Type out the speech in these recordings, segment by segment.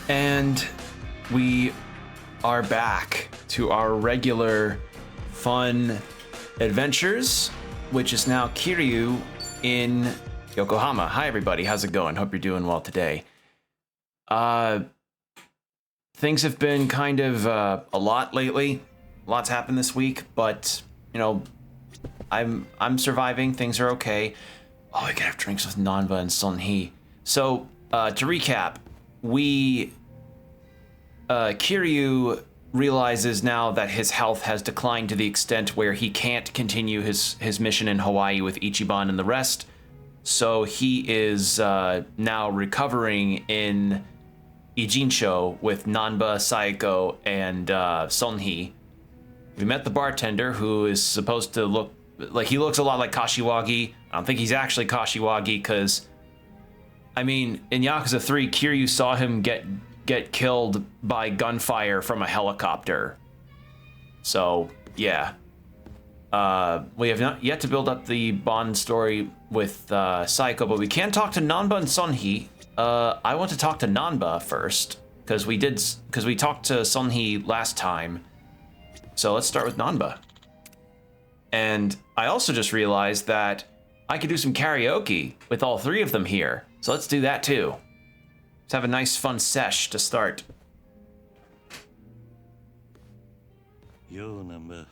And we are back to our regular fun adventures, which is now Kiryu in Yokohama. Hi everybody, how's it going? Hope you're doing well today. Things have been kind of a lot lately. Lots happened this week, but you know, I'm surviving. Things are okay. Oh, I can have drinks with Nanba and Sunhee. So to recap, Kiryu realizes now that his health has declined to the extent where he can't continue his mission in Hawaii with Ichiban and the rest. So he is now recovering in Ijincho with Nanba, Saeko, and Sunhee. We met the bartender, who is supposed to look like, he looks a lot like Kashiwagi. I don't think he's actually Kashiwagi, because I mean, in Yakuza 3, Kiryu saw him get killed by gunfire from a helicopter. So yeah, we have not yet to build up the bond story with Saeko, but we can talk to Nanba and Sunhee. I want to talk to Nanba first, because we talked to Sunhee last time. So let's start with Nanba. And I also just realized that I could do some karaoke with all three of them here. So let's do that too. Let's have a nice fun sesh to start. Yo, Nanba.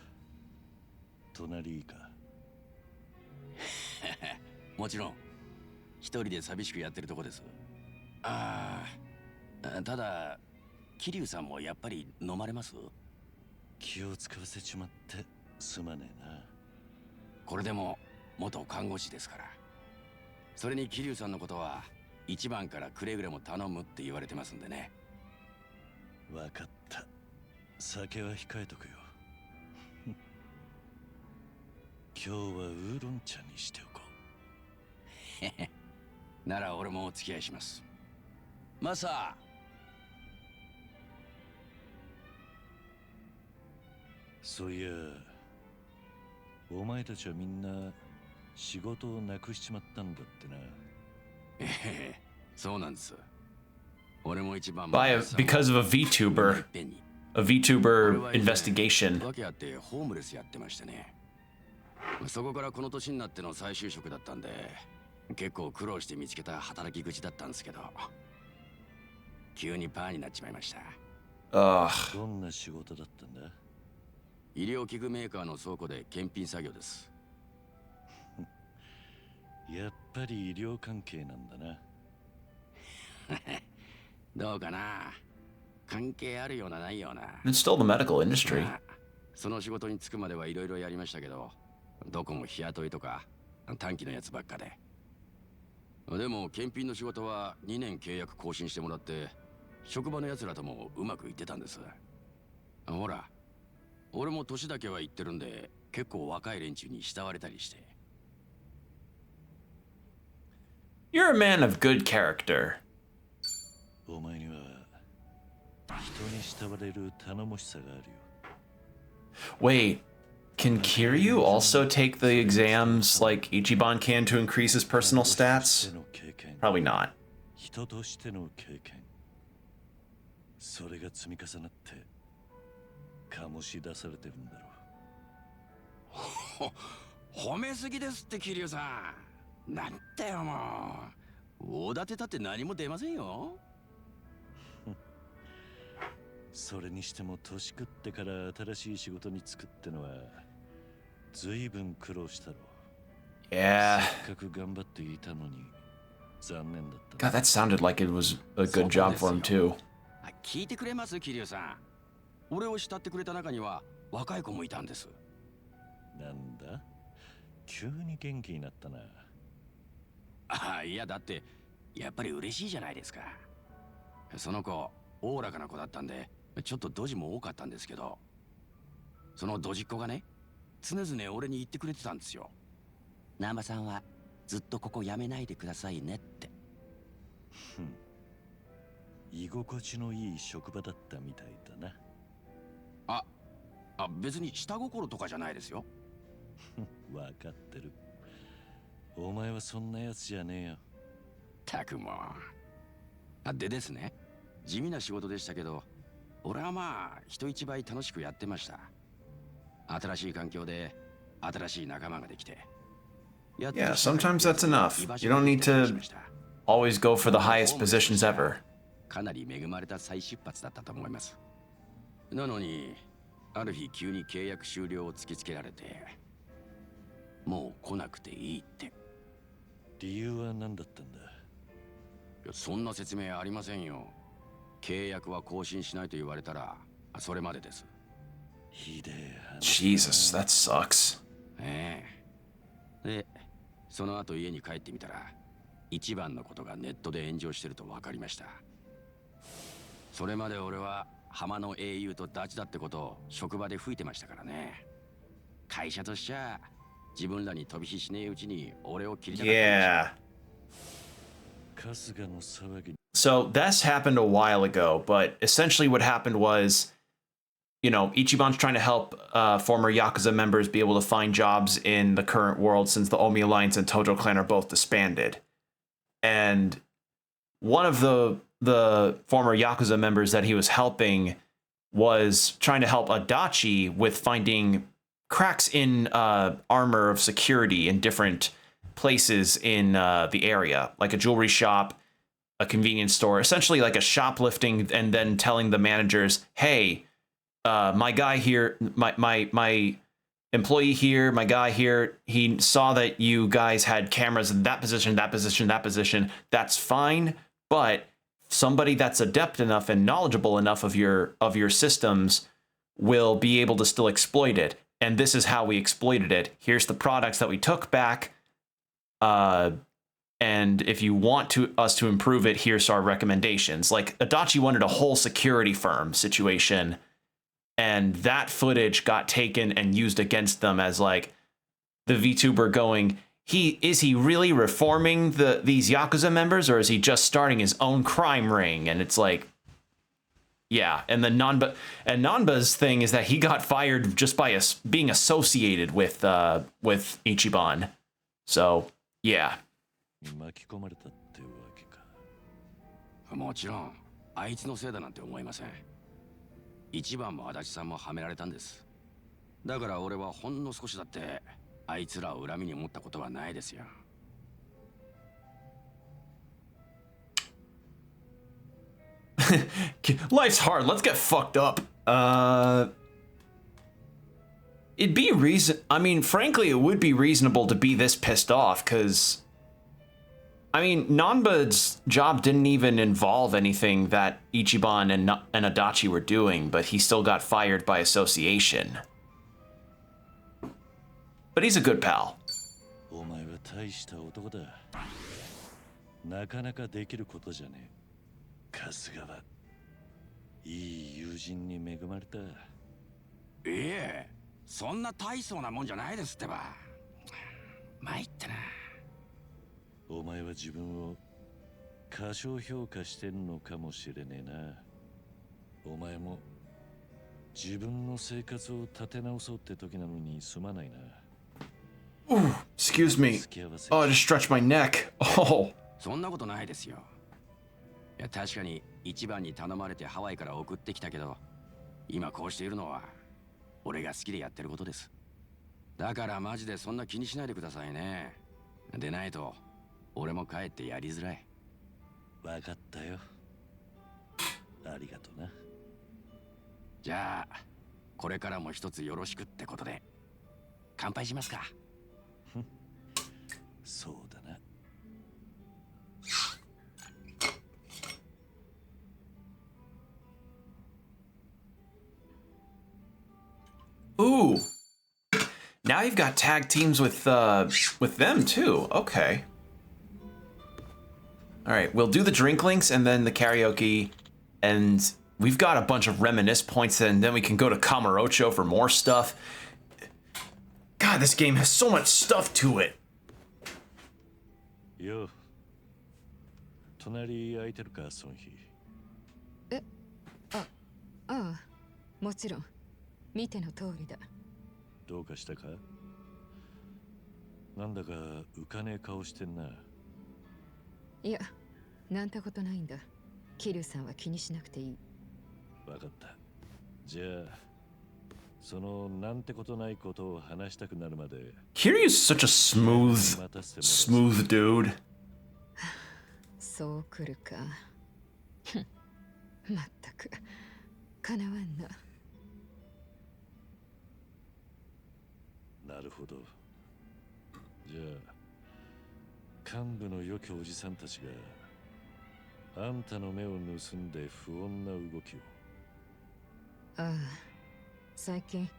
Tonari ka? もちろん一人で寂しくやってるとこです。ああ、ただ桐生さんもやっぱり飲まれます？気を使わせちまってすまねえな。これでも元看護師ですから。それに桐生さんのことは一番からくれぐれも頼むって言われてますんでね。わかった。酒は控えとくよ。今日はウーロン茶にしておこう。なら俺もお付き合いします。マサ。そういや、お前たちはみんな仕事をなくしちまったんだってな。そうなんです。俺も一番 because of a VTuber investigation. わけあってホームレスやってましてね。そこからこの年になっての再就職だったんで、結構苦労して見つけた働き口だったんですけど、急にパーになっちまいました。どんな仕事だったんだ？医療器具メーカーの倉庫で検品作業です。やっぱり医療関係なんだな。どうかな。関係あるようなないような。It's still the medical industry. その仕事に就くまではいろいろやりましたけど、どこも日雇いとか短期のやつばっかで。でも検品の仕事は2年契約更新してもらって、職場のやつらともうまくいってたんです。ほら、俺も年だけは言ってるんで、結構若い連中に慕われたりして。You're a man of good character. お前には人に慕われる頼もしさがあるよ。Wait, can Kiryu also take the exams like Ichiban can to increase his personal stats? Probably not. 人としての経験。それが積み重なって醸し出されてるんだろう。褒めすぎですって桐生さん。なんだよもう。大立てたって何も出ませんよ。それにしても年食ってから新しい仕事に就くってのは随分苦労したろ。Yeah. せっかく頑張っていたのに残念だった。God, that sounded like it was a good job for him too. 聞いてくれます桐生さん。俺を慕ってくれた中には若い子もいたんです。なんだ？急に元気になったな。いやだってやっぱり嬉しいじゃないですか。その子おおらかな子だったんでちょっとドジも多かったんですけど、そのドジっ子がね常々俺に言ってくれてたんですよ。南波さんはずっとここ辞めないでくださいねって。居心地のいい職場だったみたいだな。別に下心とかじゃないですよ。わかってる。お前はそんなやつじゃねえよ。たくも。でですね、地味な仕事でしたけど、俺はまあ人一倍楽しくやってました。新しい環境で新しい仲間ができて。Yeah, sometimes that's enough. You don't need to always go for the highest positions ever. かなり恵まれた再出発だったと思います。なのに、ある日急に契約終了を突きつけられて、もう来なくていいって。理由は何だったんだ？いや、そんな説明ありませんよ。契約は更新しないと言われたら、それまでです。ひでえ話だな。 Jesus, that sucks. ええ。で、その後家に帰ってみたら、一番のことがネットで炎上してると分かりました。それまで俺は浜の英雄とダチだってことを職場で吹いてましたからね。会社としちゃ自分らに飛び火しねえうちに俺を切りたかったんでしょ。 Yeah. 春日の騒ぎ。 So this happened a while ago, but essentially what happened was, you know, Ichiban's trying to help former Yakuza members be able to find jobs in the current world since the Omi Alliance and Tojo Clan are both disbanded. And one of the former Yakuza members that he was helping was trying to help Adachi with finding cracks in armor of security in different places in the area, like a jewelry shop, a convenience store, essentially like a shoplifting, and then telling the managers, hey, my guy here, my employee here, my guy here, he saw that you guys had cameras in that position, that position, that position. That's fine, but somebody that's adept enough and knowledgeable enough of your systems will be able to still exploit it. And this is how we exploited it. Here's the products that we took back. And if you want us to improve it, here's our recommendations. Like Adachi wanted a whole security firm situation, and that footage got taken and used against them as like the VTuber going, is he really reforming these Yakuza members, or is he just starting his own crime ring? And it's like, yeah. And the Nanba's thing is that he got fired just by being associated with Ichiban. So yeah. 巻き込まれたってわけか。もちろん、あいつのせいだなんて思いません。一番も足立さんもはめられたんです。だから俺はほんの少しだってあいつらを恨みに思ったことはないですよ。Life's hard. Let's get fucked up. It'd be I mean, frankly, it would be reasonable to be this pissed off, because I mean, Nanba's job didn't even involve anything that Ichiban and Adachi were doing, but he still got fired by association. But he's a good pal. お前は大した男だ。なかなかできることじゃねえ。春日はいい友人に恵まれた。いえ、そんな大層なもんじゃないですってば。参ったな。お前は自分を過小評価してんのかもしれねえな。お前も自分の生活を立て直そうって時なのにすまないな。Ooh, excuse me. Oh, I just stretched my neck. Oh. そんなことないですよ。いや、確かに一番に頼まれてハワイから送ってきたけど、今こうしているのは俺が好きでやってることです。だからマジでそんな気にしないでくださいね。でないと俺も帰ってやりづらい。わかったよ。ありがとな。じゃあこれからも一つよろしくってことで乾杯しますか。そうだな。Ooh. Now you've got tag teams with them too. Okay. All right, we'll do the drink links and then the karaoke, and we've got a bunch of reminisce points, and then we can go to Kamurocho for more stuff. God, this game has so much stuff to it. よ。隣空いてるか、ソンヒ。ああ、もちろん。見ての通りだ。どうかしたか？なんだか浮かねえ顔してんな。いや、なんてことないんだ。桐生さんは気にしなくていい。わかった。じゃあ、そのなんてことないことを話したくなるまで。Kiryu's such a smooth dude. そう来るか。まったく、かなわんな。なるほど。じゃあ、幹部の良きおじさんたちがあんたの目を盗んで不穏な動きを。ああ、最近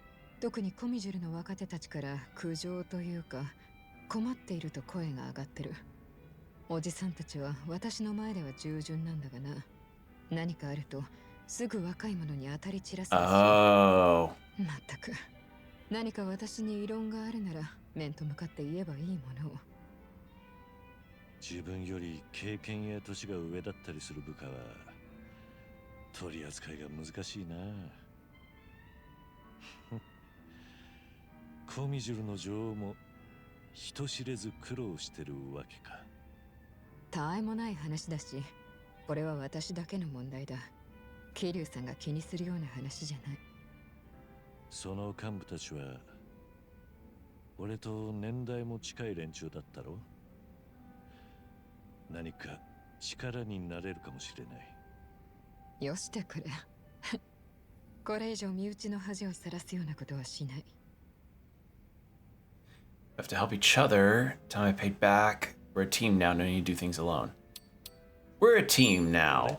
特にコミジュルの若手たちから苦情というか困っていると声が上がってる。おじさんたちは私の前では従順なんだがな。何かあるとすぐ若い者に当たり散らすんですよ。Oh. まったく、何か私に異論があるなら面と向かって言えばいいものを。自分より経験や年が上だったりする部下は取り扱いが難しいな。コミジュルの女王も人知れず苦労してるわけか。たわいもない話だし、これは私だけの問題だ。桐生さんが気にするような話じゃない。その幹部たちは俺と年代も近い連中だったろ。何か力になれるかもしれない。よしてくれ。これ以上身内の恥をさらすようなことはしない。We have to help each other. Time I paid back. We're a team now. No need to do things alone. We're a team now.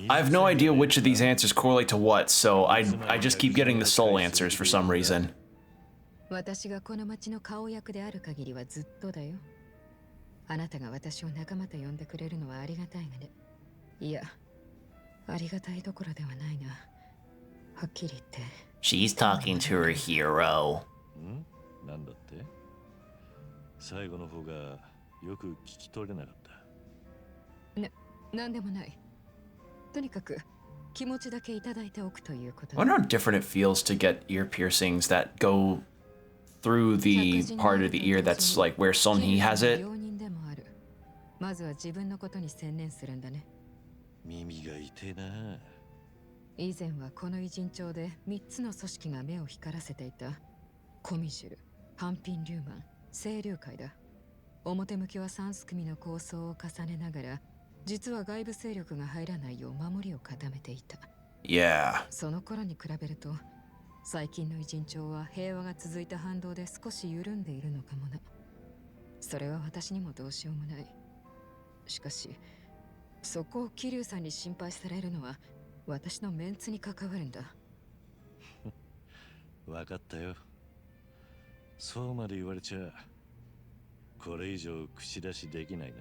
I have no idea which of these answers correlate to what, so I just keep getting the soul answers for some reason. 私がこの町の顔役である限りはずっとだよ。あなたが私を仲間と呼んでくれるのはありがたいがね。いや、ありがたいどころではないな。はっきり言って。She's talking to her hero. なんだって？最後の方がよく聞き取れなかった。なんでもない。とにかく気持ちだけいただいておくということ。I wonder how different it feels to get ear piercings that go through the part of the ear that's like where Sonhee has it. まずは自分のことに専念するんだね。耳が痛えな。以前はこの偉人町で3つの組織が目を光らせていた。コミジュル、半品リューマン、清流会だ。表向きは3組の構想を重ねながら、実は外部勢力が入らないよう守りを固めていた。Yeah. その頃に比べると、最近の偉人町は平和が続いた反動で少し緩んでいるのかもな。それは私にもどうしようもない。しかし、そこを桐生さんに心配されるのは私のメンツに関わるんだ。わかったよ。そうまで言われちゃこれ以上口出しできない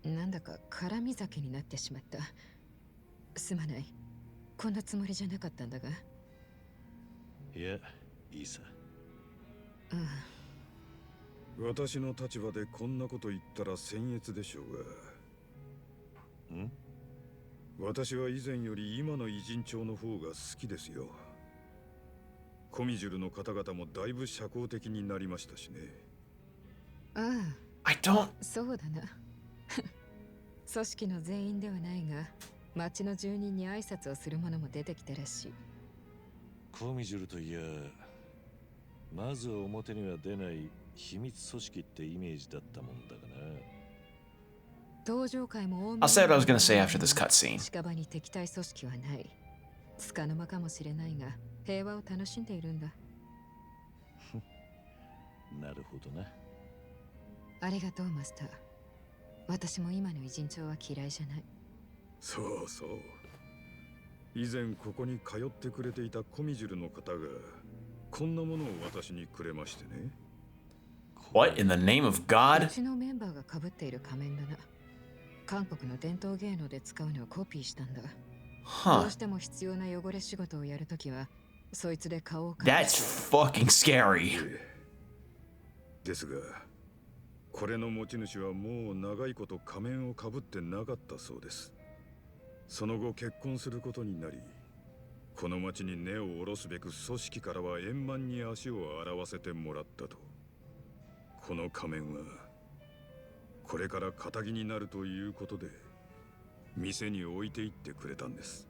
な。なんだか絡み酒になってしまった。すまない。こんなつもりじゃなかったんだが。いや、いいさ。私の立場でこんなこと言ったら僭越でしょうが。私は以前より今の偉人町の方が好きですよ。コミジュルの方々もだいぶ社交的になりましたしね。I don't. そうだな。組織の全員ではないが、町の住人に挨拶をする者も出てきたらしい。コミジュルといや、まず表には出ない秘密組織ってイメージだったもんだがな。登場会も I'll say what I was gonna say after this cutscene. 近場に敵対組織はない。束の間かもしれないが、平和を楽しんでいるんだ。なるほどな。ありがとう、マスター。私も今の偉人町は嫌いじゃない。そうそう。以前ここに通ってくれていたコミジュルの方がこんなものを私にくれましてね。What in the name of う God? ちのメンバーが被っている仮面だな。韓国の伝統芸能で使うのをコピーしたんだ。ど Huh. うしても必要な汚れ仕事をやるときは、そいつで顔を隠 That's す。 fucking scary. ですが、これの持ち主はもう長いこと仮面をかぶってなかったそうです。その後結婚することになり、この町に根を下ろすべく組織からは円満に足を洗わせてもらったと。この仮面はこれから仇になるということで店に置いていってくれたんです。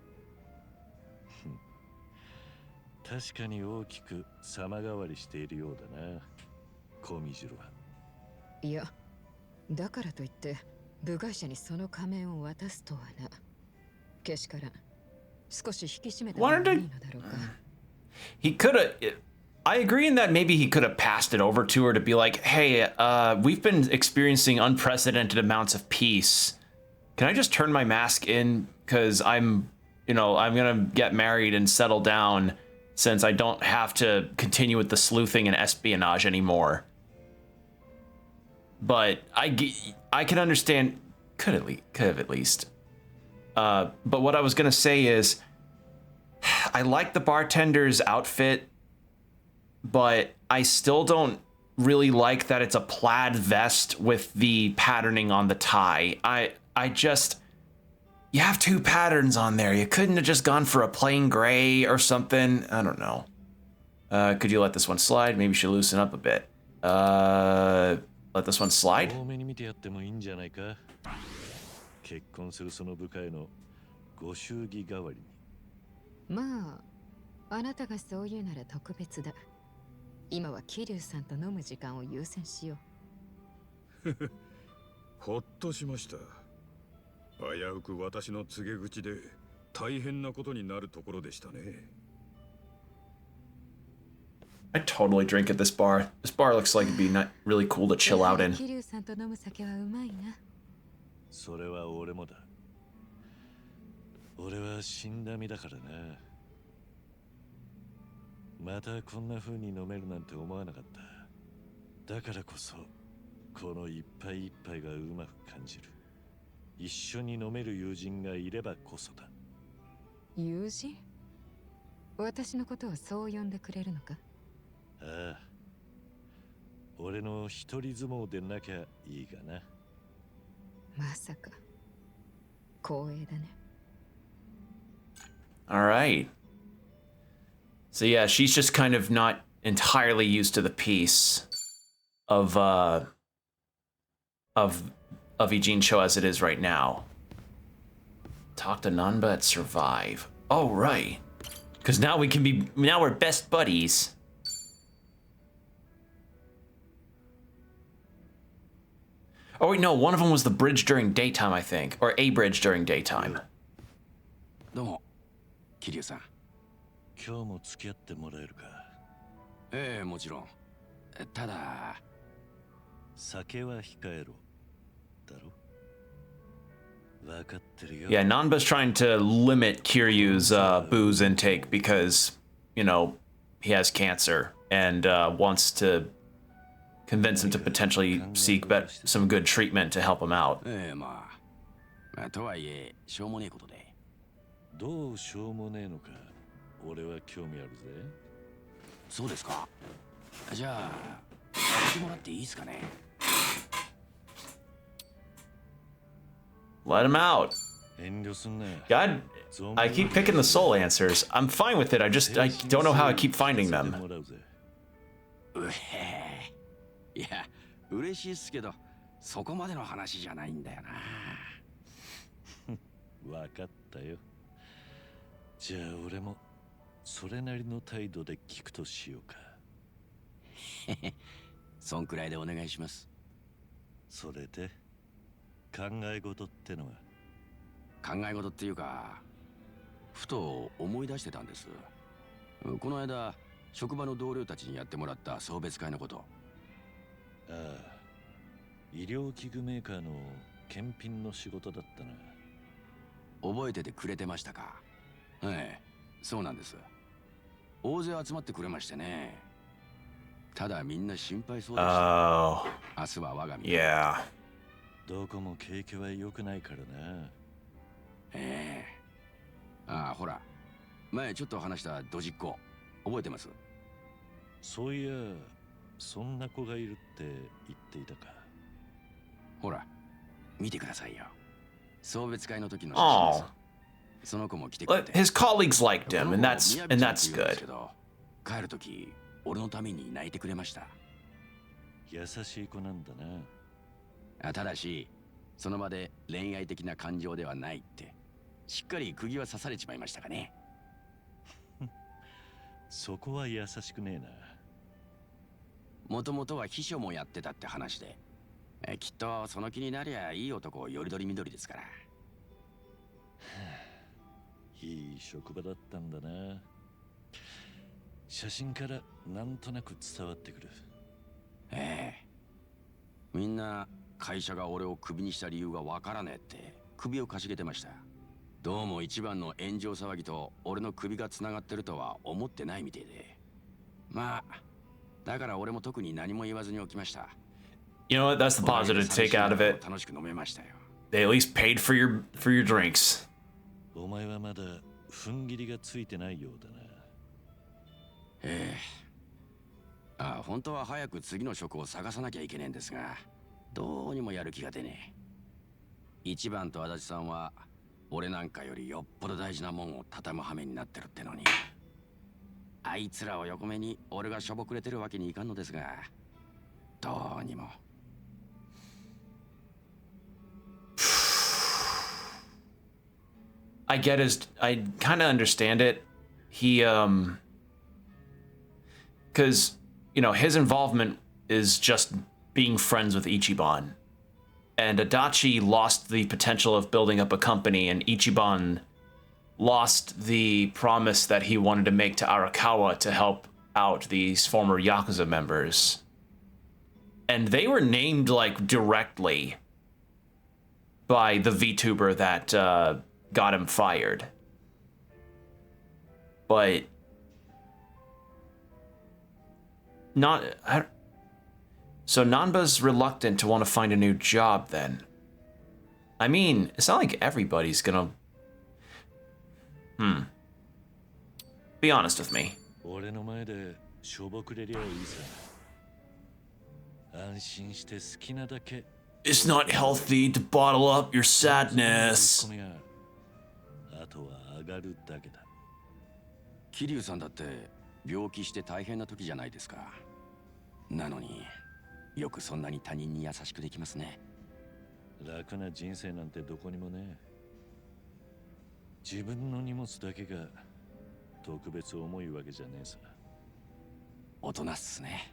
確かに大きく様変わりしているようだな、コミジルは。いや、だからといって部外者にその仮面を渡すとはな。けしからん。少し引き締めた方がいいのだろうか。He could have. I agree in that maybe he could have passed it over to her to be like, hey, we've been experiencing unprecedented amounts of peace. Can I just turn my mask in? Because I'm gonna get married and settle down since I don't have to continue with the sleuthing and espionage anymore. But I can understand, could have at least. But what I was gonna say is, I like the bartender's outfit, but I still don't really like that it's a plaid vest with the patterning on the tie. You have two patterns on there. You couldn't have just gone for a plain gray or something. I don't know. Could you let this one slide? Maybe you should loosen up a bit. Let this one slide. 多めに見てやってもいいんじゃないか。結婚するその部下へのご祝儀代わりに。まあ、あなたがそう言うなら特別だ。今は桐生さんと飲む時間を優先しよう。ほっとしました。危うく私の告げ口で大変なことになるところでしたね。I totally drink at this bar. This bar looks like it'd be not really cool to chill out in. 桐生さんと飲む酒はうまいな。それは俺もだ。俺は死んだ身だからな。またこんな風に飲めるなんて思わなかった。だからこそこの一杯一杯がうまく感じる。一緒に飲める友人がいればこそだ。友人？私のことはそう呼んでくれるのか？ああ、俺の一人相撲でなきゃいいがな。まさか光栄だね。All right. So yeah, she's just kind of not entirely used to the peace of Eugene Cho as it is right now. Talk to Nanba at Survive. Oh right, because now we're best buddies. Oh wait, no, one of them was the bridge during daytime, I think, or a bridge during daytime. どうも、桐生さん。今日も付き合ってもらえるか。ええ、もちろん。ただ、酒は控えろ。だろ。分かってるよ。Yeah, Nanba's trying to limit Kiryu's booze intake because, he has cancer and wants to convince him to potentially seek some good treatment to help him out. ええ、まあ。とはいえ、しょうもねえことで。どうしょうもねえのか。俺は興味あるぜ。そうですか。じゃあ、やってもらっていいですかね。Let him out. 遠慮すんな。God, I keep picking the soul answers. I'm fine with it. I don't know how I keep finding them. うへえ。いや、嬉しいっすけど、そこまでの話じゃないんだよな。分かったよ。じゃあ俺もそれなりの態度で聞くとしようか。そんくらいでお願いします。それで考え事ってのは？考え事っていうか、ふと思い出してたんです。この間職場の同僚たちにやってもらった送別会のこと。ああ、医療器具メーカーの検品の仕事だったな。覚えててくれてましたか？ええ、そうなんです。大勢集まってくれましてね。ただみんな心配そうでした。Oh, 明日は我が身。yeah. どこも景気は良くないからな。ええ。ああ、ほら、前ちょっと話したドジっ子、覚えてます？そういや、そんな子がいるって言っていたか。ほら、見てくださいよ。送別会の時の写真です。その子も来てくれて。His colleagues liked him, and that's good. 帰る時、俺のために泣いてくれました。優しい子なんだな。ただしその場で恋愛的な感情ではないってしっかり釘は刺されちまいましたかね。そこは優しくねえな。もともとは秘書もやってたって話で、きっとその気になりゃいい男よりどりみどりですから。いい職場だったんだな。写真からなんとなく伝わってくる。みんな会社が俺をクビにした理由がわからねえって首をかしげてました。どうも一番の炎上騒ぎと俺の首がつながってるとは思ってないみてえで、まあだから俺も特に何も言わずにおきました。 You know what? That's the positive to take out of it. 楽しく飲めましたよ。 They at least paid for your drinks. お前はまだ踏ん切りがついてないようだな。本当は早く次の職を探さなきゃいけねえんですが、どうにもやる気が出ねえ。一番と足立さんは俺なんかよりよっぽど大事なもんを畳む羽目になってるってのに、あいつらを横目に俺がしょぼくれてるわけにいかんのですが、どうにも。I kind of understand it. He, because, you know, his involvement is just being friends with Ichiban. And Adachi lost the potential of building up a company, and Ichiban lost the promise that he wanted to make to Arakawa to help out these former Yakuza members. And they were named, like, directly by the VTuber that got him fired. But so Nanba's reluctant to want to find a new job then. I mean, it's not like everybody's gonna... Be honest with me. 俺の前でしょぼくれりゃいいさ。安心して好きなだけ。It's not healthy to bottle up your sadness. あとは上がるだけだ。桐生さんだって病気して大変な時じゃないですか。なのによくそんなに他人に優しくできますね。楽な人生なんてどこにもね。自分の荷物だけが特別重いわけじゃねえさ。大人っすね、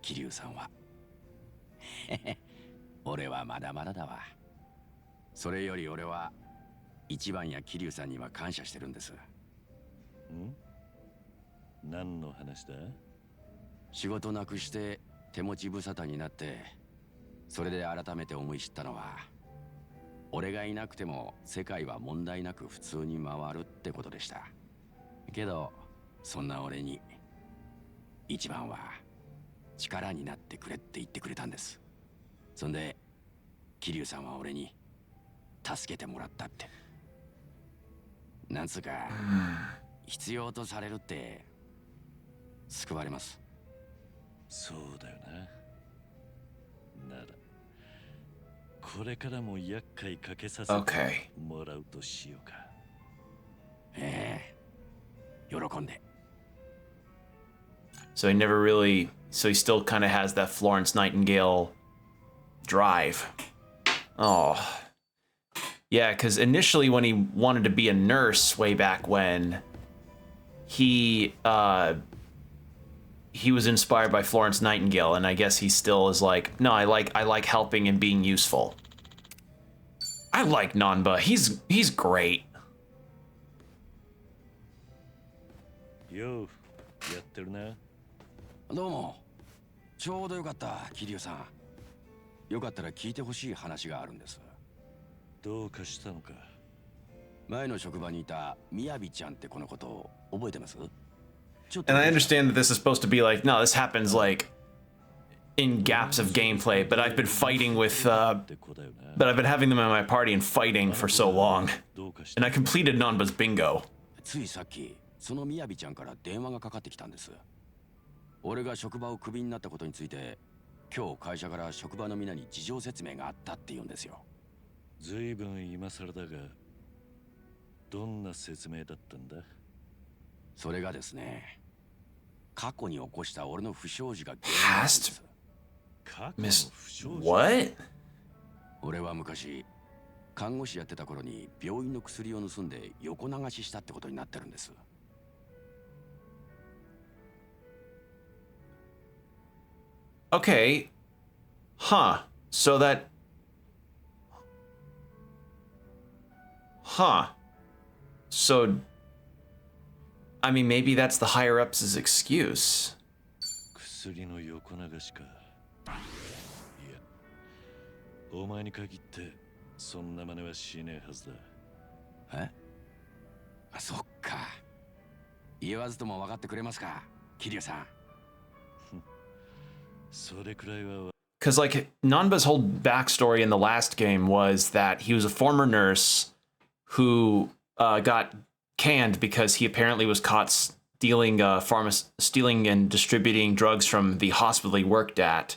桐生さんは。俺はまだまだだわ。それより俺は一番や桐生さんには感謝してるんです。何の話だ？仕事なくして手持ち無沙汰になって、それで改めて思い知ったのは、俺がいなくても世界は問題なく普通に回るってことでした。けどそんな俺に一番は力になってくれって言ってくれたんです。そんで桐生さんは俺に助けてもらったって。なんつうか必要とされるって救われます。そうだよな。ならこれからも厄介かけさせてもらうとしようか。喜んで。So he never really... So he still kind of has that Florence Nightingale drive. Oh. Yeah, because initially when he wanted to be a nurse way back when, he was inspired by Florence Nightingale, and I guess he still is like, no, I like helping and being useful. I like Nanba. He's great. よう、やってるな。どうも。ちょうどよかった、桐生さん。よかったら聞いてほしい話があるんです。どうかしたのか。前の職場にいたみやびちゃんってこのことを覚えてます？ And I understand that this is supposed to be like, no, this happens like in gaps of gameplay, but I've been fighting with, but I've been having them in my party and fighting for so long. And I completed Nanba's bingo. ついさっき、そのみやびちゃんから電話がかかってきたんです。俺が職場をクビになったことについて、今日会社から職場のみんなに事情説明があったって言うんですよ。ずいぶん今更だが、どんな説明だったんだ？それがですね、過去に起こした俺の不祥事が原因なんです。Miss... What? 俺は昔看護師やってた頃に病院の薬を盗んで横流ししたってことになってるんです。Okay. Huh. So that... Huh. So... I mean, maybe that's the higher-ups' excuse. 薬の横流しか。いや、お前に限ってそんな真似はしねえはずだ。え？あ、そっか。言わずとも分かってくれますか、桐生さん。それくらいは。Because, like, Nanba's whole backstory in the last game was that he was a former nurse who got canned because he apparently was caught stealing and distributing drugs from the hospital he worked at,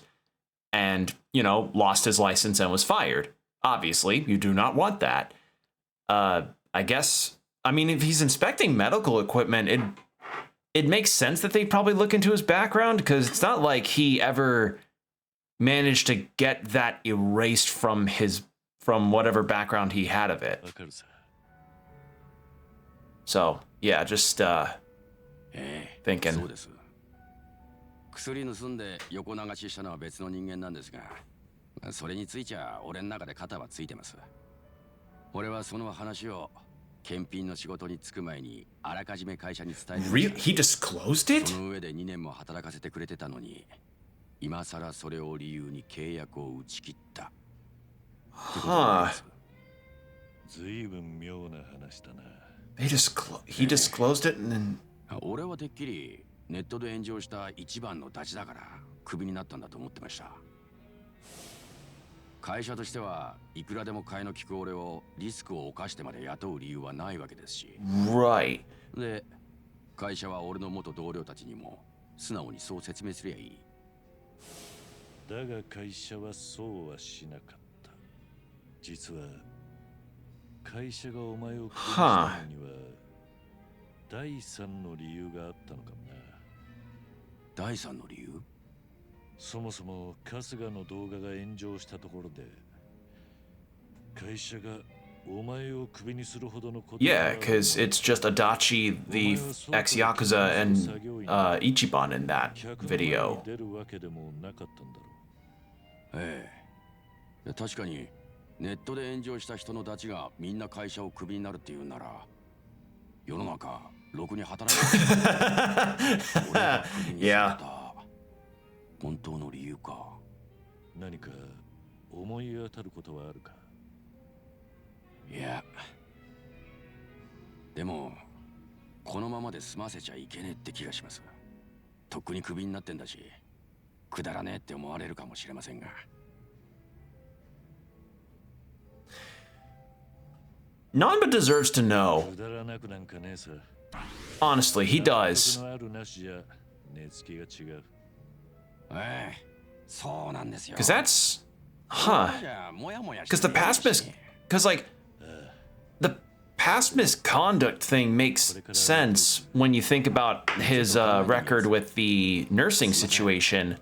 and, you know, lost his license and was fired. Obviously, you do not want that. I guess, I mean, if he's inspecting medical equipment, it makes sense that they'd probably look into his background, because it's not like he ever managed to get that erased from whatever background he had of it. So, yeah, just thinking. そうです。薬盗んで横流ししたのは別の人間なんですが、それについちゃ俺の中で肩はついてます。俺はその話を検品の仕事に就く前にあらかじめ会社に伝えて、He disclosed it? その上で2年も働かせてくれてたのに、今さらそれを理由に契約を打ち切った。Huh. ずいぶん妙な話だな。He disclosed it and then... 俺はてっきりネットで炎上した一番のダチだからクビになったんだと思ってました。会社としてはいくらでも替えの利く俺をリスクを冒してまで雇う理由はないわけですし。Right. で、会社は俺の元同僚たちにも素直にそう説明すりゃいい。だが会社はそうはしなかった。実は会社がお前をクビにしたのには第三の理由があったのかもな。第三の理由？そもそも春日の動画が炎上したところで会社がお前をクビにするほどのこと。Yeah, because it's just Adachi, the ex-Yakuza, and Ichiban in that video. 出るわけでもなかったんだろう。ええ。確かにネットで炎上した人のダチがみんな会社をクビになるっていうなら、世の中ろくに働いてない。Yeah. 本当の理由か。何か思い当たることはあるか？いや、でもこのままで済ませちゃいけねえって気がします。とっくにクビになってんだし、くだらねえって思われるかもしれませんが。Nanba deserves to know. くだらなくなんかねえさ。Honestly, he does. あるなしじゃ値付きが違う。ええ、そうなんですよ。 Because that's... Huh. Because the like, the past misconduct thing makes sense when you think about his record with the nursing situation.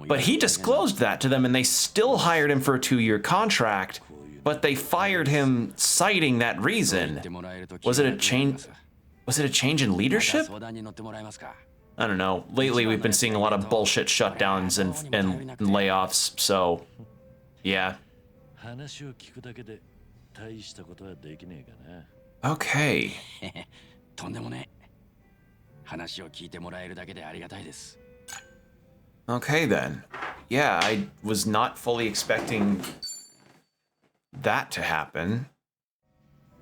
But he disclosed that to them and they still hired him for a 2-year contract, but they fired him citing that reason. Was it a change in leadership? I don't know. Lately, we've been seeing a lot of bullshit shutdowns and layoffs, so yeah. Okay. とんでもねえ。話を聞いてもらえるだけでありがたいです。 Okay then. Yeah, I was not fully expecting that to happen.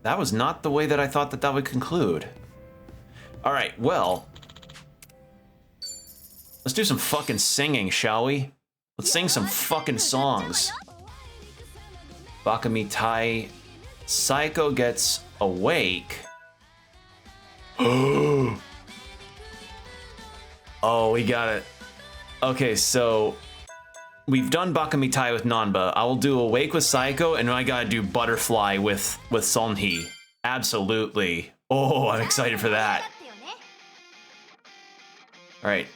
That was not the way that I thought that would conclude. All right, well, let's do some fucking singing, shall we? Let's sing some fucking songs. Bakamitai. Psycho gets awake. Oh, we got it. Okay, so we've done Bakamitai with Nanba. I will do Awake with Psycho, and I gotta do Butterfly with Sonhee. Absolutely. Oh, I'm excited for that. All right.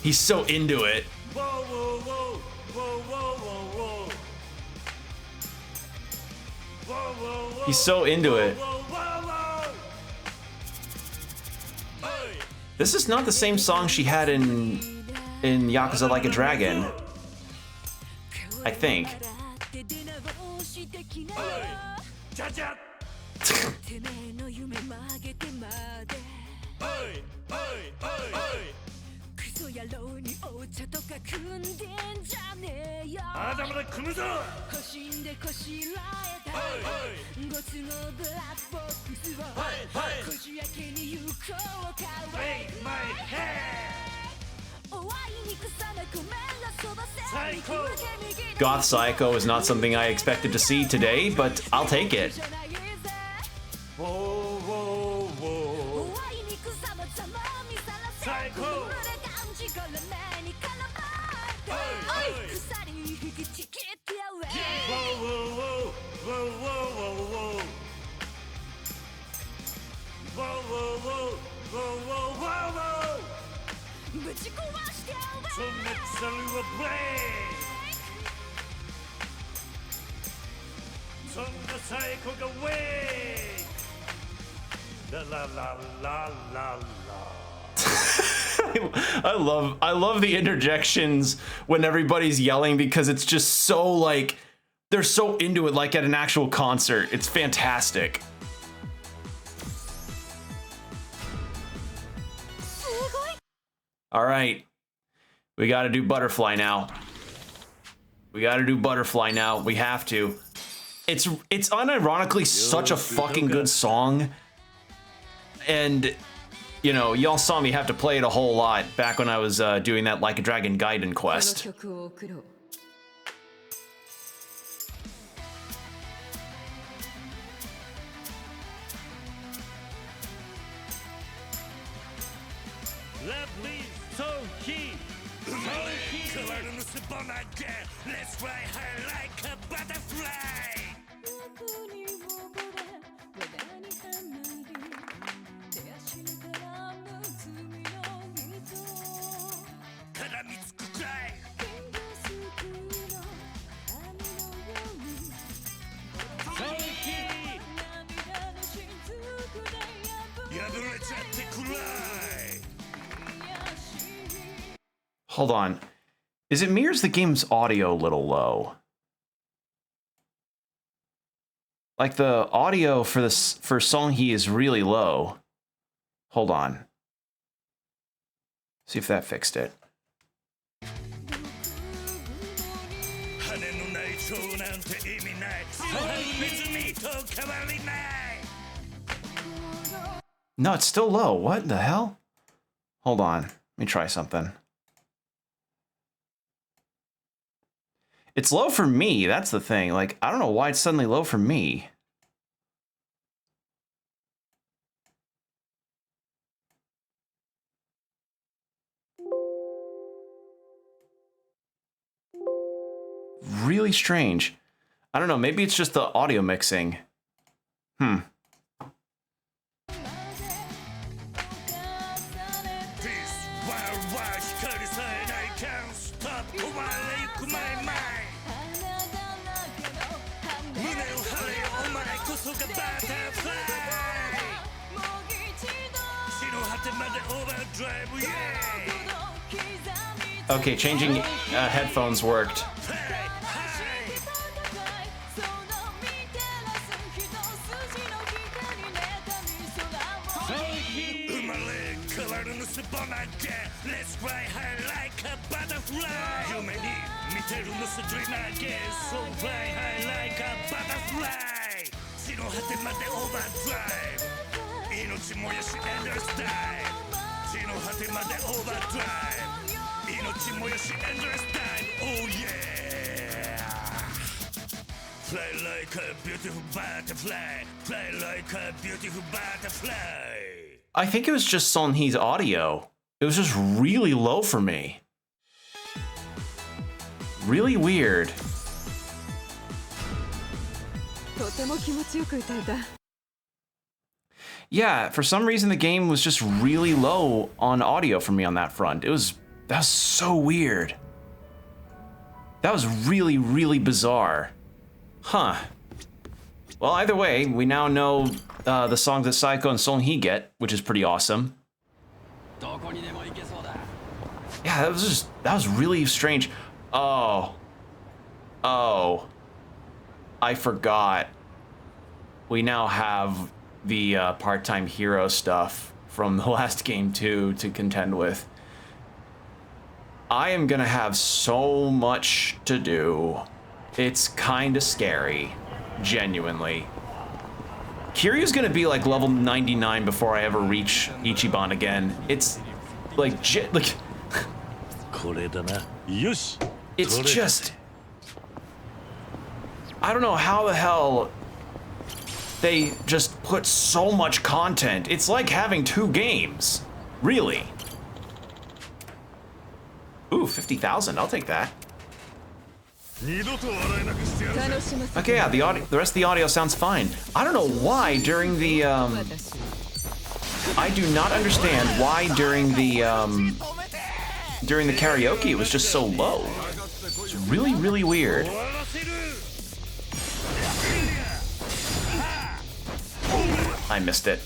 He's so into it. Whoa, whoa, whoa, whoa, whoa, whoa, whoa. Whoa, whoa, whoa. He's so into it. Whoa, whoa, whoa. Hey. This is not the same song she had in Yakuza Like a Dragon. I think. Cha-cha. Hey, hey, hey, hey. まだまだ組むぞ。Goth Psycho is not something I expected to see today, but I'll take it. Whoa, whoa, whoa. Psycho. Whoa, whoa, whoa, whoa, whoa, whoa, whoa. Whoa, whoa, whoa, whoa, whoa, whoa, whoa. So let's a break. そんな最高が wait. La la la la la la. I love the interjections when everybody's yelling because it's just so like they're so into it like at an actual concert. It's fantastic. All right. We got to do Butterfly now. We got to do Butterfly now. We have to. It's unironically such a fucking good song. And you know, y'all saw me have to play it a whole lot back when I was doing that Like a Dragon Gaiden quest. Lovely, so he. Let's fly high like a butterfly. Hold on. Is it me or is the game's audio a little low? Like the audio for this for Song Hee is really low. Hold on. See if that fixed it. No, it's still low. What the hell? Hold on. Let me try something. It's low for me. That's the thing. Like, I don't know why it's suddenly low for me. Really strange. I don't know. Maybe it's just the audio mixing. Okay, changing headphones worked. Let's fly high like a butterfly. So fly high like a butterfly. 地の果てまでオーバードライブ。命燃やしエンドレスタイム。地の果てまでオーバードライブ。命燃やしエンドレスタイム。Oh yeah. Fly like a beautiful butterfly. Fly like a beautiful butterfly. I think it was just Song Hee's audio. It was just really low for me. Really weird. Yeah, for some reason the game was just really low on audio for me on that front. It was That was so weird. That was really, really bizarre. Huh. Well, either way, we now know the songs that Saiko and Song-hee get, which is pretty awesome. Yeah, that was really strange. Oh. I forgot. We now have the part-time hero stuff from the last game too to contend with. I am gonna have so much to do. It's kind of scary, genuinely. Kiryu's gonna be like level 99 before I ever reach Ichiban again. It's like, it's just, I don't know how the hell they just put so much content. It's like having 2 games, really. Ooh, 50,000, I'll take that. Okay, yeah, the rest of the audio sounds fine. I don't know why during the, I do not understand why during the karaoke it was just so low. It's really, really weird. I missed it.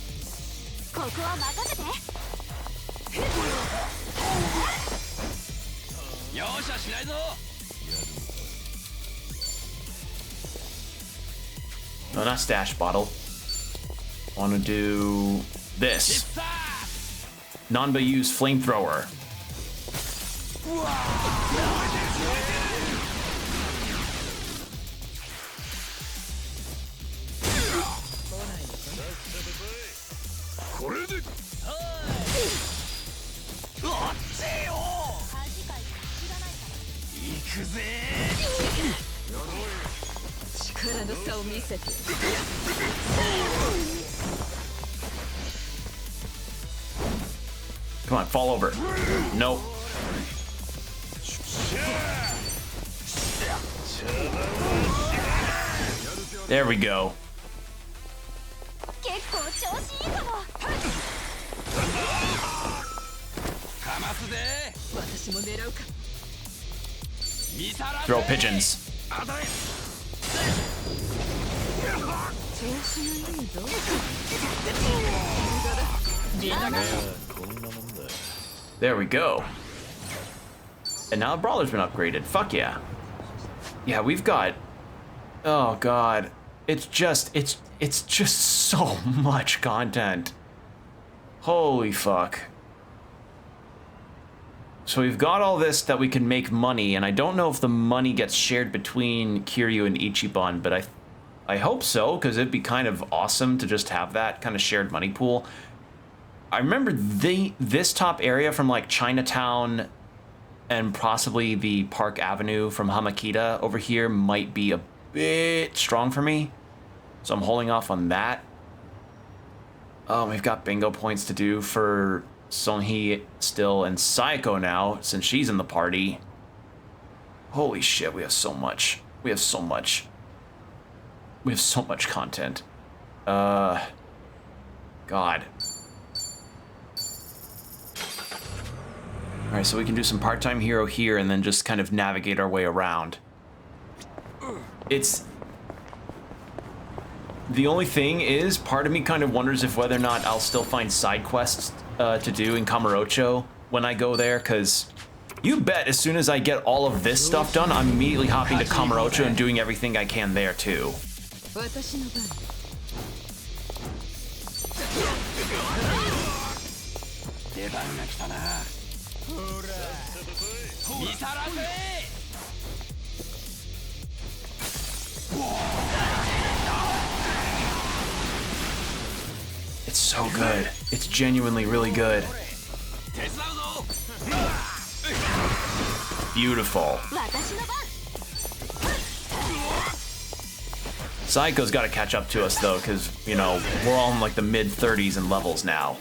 No, not stash bottle. I want to do this. Nanba use flamethrower. Come on, fall over. Nope. There we go. Throw pigeons. There we go. And now the brawler's been upgraded. Fuck yeah. Yeah, we've got, oh god. It's just so much content. Holy fuck. So we've got all this that we can make money, and I don't know if the money gets shared between Kiryu and Ichiban, but I hope so, because it'd be kind of awesome to just have that kind of shared money pool. I remember this top area from like Chinatown and possibly the Park Avenue from Hamakita over here might be a bit strong for me. So I'm holding off on that. Oh, we've got bingo points to do for Song-hee still and Saiko now, since she's in the party. Holy shit, we have so much. We have so much. We have so much content. God. Alright, so we can do some part-time hero here and then just kind of navigate our way around. It's... The only thing is, part of me kind of wonders if whether or not I'll still find side quests to do in Kamurocho when I go there, because you bet as soon as I get all of this stuff done, I'm immediately hopping to Kamurocho and doing everything I can there too. It's so good. It's genuinely really good. Beautiful. Saiko's got to catch up to us though, because, you know, we're all in like the mid-30s in levels now.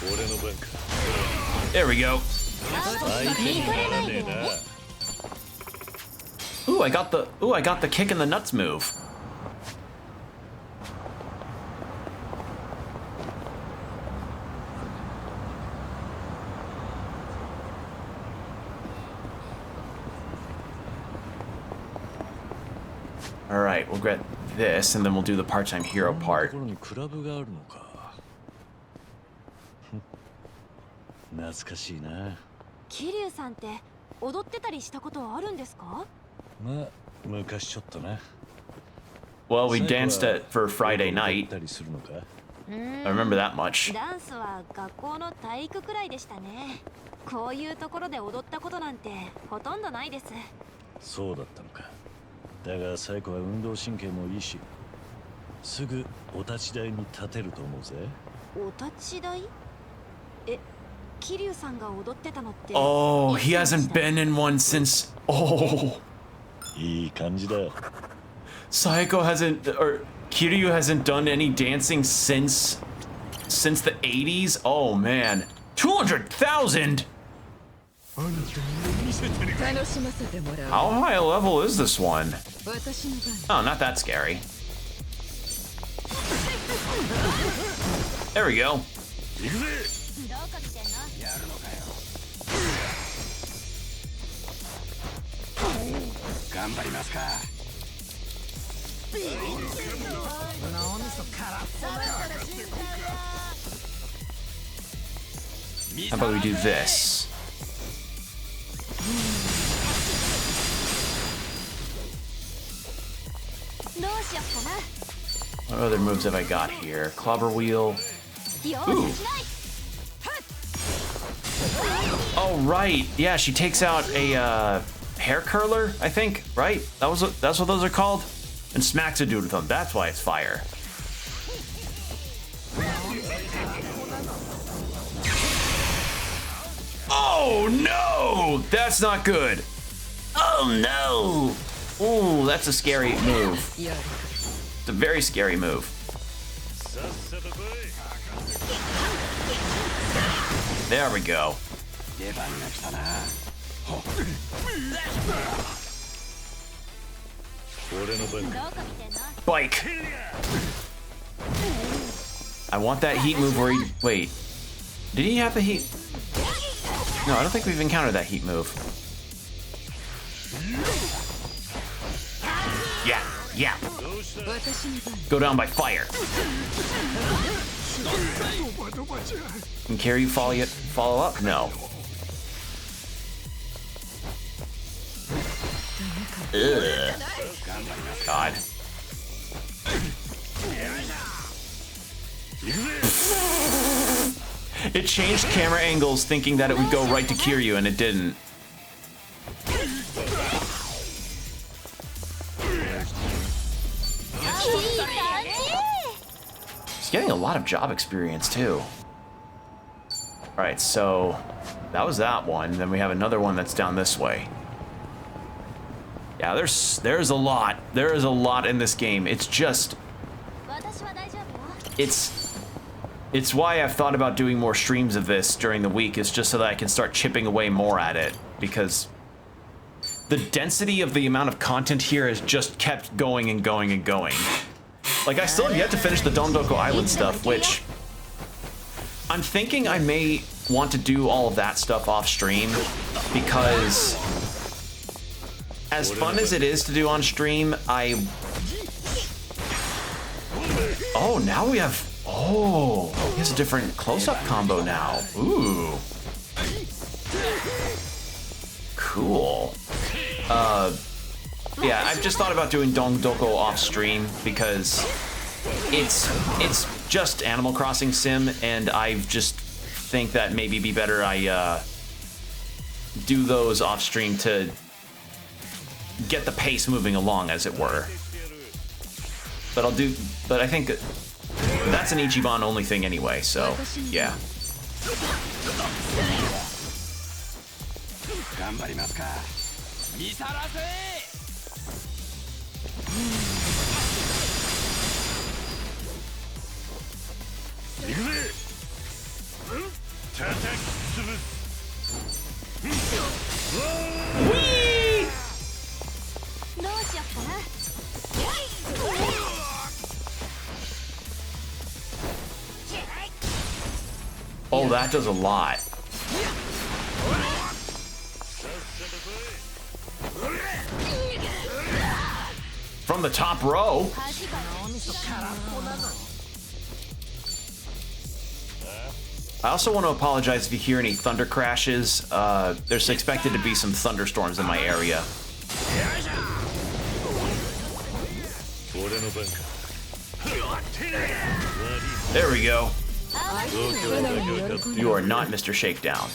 俺の番か。 There we go. 相手にならねえな。 Ooh, I got the kick in the nuts move. All right, we'll get this, and then we'll do the part-time hero part. ころにクラブがあるのか。懐かしいな。桐生さんって踊ってたりしたことはあるんですか？まあ昔ちょっとな。 Well, we danced for Friday night. たりするのか。 I remember that much. ダンスは学校の体育くらいでしたね。こういうところで踊ったことなんてほとんどないです。そうだったのか。だがサイコは運動神経もいいし、すぐお立ち台に立てると思うぜ。お立ち台？え、桐生さんが踊ってたのって。Oh, he hasn't been in one since. Oh, いい感じだ。 Saeko hasn't, or Kiryu hasn't done any dancing since the 80s. Oh man, 200,000. How high a level is this one? Oh, not that scary. There we go. 頑張りますか。 How about we do this? What other moves have I got here? Clobber wheel. Ooh. Oh right, yeah. She takes out a hair curler, I think. Right? That's what those are called. And smacks a dude with them. That's why it's fire. Oh no! That's not good. Oh no! Ooh, that's a scary move. It's a very scary move. There we go. Bike. I want that heat move where he... Wait. Did he have the heat? No, I don't think we've encountered that heat move. Yeah, yeah. Go down by fire. Can Kiryu follow up? No. Ugh. God. It changed camera angles thinking that it would go right to Kiryu, and it didn't. He's getting a lot of job experience, too. Alright, so that was that one. Then we have another one that's down this way. Yeah, there's a lot. There is a lot in this game. It's just... It's why I've thought about doing more streams of this during the week, is just so that I can start chipping away more at it, because the density of the amount of content here has just kept going and going and going. Like, I still have yet to finish the Dondoko Island stuff, which I'm thinking I may want to do all of that stuff off stream, because as fun as it is to do on stream, Oh, now we have... Oh, he has a different close-up combo now. Ooh. Cool. Yeah, I've just thought about doing Dondoko off stream because it's just Animal Crossing Sim, and I just think that maybe be better I do those off stream to get the pace moving along, as it were. But I think that's an Ichiban only thing anyway, so yeah. しよっかな。 Oh, that does a lot. From the top row. I also want to apologize if you hear any thunder crashes. There's expected to be some thunderstorms in my area. There we go. You are not Mr. Shakedown.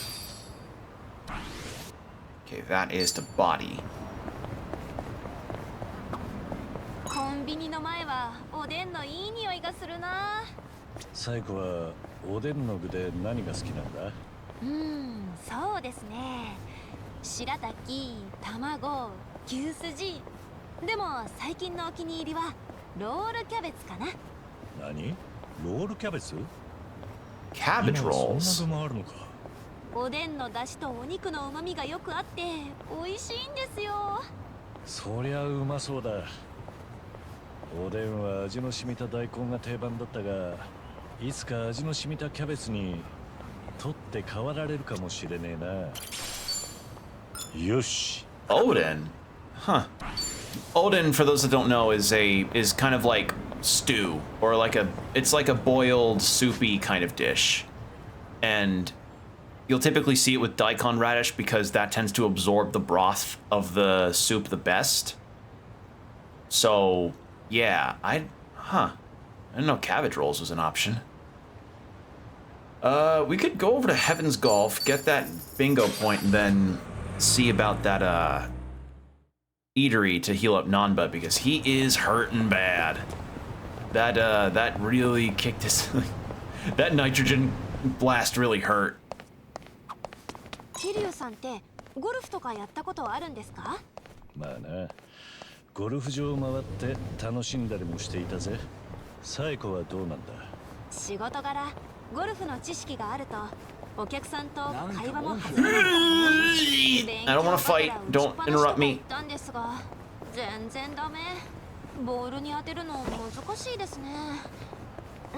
Okay, that is the body. コンビニの前はおでんのいい匂いがするな。最後はおでんの具で何が好きなんだ？そうですね。白滝、卵、牛すじ。でも最近のお気に入りはロールキャベツかな。何？ロールキャベツ？ Cabbage 今そん rolls. な具もあるのか。おでんの出汁とお肉の旨味がよくあって美味しいんですよ。そりゃうまそうだ。おでんは味の染みた大根が定番だったが、いつか味の染みたキャベツに取って代わられるかもしれねえな。よし。Odin? Huh. Odin, for those that don't know, is kind of like stew, or it's like a boiled soupy kind of dish. And you'll typically see it with daikon radish because that tends to absorb the broth of the soup the best. So, yeah, I didn't know cabbage rolls was an option. We could go over to Heaven's Golf, get that bingo point, and then see about that, eatery to heal up Nanba, because he is hurting bad. That really kicked his... that nitrogen blast really hurt. キリュウさんってゴルフとかやったことあるんですか？まあな、ゴルフ場を回って楽しんだりもしていたぜ。サイコはどうなんだ？仕事柄ゴルフの知識があるとお客さんと会話も弾む。 I don't want to fight. Don't interrupt me. なんですが全然ダメ。ボールに当てるの難しいですね。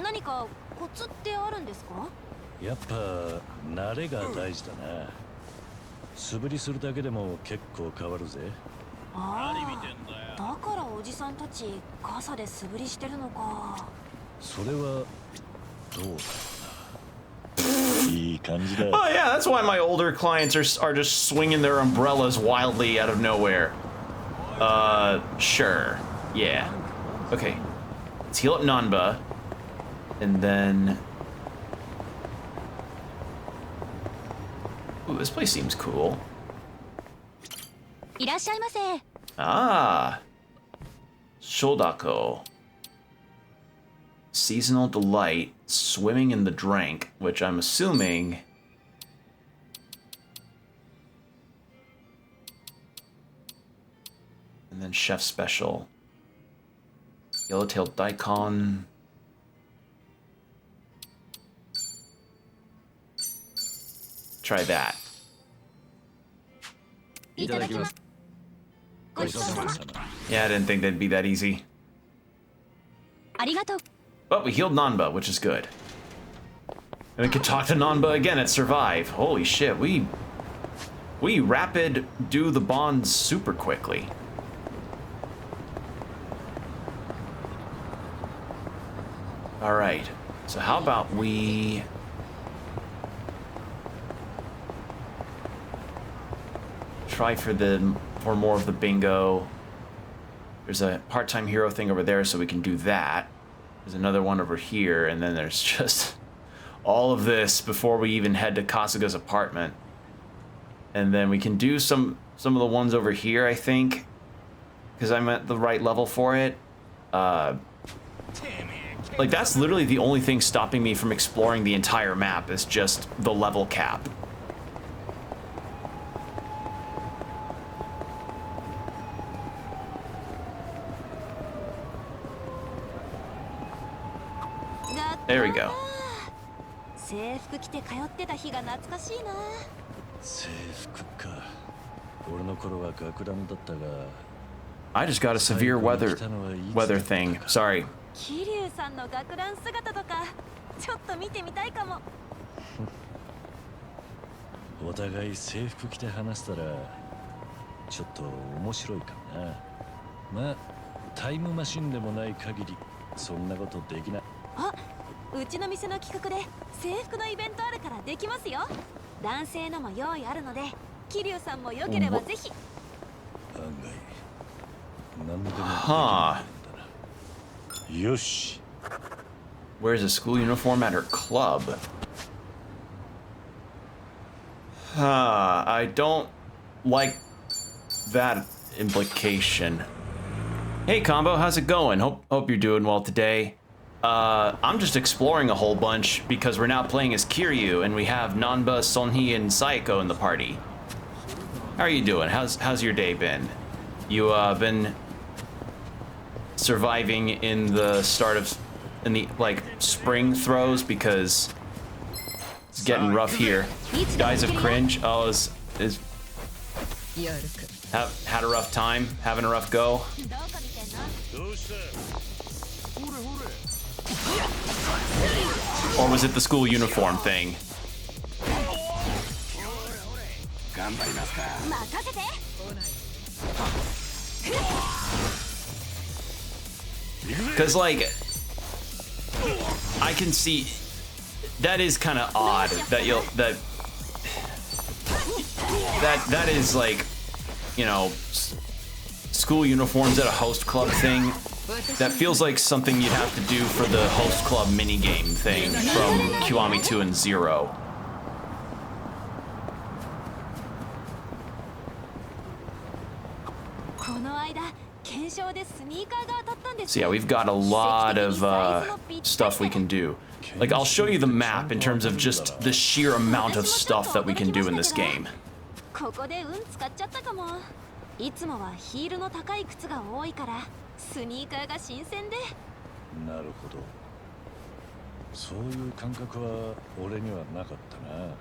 何かコツってあるんですか？やっぱ慣れが大事だな。素振りするだけでも結構変わるぜ。ああ、だからおじさんたち傘で素振りしてるのか。それはどうだろうな。いい感じだ。 Oh yeah, that's why my older clients are just swinging their umbrellas wildly out of nowhere. Sure. Yeah. Okay. Let's heal up Nanba. And then... Ooh, this place seems cool. いらっしゃいませ。 Ah. Shodako. Seasonal delight, swimming in the drink, which I'm assuming... And then chef special. Yellowtail daikon. Try that. いただきます。ごちそうさま。 Yeah, I didn't think that'd be that easy. ありがとう。 But we healed Nanba, which is good. And we could talk to Nanba again at Survive. Holy shit, we rapid do the bonds super quickly. Alright, so how about we... try for more of the bingo. There's a part-time hero thing over there, so we can do that. There's another one over here, and then there's just all of this before we even head to Kasuga's apartment. And then we can do some of the ones over here, I think, because I'm at the right level for it. Like, that's literally the only thing stopping me from exploring the entire map, is just the level cap. There we go. 制服着て通ってた日が懐かしいな。制服か。俺の頃は学ランだったが。I just got a severe weather thing. Sorry. 桐生さんの学ラン姿とかちょっと見てみたいかも。お互い制服着て話したらちょっと面白いかな。まあタイムマシンでもない限りそんなことできない。あ、うちの店の企画で制服のイベントあるからできますよ。男性のも用意あるので、桐生さんもよければぜひ。案外何でもできないんだな。よし。 Wears a school uniform at her club. I don't like that implication. Hey Combo, how's it going? Hope you're doing well today. I'm just exploring a whole bunch because we're now playing as Kiryu and we have Nanba, Sonhee, and Saeko in the party. How are you doing? How's your day been? You been surviving in the like spring throws because it's getting rough here. Guys of cringe. Oh, had a rough time, having a rough go. Or was it the school uniform thing? Because like I can see that is kind of odd that that is like, you know, school uniforms at a host club thing. That feels like something you'd have to do for the host club minigame thing from Kiwami 2 and 0. So yeah, we've got a lot of stuff we can do. Like, I'll show you the map in terms of just the sheer amount of stuff that we can do in this game. いつもはヒールの高い靴が多いからスニーカーが新鮮で。なるほど。そういう感覚は俺にはなかったな。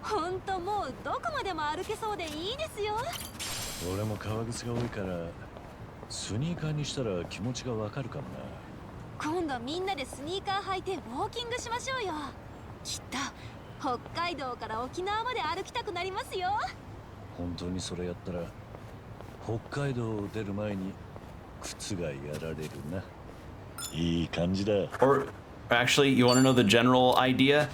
本当もうどこまでも歩けそうでいいですよ。俺も革靴が多いからスニーカーにしたら気持ちがわかるかもな。今度みんなでスニーカー履いてウォーキングしましょうよ。きっと北海道から沖縄まで歩きたくなりますよ。本当にそれやったら北海道を出る前に靴がやられるな。いい感じだ。Or actually, you want to know the general idea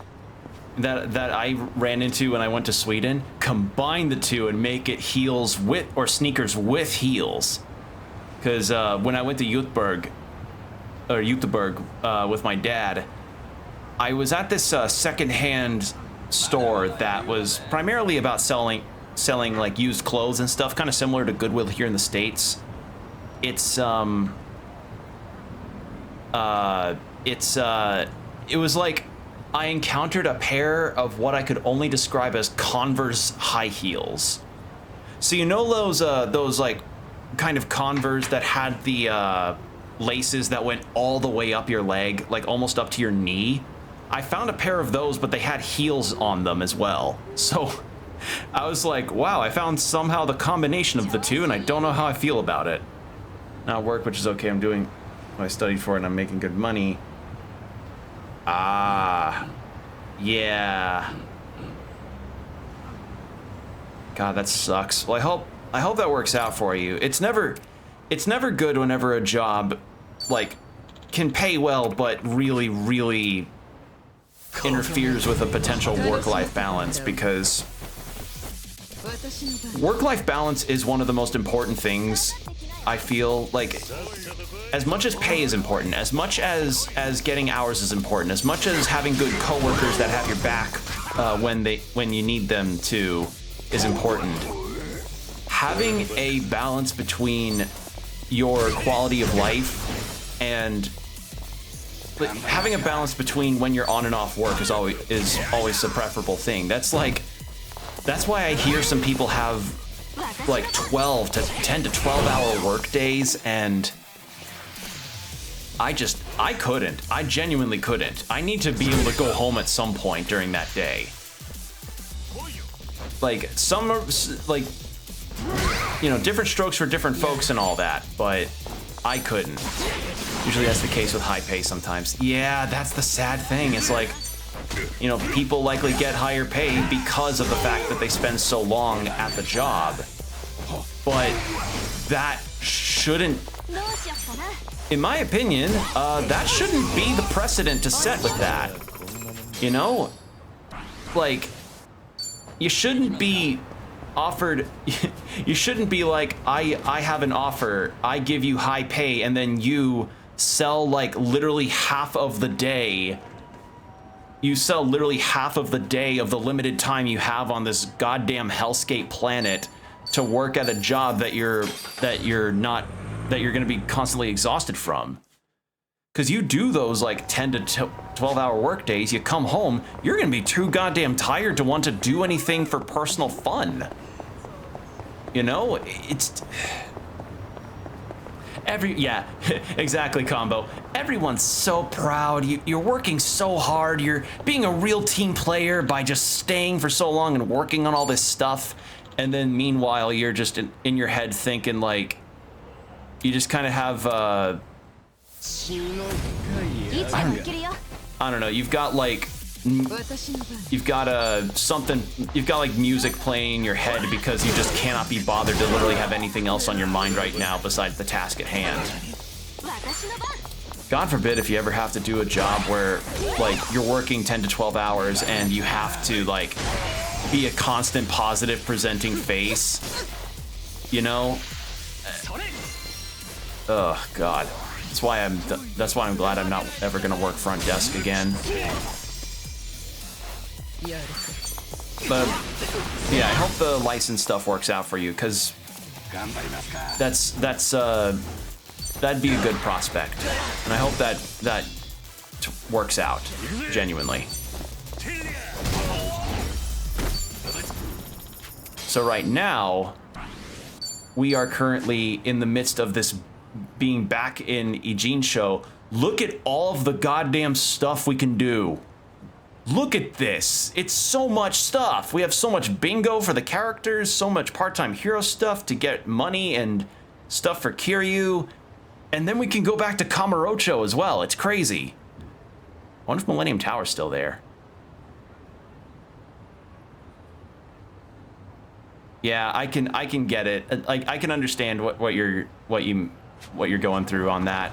that I ran into when I went to Sweden? Combine the two and make it heels with or sneakers with heels. Because when I went to Göteborg with my dad, I was at this secondhand store that was primarily about selling like used clothes and stuff, kind of similar to Goodwill here in the States. It was like I encountered a pair of what I could only describe as Converse high heels. So you know those like kind of Converse that had the laces that went all the way up your leg, like almost up to your knee? I found a pair of those, but they had heels on them as well. So I was like, wow, I found somehow the combination of the two, and I don't know how I feel about it. Now work, which is okay. I'm doing what I studied for, and I'm making good money. Ah, yeah. God, that sucks. Well, I hope that works out for you. It's never good whenever a job like can pay well, but really interferes with a potential work-life balance, because work-life balance is one of the most important things. I feel like, as much as pay is important, as much as getting hours is important, as much as having good coworkers that have your back when you need them to is important, having a balance between your quality of life and having a balance between when you're on and off work is always a preferable thing. That's why I hear some people have like 10 to 12 hour work days, and I couldn't. I genuinely couldn't. I need to be able to go home at some point during that day. Like you know, different strokes for different folks and all that, but I couldn't. Usually that's the case with high pay sometimes. Yeah, that's the sad thing. It's like, you know, people likely get higher pay because of the fact that they spend so long at the job. But that shouldn't, in my opinion, that shouldn't be the precedent to set with that. You know? Like, you shouldn't be offered, you shouldn't be like, I have an offer, I give you high pay, and then you sell like literally half of the day. You sell literally half of the day of the limited time you have on this goddamn hellscape planet to work at a job that you're gonna be constantly exhausted from. Because you do those like 10 to 12 hour work days, you come home, you're gonna be too goddamn tired to want to do anything for personal fun. You know, it's... yeah, exactly, Combo. Everyone's so proud, you're working so hard, you're being a real team player by just staying for so long and working on all this stuff, and then meanwhile you're just in your head thinking like, you just kind of have, I don't know, you've got like, you've got something, you've got like music playing in your head because you just cannot be bothered to literally have anything else on your mind right now besides the task at hand. God forbid if you ever have to do a job where like you're working 10 to 12 hours and you have to like be a constant positive presenting face, you know? Oh God. That's why I'm glad I'm not ever gonna work front desk again. But yeah, I hope the license stuff works out for you, because that'd be a good prospect, and I hope that works out genuinely. So right now, we are currently in the midst of this being back in Ijin show. Look at all of the goddamn stuff we can do. Look at this. It's so much stuff. We have so much bingo for the characters, so much part-time hero stuff to get money and stuff for Kiryu. And then we can go back to Kamurocho as well. It's crazy. I wonder if Millennium Tower's still there. Yeah, I can get it. Like, I can understand what you're going through on that.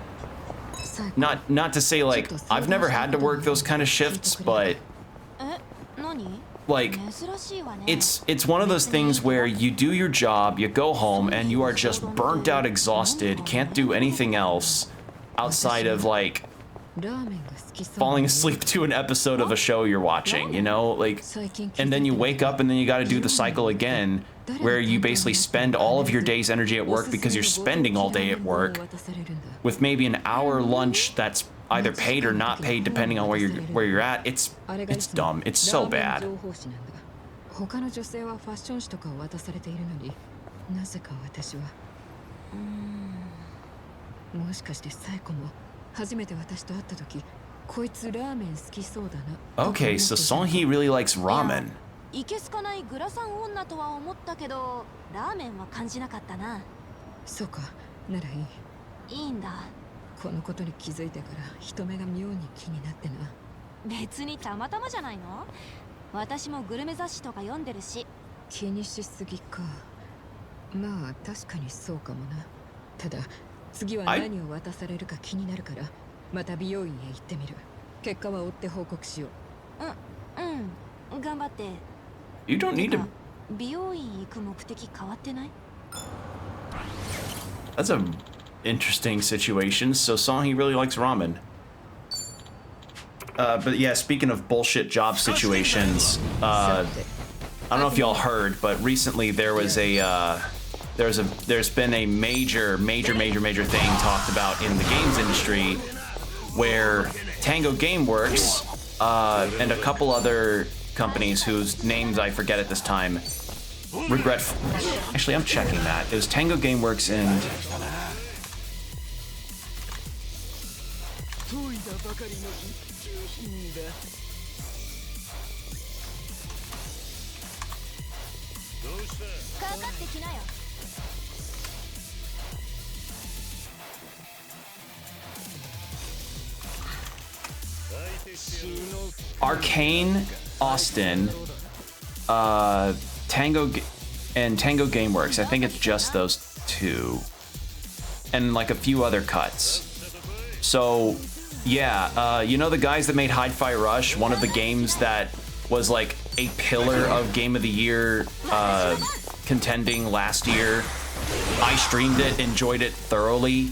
Not to say like I've never had to work those kind of shifts, but like it's one of those things where you do your job, you go home, and you are just burnt out, exhausted, can't do anything else outside of like falling asleep to an episode of a show you're watching, you know, like, and then you wake up and then you got to do the cycle again, where you basically spend all of your day's energy at work because you're spending all day at work, with maybe an hour lunch that's either paid or not paid depending on where you're at. It's dumb. It's so bad. Okay, so Songhee really likes ramen. いけすかないグラサン女とは思ったけど、ラーメンは感じなかったな。そうか、ならいい。いいんだ。このことに気づいてから人目が妙に気になってな。別にたまたまじゃないの？私もグルメ雑誌とか読んでるし。気にしすぎか。まあ確かにそうかもな。ただ次は何を渡されるか気になるから、また美容院へ行ってみる。結果は追って報告しよう。うん、頑張って。You don't need to. 美容院行く目的変わってない？ That's a interesting situation. So Songhee really likes ramen. But yeah, speaking of bullshit job situations, I don't know if y'all heard, but recently there's been a major thing talked about in the games industry, where Tango Gameworks and a couple other companies whose names I forget at this time actually I'm checking that. It was Tango Gameworks and Arcane, Austin, Tango Gameworks. I think it's just those two, and like a few other cuts. So yeah, you know the guys that made Hi-Fi Rush, one of the games that was like a pillar of Game of the Year contending last year. I streamed it, enjoyed it thoroughly.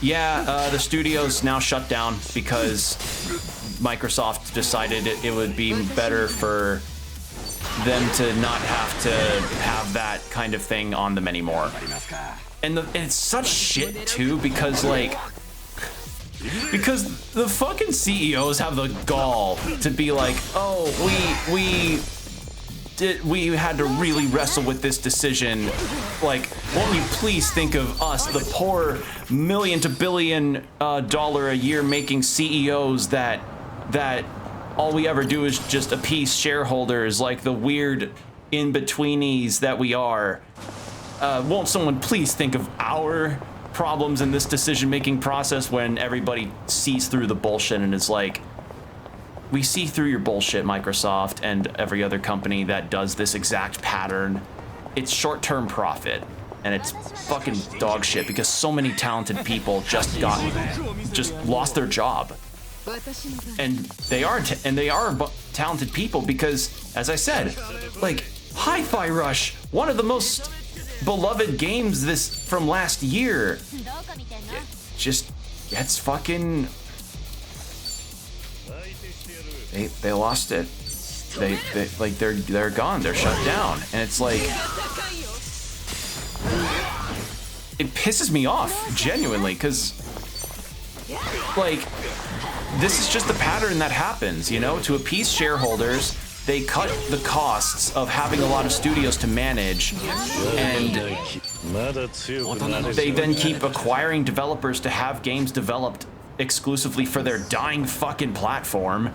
Yeah, the studio's now shut down because Microsoft decided it would be better for them to not have to have that kind of thing on them anymore. And it's such shit too, because the fucking CEOs have the gall to be like, oh, we had to really wrestle with this decision. Like, won't you please think of us, the poor million to billion dollar a year making CEOs that all we ever do is just appease shareholders like the weird in-betweenies that we are. Won't someone please think of our problems in this decision-making process, when everybody sees through the bullshit and is like, we see through your bullshit, Microsoft and every other company that does this exact pattern. It's short-term profit, and it's fucking dog shit because so many talented people just lost their job. And they are talented people because, as I said, like Hi-Fi Rush, one of the most beloved games from last year, just gets fucking. They lost it. They're gone. They're shut down, and it's like, it pisses me off genuinely, because like, this is just the pattern that happens, you know? To appease shareholders, they cut the costs of having a lot of studios to manage, and they then keep acquiring developers to have games developed exclusively for their dying fucking platform.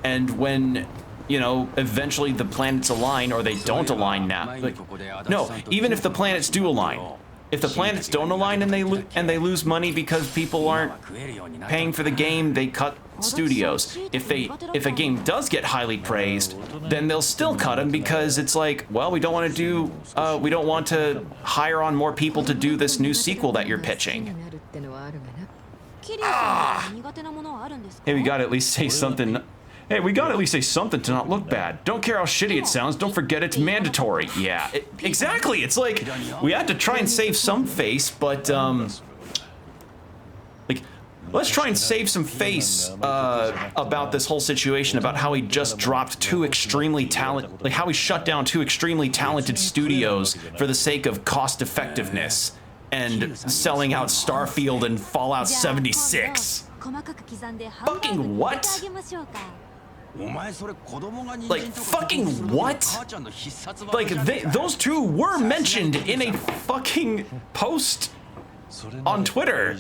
And when, you know, eventually the planets align, or they don't align now. Like, no, even if the planets do align. If the planets don't align and they lose money because people aren't paying for the game, they cut studios. If a game does get highly praised, then they'll still cut them, because it's like, well, we don't want to hire on more people to do this new sequel that you're pitching. Hey, we gotta at least say something. Hey, we gotta at least say something to not look bad. Don't care how shitty it sounds, don't forget it's mandatory. Yeah, exactly. It's like, we had to try and save some face, but, like, let's try and save some face about this whole situation, about how he just dropped how he shut down two extremely talented studios for the sake of cost effectiveness and selling out Starfield and Fallout 76. Fucking what? Like, fucking what? Like, those two were mentioned in a fucking post on Twitter. And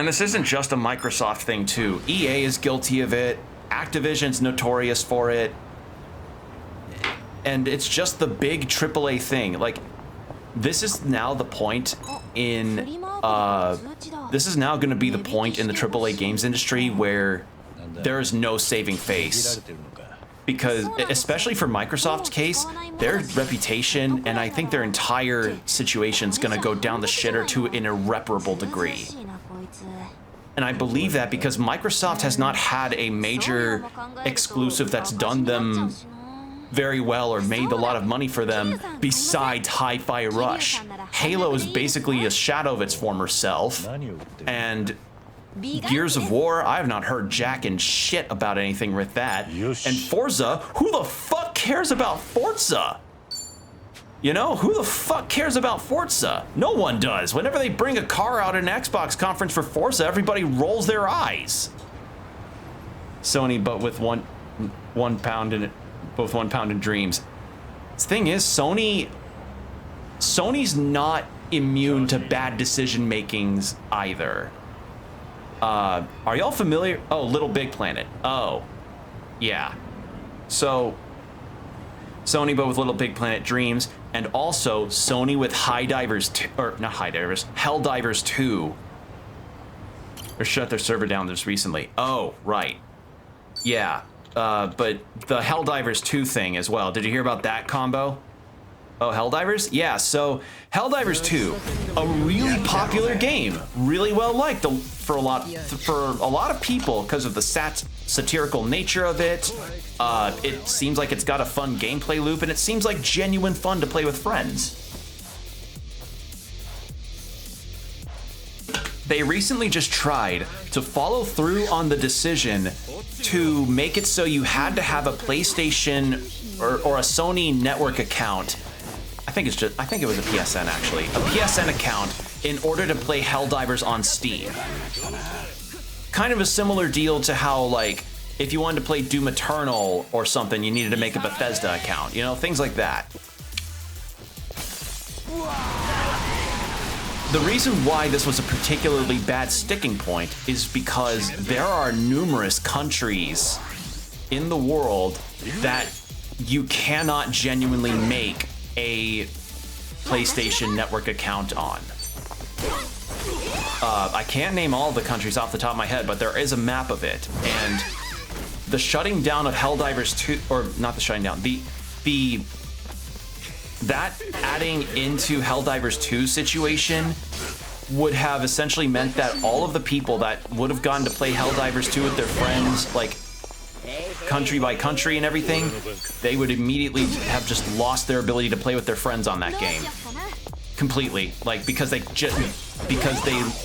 this isn't just a Microsoft thing too. EA is guilty of it. Activision's notorious for it. And it's just the big AAA thing. Like, this is now the point in this is now going to be the point in the AAA games industry where there is no saving face. Because, especially for Microsoft's case, their reputation and I think their entire situation's going to go down the shitter to an irreparable degree. And I believe that because Microsoft has not had a major exclusive that's done them very well or made a lot of money for them besides Hi-Fi Rush. Halo is basically a shadow of its former self, and Gears of War, I have not heard jack and shit about anything with that. And Forza, who the fuck cares about Forza? You know, who the fuck cares about Forza? No one does. Whenever they bring a car out at an Xbox conference for Forza, everybody rolls their eyes. Sony, but with one pound in it. Both 1 pound in dreams. The thing is, Sony's not immune to bad decision makings either. Are y'all familiar? Oh, Little Big Planet. Oh, yeah. So Sony, but with Little Big Planet Dreams, and also Sony with Helldivers 2. Or shut their server down just recently. Oh, right. Yeah, but the Helldivers 2 thing as well. Did you hear about that combo? Oh, Helldivers? Yeah, so Helldivers 2, a really popular game, really well liked for a lot of people because of the satirical nature of it. It seems like it's got a fun gameplay loop, and it seems like genuine fun to play with friends. They recently just tried to follow through on the decision to make it so you had to have a PlayStation or a Sony network account. I think it was a PSN actually. A PSN account in order to play Helldivers on Steam. Kind of a similar deal to how, like, if you wanted to play Doom Eternal or something, you needed to make a Bethesda account, you know, things like that. The reason why this was a particularly bad sticking point is because there are numerous countries in the world that you cannot genuinely make a PlayStation Network account on. I can't name all the countries off the top of my head, but there is a map of it, and the shutting down of Helldivers 2, or not the shutting down, that adding into Helldivers 2 situation would have essentially meant that all of the people that would have gotten to play Helldivers 2 with their friends, like country by country and everything, they would immediately have just lost their ability to play with their friends on that game. Completely. Like, because they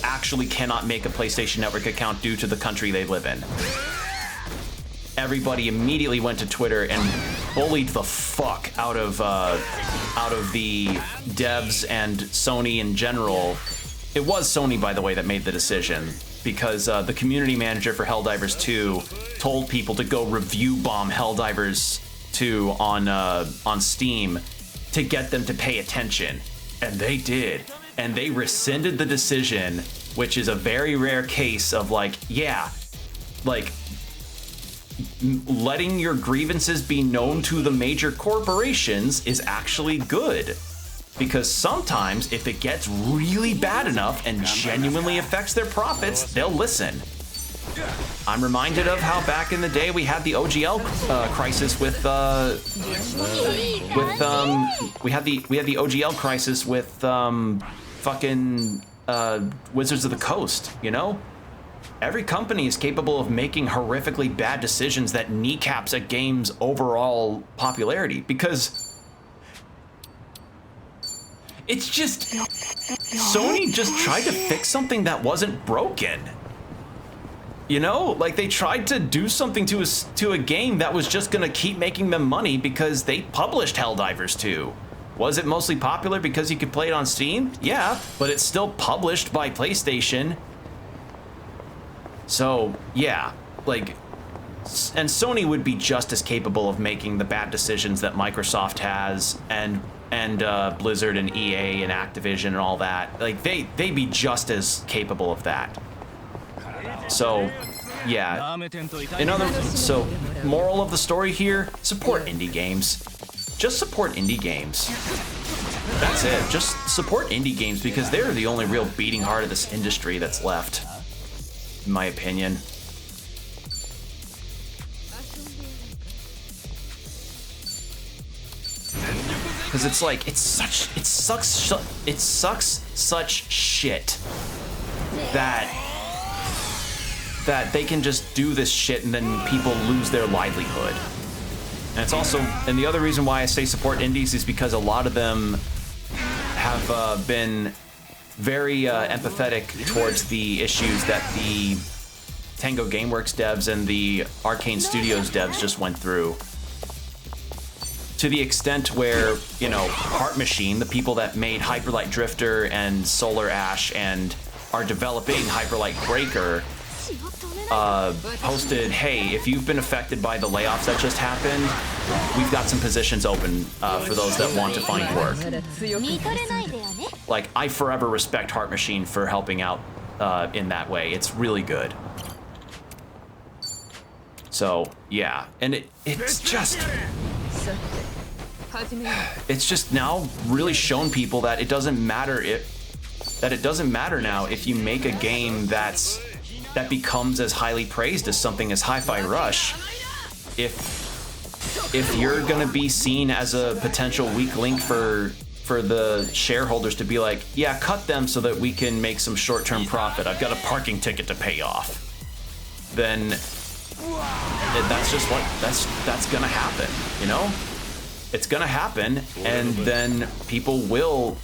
actually cannot make a PlayStation Network account due to the country they live in. Everybody immediately went to Twitter and bullied the fuck out of the devs and Sony in general. It was Sony, by the way, that made the decision, because the community manager for Helldivers 2 told people to go review bomb Helldivers 2 on Steam to get them to pay attention, and they did, and they rescinded the decision, which is a very rare case of, like, yeah, like, letting your grievances be known to the major corporations is actually good, because sometimes if it gets really bad enough and genuinely affects their profits, they'll listen. I'm reminded of how back in the day we had the OGL crisis with we had the OGL crisis with fucking Wizards of the Coast, you know? Every company is capable of making horrifically bad decisions that kneecaps a game's overall popularity, because it's just, Sony just tried to fix something that wasn't broken. You know, like, they tried to do something to a game that was just gonna keep making them money because they published Helldivers 2. Was it mostly popular because you could play it on Steam? Yeah, but it's still published by PlayStation. So, yeah, like, and Sony would be just as capable of making the bad decisions that Microsoft has, and Blizzard and EA and Activision and all that. Like, they'd be just as capable of that. So, yeah. So, moral of the story here, support indie games. Just support indie games. That's it. Just support indie games, because they're the only real beating heart of this industry that's left, in my opinion. Because it's like, it sucks such shit that they can just do this shit and then people lose their livelihood. And it's also, and the other reason why I say support indies is because a lot of them have been very empathetic towards the issues that the Tango Gameworks devs and the Arcane Studios devs just went through. To the extent where, you know, Heart Machine, the people that made Hyperlight Drifter and Solar Ash and are developing Hyperlight Breaker, posted, hey, if you've been affected by the layoffs that just happened, we've got some positions open for those that want to find work. Like, I forever respect Heart Machine for helping out in that way. It's really good. So, yeah, and it's just, it's just now really shown people that it doesn't matter now if you make a game that becomes as highly praised as something as Hi-Fi Rush. If you're gonna be seen as a potential weak link for the shareholders to be like, yeah, cut them so that we can make some short-term profit. I've got a parking ticket to pay off. Then that's just that's gonna happen, you know? It's gonna happen, and then people will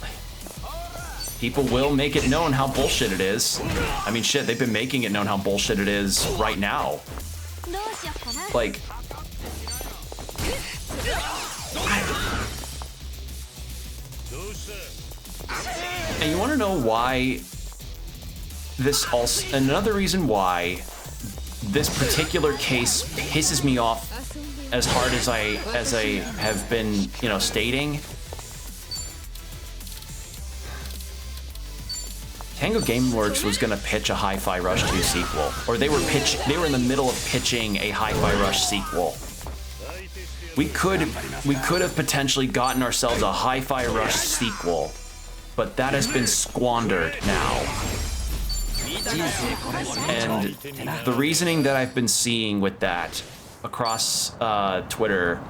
make it known how bullshit it is. I mean, shit, they've been making it known how bullshit it is right now. Like, and you want to know why this also, another reason why this particular case pisses me off as hard as I have been, you know, stating. Tango Gameworks was gonna pitch a Hi-Fi Rush 2 sequel, or they were in the middle of pitching a Hi-Fi Rush sequel. We could have potentially gotten ourselves a Hi-Fi Rush sequel, but that has been squandered now. And the reasoning that I've been seeing with that across Twitter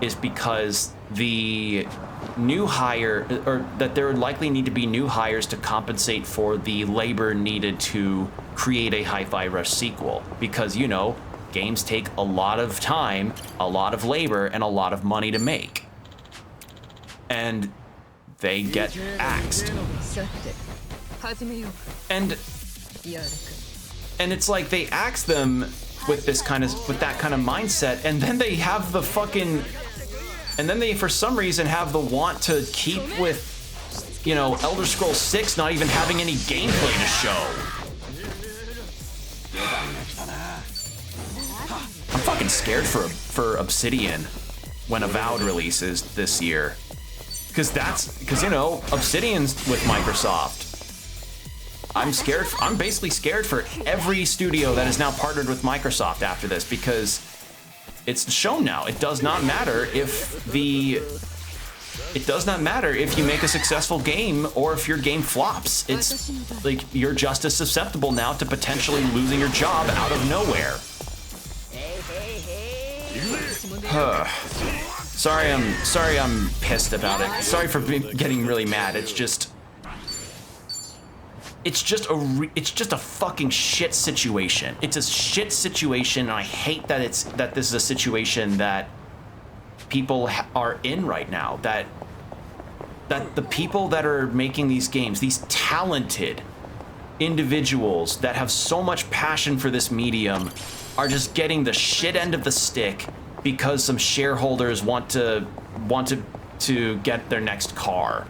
is because the new hire, or that there would likely need to be new hires to compensate for the labor needed to create a Hi-Fi Rush sequel, because, you know, games take a lot of time, a lot of labor, and a lot of money to make, and they get axed. And it's like they axe them with that kind of mindset, and then they have the fucking, and then they for some reason have the want to keep with, you know, Elder Scrolls 6 not even having any gameplay to show. I'm fucking scared for Obsidian when Avowed releases this year, because you know, Obsidian's with Microsoft. I'm basically scared for every studio that is now partnered with Microsoft after this, because it's shown now. It does not matter if you make a successful game or if your game flops. It's like you're just as susceptible now to potentially losing your job out of nowhere. Sorry, I'm pissed about it. Sorry for getting really mad. It's just a fucking shit situation. It's a shit situation, and I hate that this is a situation that people are in right now. That the people that are making these games, these talented individuals that have so much passion for this medium, are just getting the shit end of the stick because some shareholders want to get their next car.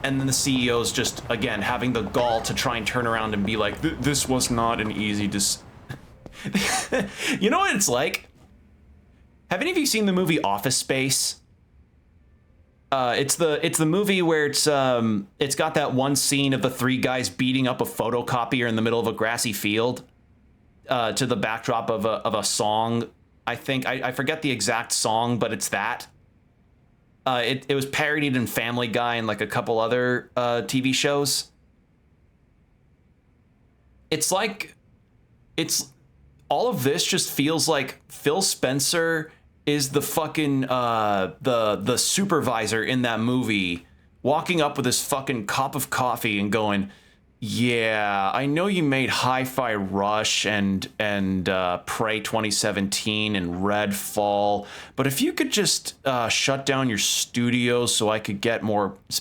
And then the CEO's just, again, having the gall to try and turn around and be like, this was not an easy You know what it's like? Have any of you seen the movie Office Space? It's the movie where it's got that one scene of the three guys beating up a photocopier in the middle of a grassy field, to the backdrop of a song. I think I forget the exact song, but it's that. It was parodied in Family Guy and like a couple other TV shows. It's all of this just feels like Phil Spencer is the fucking the supervisor in that movie, walking up with his fucking cup of coffee and going, yeah, I know you made Hi-Fi Rush and Prey 2017 and Redfall, but if you could just shut down your studio so I could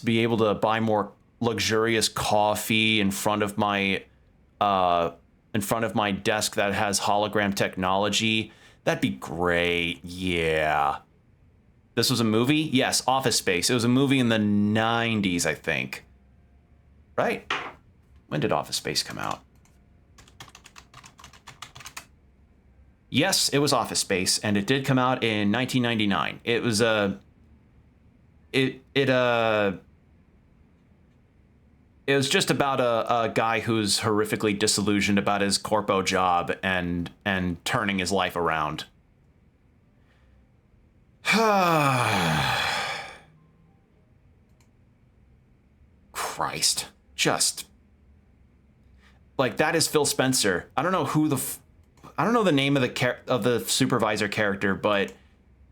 be able to buy more luxurious coffee in front of my desk that has hologram technology, that'd be great. Yeah. This was a movie? Yes, Office Space. It was a movie in the 90s, I think. Right? When did Office Space come out? Yes, it was Office Space, and it did come out in 1999. It was it was just about a guy who's horrifically disillusioned about his corpo job and turning his life around. Christ. Just like that is Phil Spencer. I don't know who I don't know the name of the supervisor character, but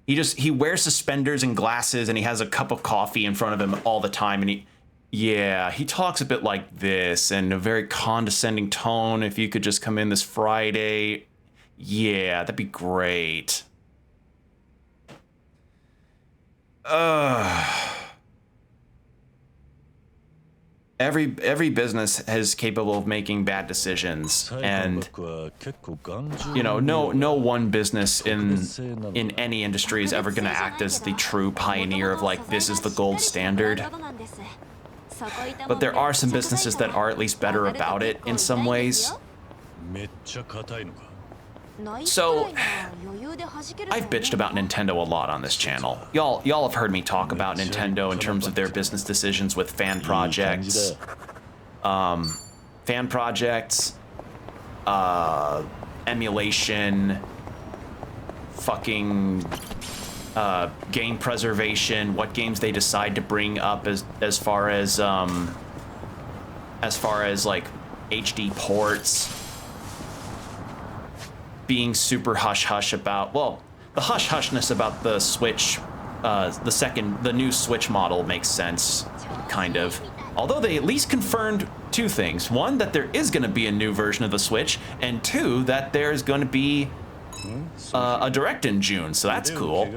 he wears suspenders and glasses and he has a cup of coffee in front of him all the time, and he talks a bit like this in a very condescending tone. If you could just come in this Friday, yeah, that'd be great. Every business is capable of making bad decisions, and you know, no one business in any industry is ever going to act as the true pioneer of like this is the gold standard. But there are some businesses that are at least better about it in some ways. So, I've bitched about Nintendo a lot on this channel. Y'all have heard me talk about Nintendo in terms of their business decisions with fan projects, emulation, fucking game preservation, what games they decide to bring up as far as like HD ports. Being super hush-hush about, well, the hush-hushness about the Switch, the new Switch model makes sense, kind of. Although they at least confirmed two things. One, that there is going to be a new version of the Switch, and two, that there's going to be a Direct in June, so that's cool.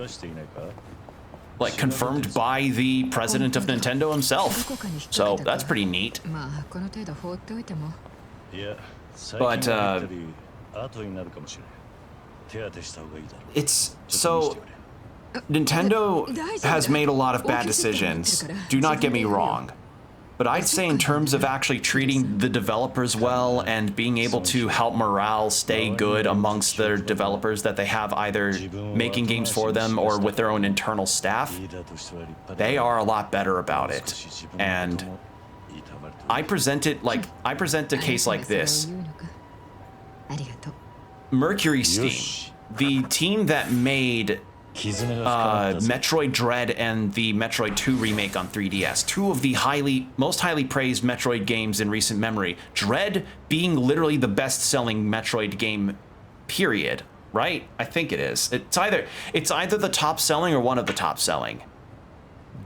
Like, confirmed by the president of Nintendo himself. So, that's pretty neat. But, it's so Nintendo has made a lot of bad decisions. Do not get me wrong. But I'd say in terms of actually treating the developers well and being able to help morale stay good amongst their developers that they have either making games for them or with their own internal staff, they are a lot better about it. And I present a case like this. Mercury Steam, the team that made Metroid Dread and the Metroid 2 remake on 3DS, two of the most highly praised Metroid games in recent memory. Dread being literally the best-selling Metroid game, period. Right? I think it is. It's either the top selling or one of the top selling.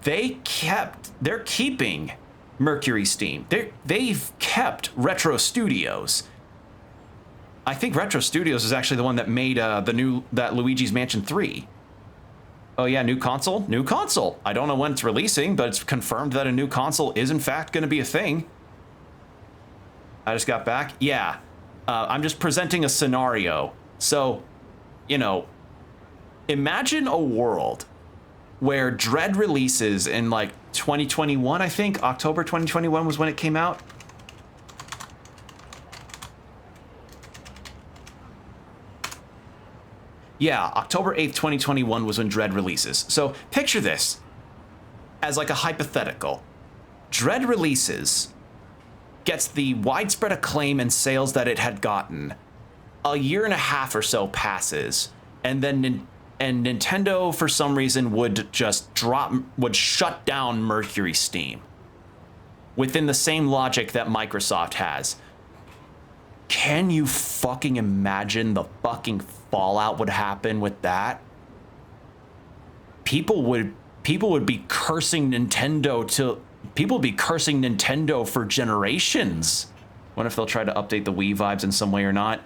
They're keeping Mercury Steam. They've kept Retro Studios. I think Retro Studios is actually the one that made that Luigi's Mansion 3. Oh yeah, new console? New console. I don't know when it's releasing, but it's confirmed that a new console is in fact going to be a thing. I just got back. Yeah, I'm just presenting a scenario. So, you know, imagine a world where Dread releases in like 2021, I think. October 2021 was when it came out. Yeah, October 8th, 2021 was when Dread releases. So picture this as like a hypothetical. Dread releases, gets the widespread acclaim and sales that it had gotten. A year and a half or so passes, and then Nintendo, for some reason, would shut down Mercury Steam. Within the same logic that Microsoft has. Can you fucking imagine the fucking fallout would happen with that? People would be cursing Nintendo for generations. Wonder if they'll try to update the Wii vibes in some way or not.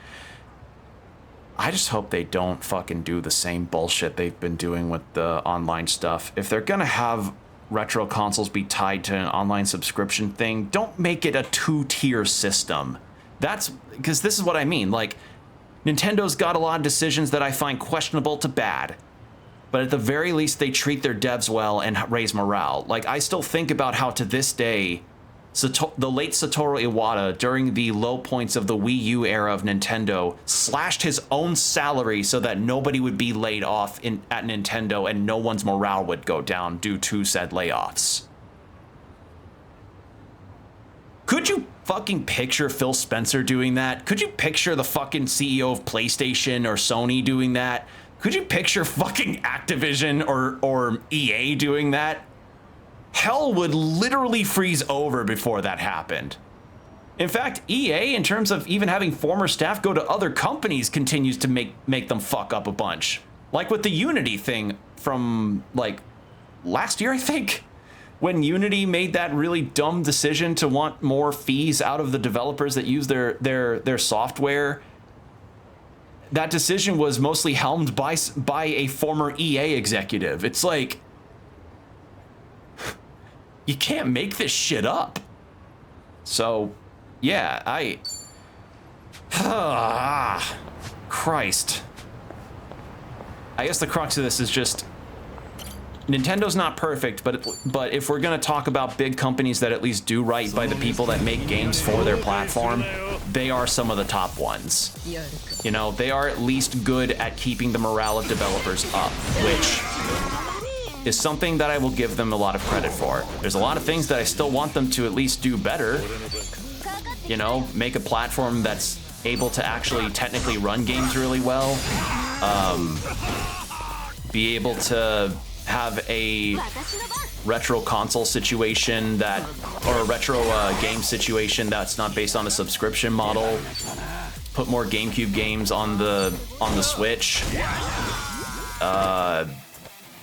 I just hope they don't fucking do the same bullshit they've been doing with the online stuff. If they're gonna have retro consoles be tied to an online subscription thing, don't make it a two-tier system. That's because this is what I mean. Like, Nintendo's got a lot of decisions that I find questionable to bad, but at the very least, they treat their devs well and raise morale. Like, I still think about how to this day, the late Satoru Iwata, during the low points of the Wii U era of Nintendo, slashed his own salary so that nobody would be laid off at Nintendo and no one's morale would go down due to said layoffs. Could you fucking picture Phil Spencer doing that? Could you picture the fucking CEO of PlayStation or Sony doing that? Could you picture fucking Activision or EA doing that? Hell would literally freeze over before that happened. In fact, EA, in terms of even having former staff go to other companies, continues to make them fuck up a bunch. Like with the Unity thing from like last year, I think, when Unity made that really dumb decision to want more fees out of the developers that use their software. That decision was mostly helmed by a former EA executive. It's like, you can't make this shit up. So, yeah, Christ. I guess the crux of this is just Nintendo's not perfect, but if we're gonna talk about big companies that at least do right by the people that make games for their platform, they are some of the top ones. You know, they are at least good at keeping the morale of developers up, which is something that I will give them a lot of credit for. There's a lot of things that I still want them to at least do better. You know, make a platform that's able to actually technically run games really well. Be able to have a retro console situation that, or a retro game situation that's not based on a subscription model. Put more GameCube games on the Switch.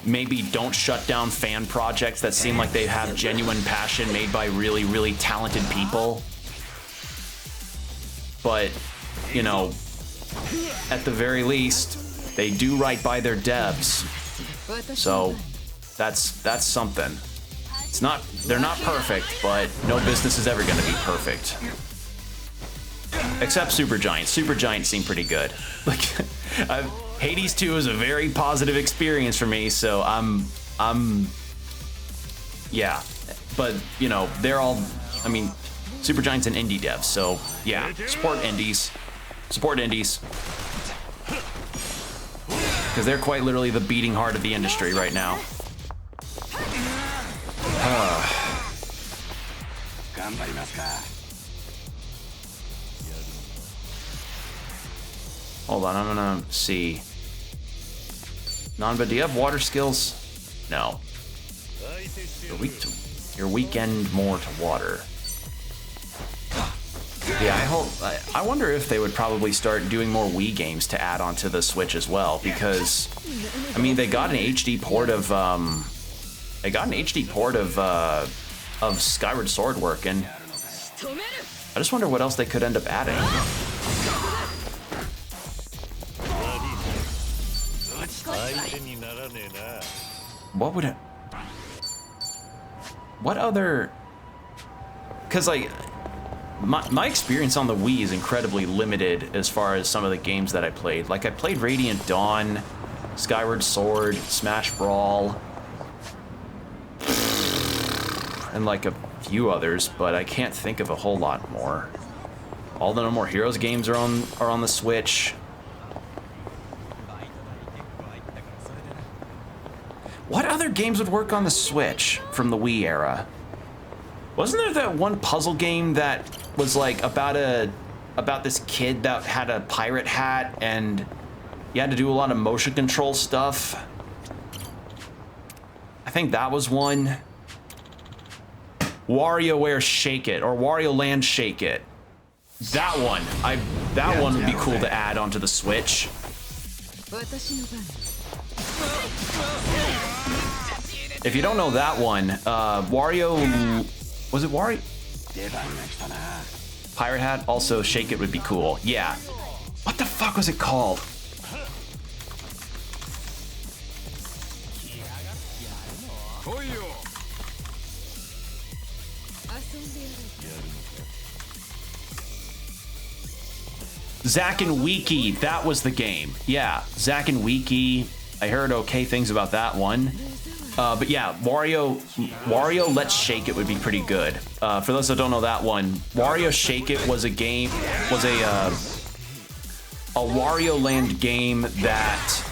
Maybe don't shut down fan projects that seem like they have genuine passion made by really, really talented people. But, you know, at the very least, they do right by their devs. So that's something. It's not, they're not perfect, but no business is ever gonna be perfect. Except Supergiant. Supergiant seemed pretty good. Like, Hades 2 is a very positive experience for me, so yeah. But, you know, they're all, I mean, Supergiant's an indie dev, so yeah, support indies. Support indies. Because they're quite literally the beating heart of the industry right now. Hold on, I'm gonna see. Nanba, do you have water skills? No. You're weekend more to water. Yeah, I wonder if they would probably start doing more Wii games to add onto the Switch as well, because I mean they got an HD port of of Skyward Sword working. I just wonder what else they could end up adding. What would it? What other? Because like. My experience on the Wii is incredibly limited as far as some of the games that I played. Like, I played Radiant Dawn, Skyward Sword, Smash Brawl, and like a few others, but I can't think of a whole lot more. All the No More Heroes games are on the Switch. What other games would work on the Switch from the Wii era? Wasn't there that one puzzle game that was like about this kid that had a pirate hat and you had to do a lot of motion control stuff? I think that was one. WarioWare Shake It, or Wario Land Shake It. That one. That one would be cool to add onto the Switch. If you don't know that one, Wario... Was it Wario? Pirate Hat? Also, Shake It would be cool. Yeah. What the fuck was it called? Zack and Wiki. That was the game. Yeah. Zack and Wiki. I heard okay things about that one. But yeah, Wario Let's Shake It would be pretty good. For those that don't know that one, Wario Shake It was a game, was a Wario Land game that,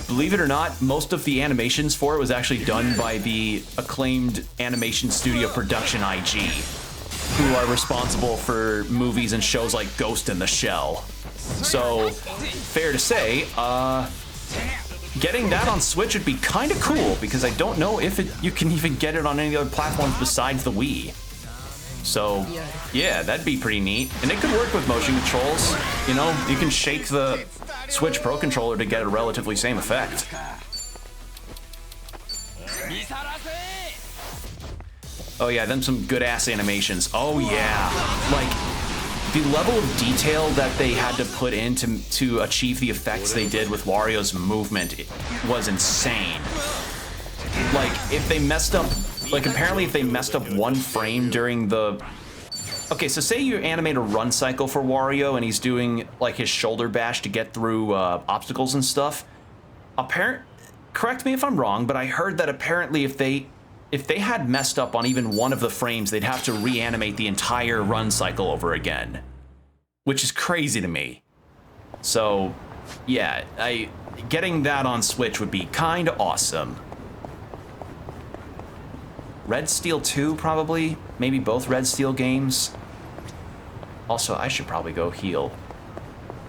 believe it or not, most of the animations for it was actually done by the acclaimed animation studio Production IG, who are responsible for movies and shows like Ghost in the Shell. So, fair to say, getting that on Switch would be kind of cool, because I don't know if you can even get it on any other platforms besides the Wii. So, yeah, that'd be pretty neat. And it could work with motion controls. You know, you can shake the Switch Pro controller to get a relatively same effect. Oh yeah, then some good ass animations. Oh yeah, like the level of detail that they had to put in to achieve the effects they did with Wario's movement was insane. Like if they messed up, like apparently if they messed up one frame during the, okay, so say you animate a run cycle for Wario and he's doing like his shoulder bash to get through obstacles and stuff. Correct me if I'm wrong, but I heard that apparently if they had messed up on even one of the frames, they'd have to reanimate the entire run cycle over again, which is crazy to me. So, yeah, getting that on Switch would be kind of awesome. Red Steel 2, probably. Maybe both Red Steel games. Also, I should probably go heal.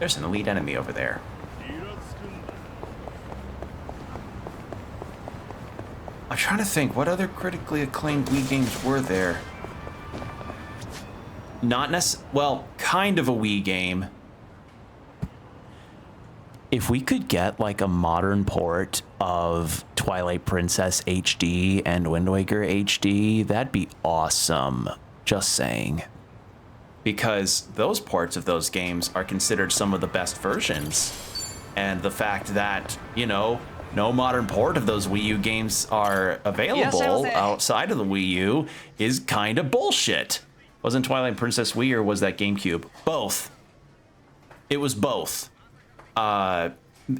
There's an elite enemy over there. I'm trying to think, what other critically acclaimed Wii games were there? Well, kind of a Wii game. If we could get like a modern port of Twilight Princess HD and Wind Waker HD, that'd be awesome. Just saying. Because those ports of those games are considered some of the best versions. And the fact that, you know, no modern port of those Wii U games are available outside of the Wii U is kind of bullshit. Wasn't Twilight Princess Wii or was that GameCube? Both. It was both.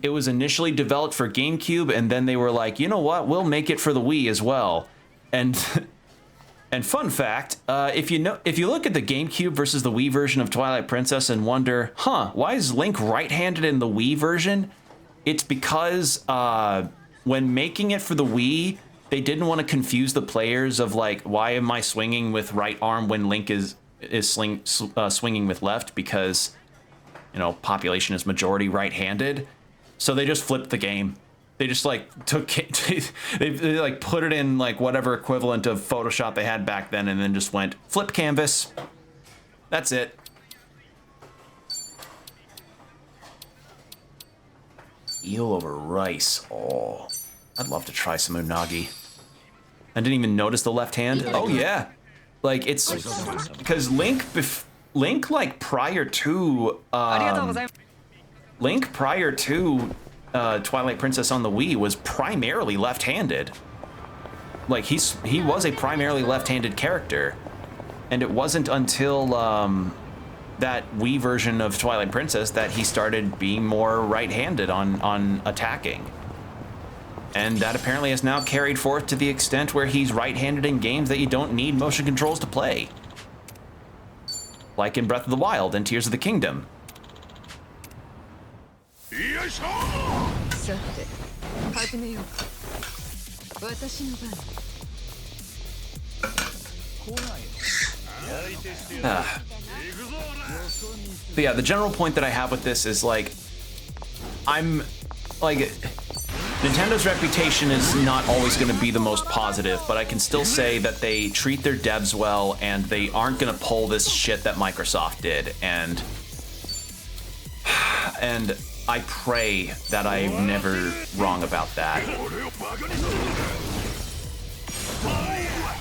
It was initially developed for GameCube, and then they were like, you know what, we'll make it for the Wii as well. And fun fact, if you look at the GameCube versus the Wii version of Twilight Princess and wonder, why is Link right-handed in the Wii version? It's because when making it for the Wii, they didn't want to confuse the players of like, why am I swinging with right arm when Link is swinging with left? Because, you know, population is majority right-handed. So they just flipped the game. They just like they like put it in like whatever equivalent of Photoshop they had back then, and then just went flip canvas. That's it. Eel over rice. Oh, I'd love to try some unagi. I didn't even notice the left hand. Oh yeah, like it's because Link like prior to Twilight Princess on the Wii was primarily left-handed. Like he was a primarily left-handed character, and it wasn't until that Wii version of Twilight Princess that he started being more right-handed on attacking. And that apparently is now carried forth to the extent where he's right-handed in games that you don't need motion controls to play. Like in Breath of the Wild and Tears of the Kingdom. But yeah, the general point that I have with this is like, I'm like, Nintendo's reputation is not always going to be the most positive, but I can still say that they treat their devs well, and they aren't going to pull this shit that Microsoft did. And I pray that I'm never wrong about that.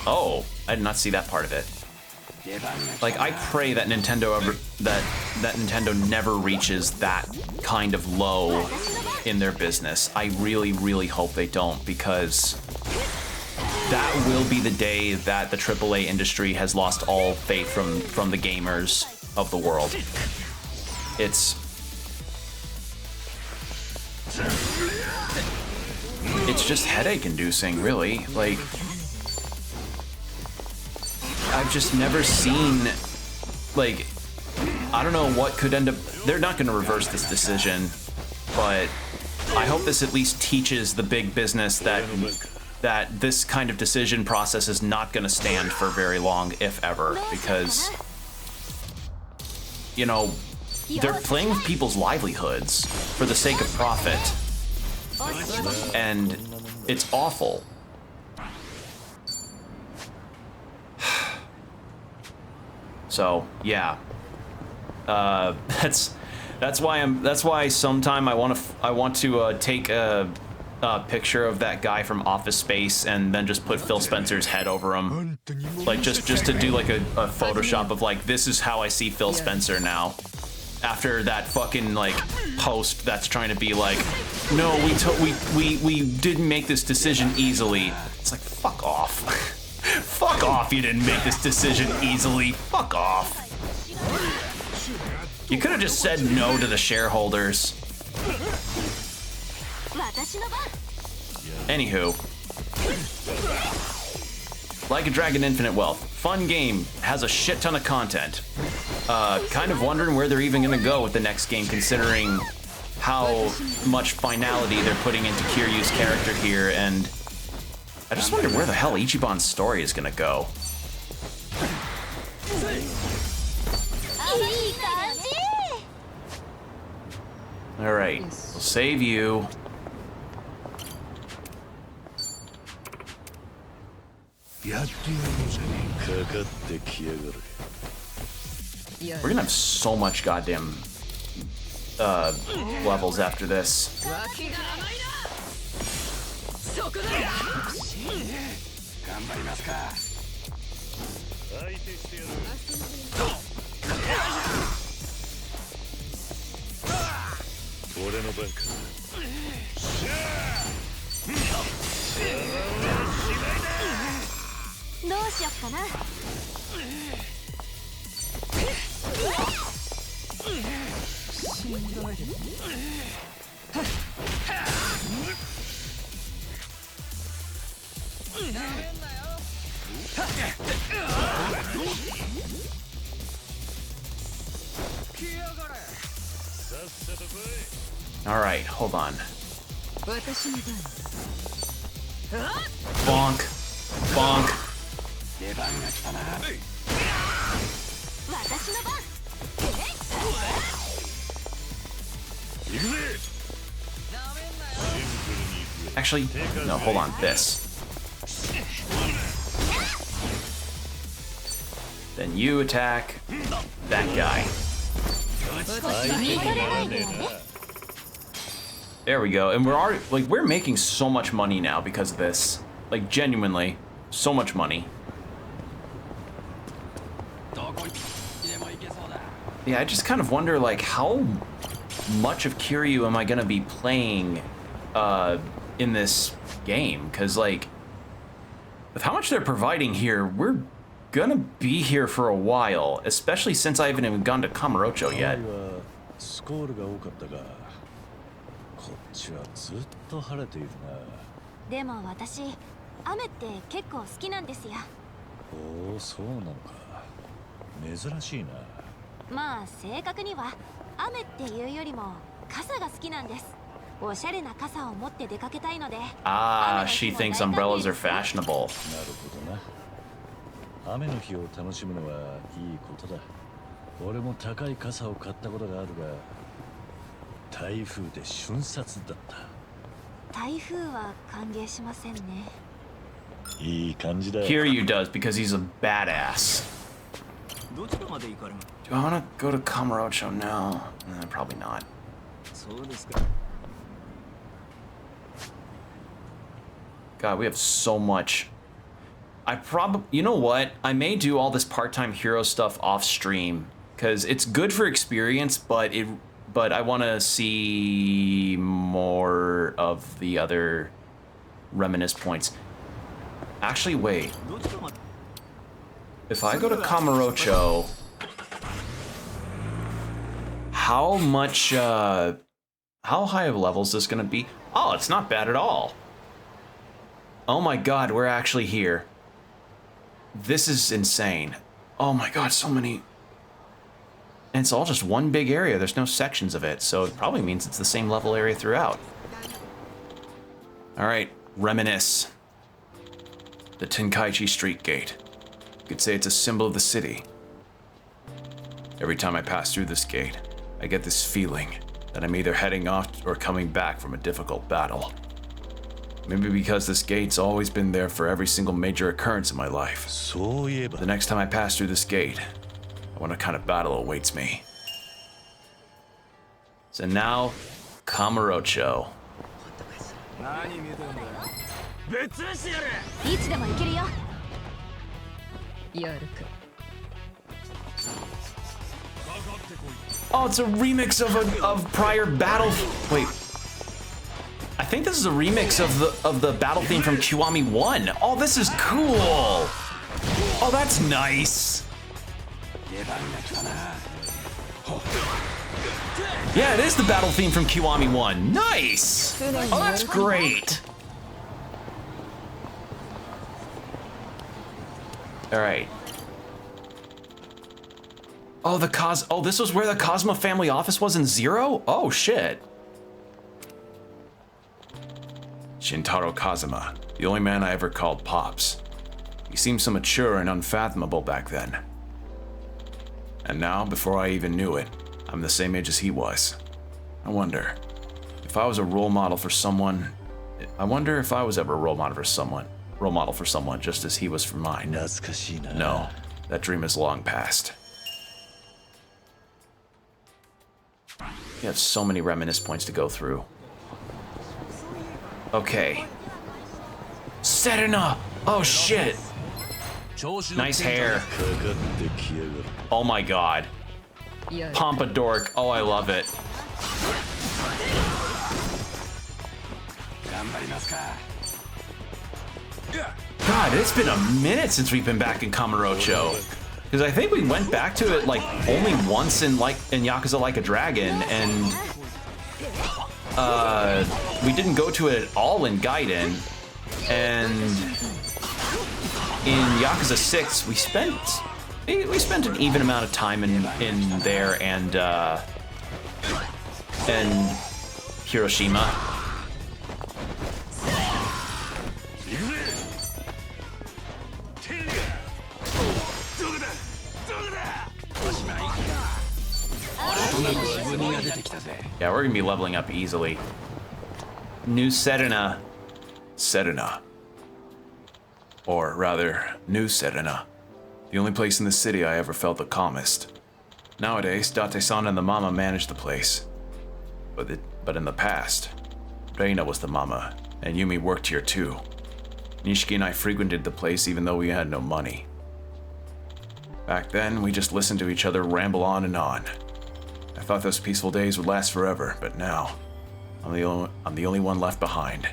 Oh, I did not see that part of it. Like, I pray that Nintendo Nintendo never reaches that kind of low in their business. I really, really hope they don't, because that will be the day that the AAA industry has lost all faith from the gamers of the world. It's just headache-inducing, really. Like, I've just never seen, like, I don't know what could end up. They're not going to reverse this decision, but I hope this at least teaches the big business that this kind of decision process is not going to stand for very long, if ever, because, you know, they're playing with people's livelihoods for the sake of profit. And it's awful. So, yeah. That's why sometime I want to take a picture of that guy from Office Space and then just put Phil Spencer's head over him, like just to do like a Photoshop of like, this is how I see Phil Spencer now, after that fucking like post that's trying to be like, no, we didn't make this decision easily. It's like, fuck off. Fuck off, you didn't make this decision easily. Fuck off. You could have just said no to the shareholders. Anywho. Like a Dragon Infinite Wealth. Fun game. Has a shit ton of content. Kind of wondering where they're even gonna go with the next game, considering how much finality they're putting into Kiryu's character here, and I just wonder where the hell Ichiban's story is gonna go. Alright, we'll save you. We're gonna have so much goddamn levels after this. All right, hold on. Bonk. Bonk. Actually, no, hold on. This. Then you attack that guy. There we go. And we're making so much money now because of this. Like, genuinely, so much money. Yeah, I just kind of wonder, like, how much of Kiryu am I gonna be playing in this game? Because, like, with how much they're providing here, we're gonna be here for a while, especially since I haven't even gone to Kamurocho yet. でも私、雨って結構好きなんですよ。おお、そうなのか。珍しいな。まあ正確には雨っていうよりも傘が好きなんです。おしゃれな傘を持って出かけたいので。Ah, she thinks umbrellas are fashionable. なるほどな。雨の日を楽しむのはいいことだ。俺も高い傘を買ったことがあるが、台風で瞬殺だった。台風は歓迎しませんね。いい感じだ。Kiryu does because he's a badass. Do I want to go to Kamurocho now? Probably not. God, we have so much. You know what? I may do all this part-time hero stuff off stream because it's good for experience, but I want to see more of the other reminisce points. Actually, wait. If I go to Kamurocho, how much, how high of levels is this gonna be? Oh, it's not bad at all. Oh my god, we're actually here. This is insane. Oh my god, so many. And it's all just one big area. There's no sections of it, so it probably means it's the same level area throughout. Alright, reminisce. The Tenkaichi Street Gate. You could say it's a symbol of the city. Every time I pass through this gate, I get this feeling that I'm either heading off or coming back from a difficult battle. Maybe because this gate's always been there for every single major occurrence in my life. The next time I pass through this gate, I wonder what kind of battle awaits me. So now, Kamurocho. いつでも行けるよ。やるか。 Oh, it's a remix of prior battle. Wait, I think this is a remix of the battle theme from Kiwami 1. Oh, this is cool. Oh, that's nice. Yeah, it is the battle theme from Kiwami 1. Nice. Oh, that's great. All right. Oh, this was where the Cosmo family office was in Zero? Oh, shit. Shintaro Kazuma, the only man I ever called Pops. He seemed so mature and unfathomable back then. And now, before I even knew it, I'm the same age as he was. I wonder if I was a role model for someone. I wonder if I was ever a role model for someone just as he was for mine. No, that dream is long past. You have so many reminisce points to go through. Okay. Serena! Oh shit! Nice hair. Oh my god. Pompadork. Oh, I love it. God, it's been a minute since we've been back in Kamurocho. Because I think we went back to it like only once in Yakuza Like a Dragon, and we didn't go to it at all in Gaiden. And in Yakuza 6, we spent an even amount of time in there and Hiroshima. Yeah, we're gonna be leveling up easily. New Serena. Or rather, New Serena. The only place in the city I ever felt the calmest. Nowadays, Date-san and the mama manage the place. But in the past, Reina was the mama, and Yumi worked here too. Nishiki and I frequented the place even though we had no money. Back then, we just listened to each other ramble on and on. I thought those peaceful days would last forever, but now, I'm the only one left behind.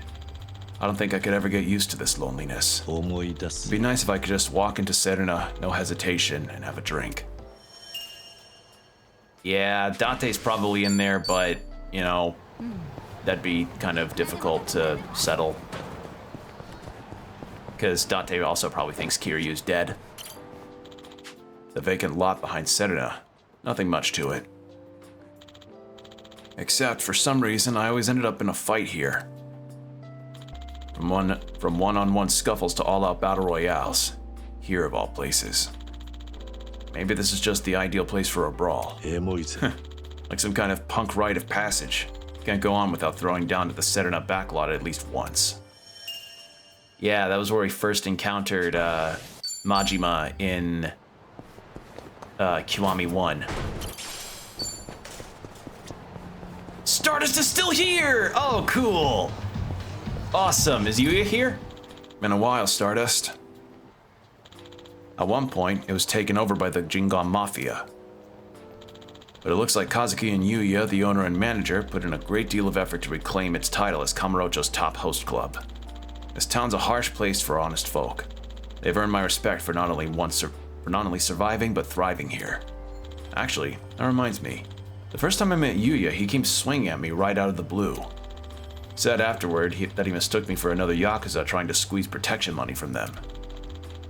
I don't think I could ever get used to this loneliness. It'd be nice if I could just walk into Serena, no hesitation, and have a drink. Yeah, Dante's probably in there, but, you know, that'd be kind of difficult to settle. Because Dante also probably thinks Kiryu's dead. The vacant lot behind Serena, nothing much to it. Except, for some reason, I always ended up in a fight here. From one-on-one scuffles to all-out battle royales. Here of all places. Maybe this is just the ideal place for a brawl. Like some kind of punk rite of passage. Can't go on without throwing down to the Serena backlot at least once. Yeah, that was where we first encountered Majima in Kiwami 1. Stardust is still here! Oh, cool! Awesome. Is Yuya here? Been a while, Stardust. At one point, it was taken over by the Jingon Mafia. But it looks like Kazuki and Yuya, the owner and manager, put in a great deal of effort to reclaim its title as Kamurocho's top host club. This town's a harsh place for honest folk. They've earned my respect for not only surviving, but thriving here. Actually, that reminds me. The first time I met Yuya, he came swinging at me right out of the blue. Said afterward that he mistook me for another Yakuza trying to squeeze protection money from them.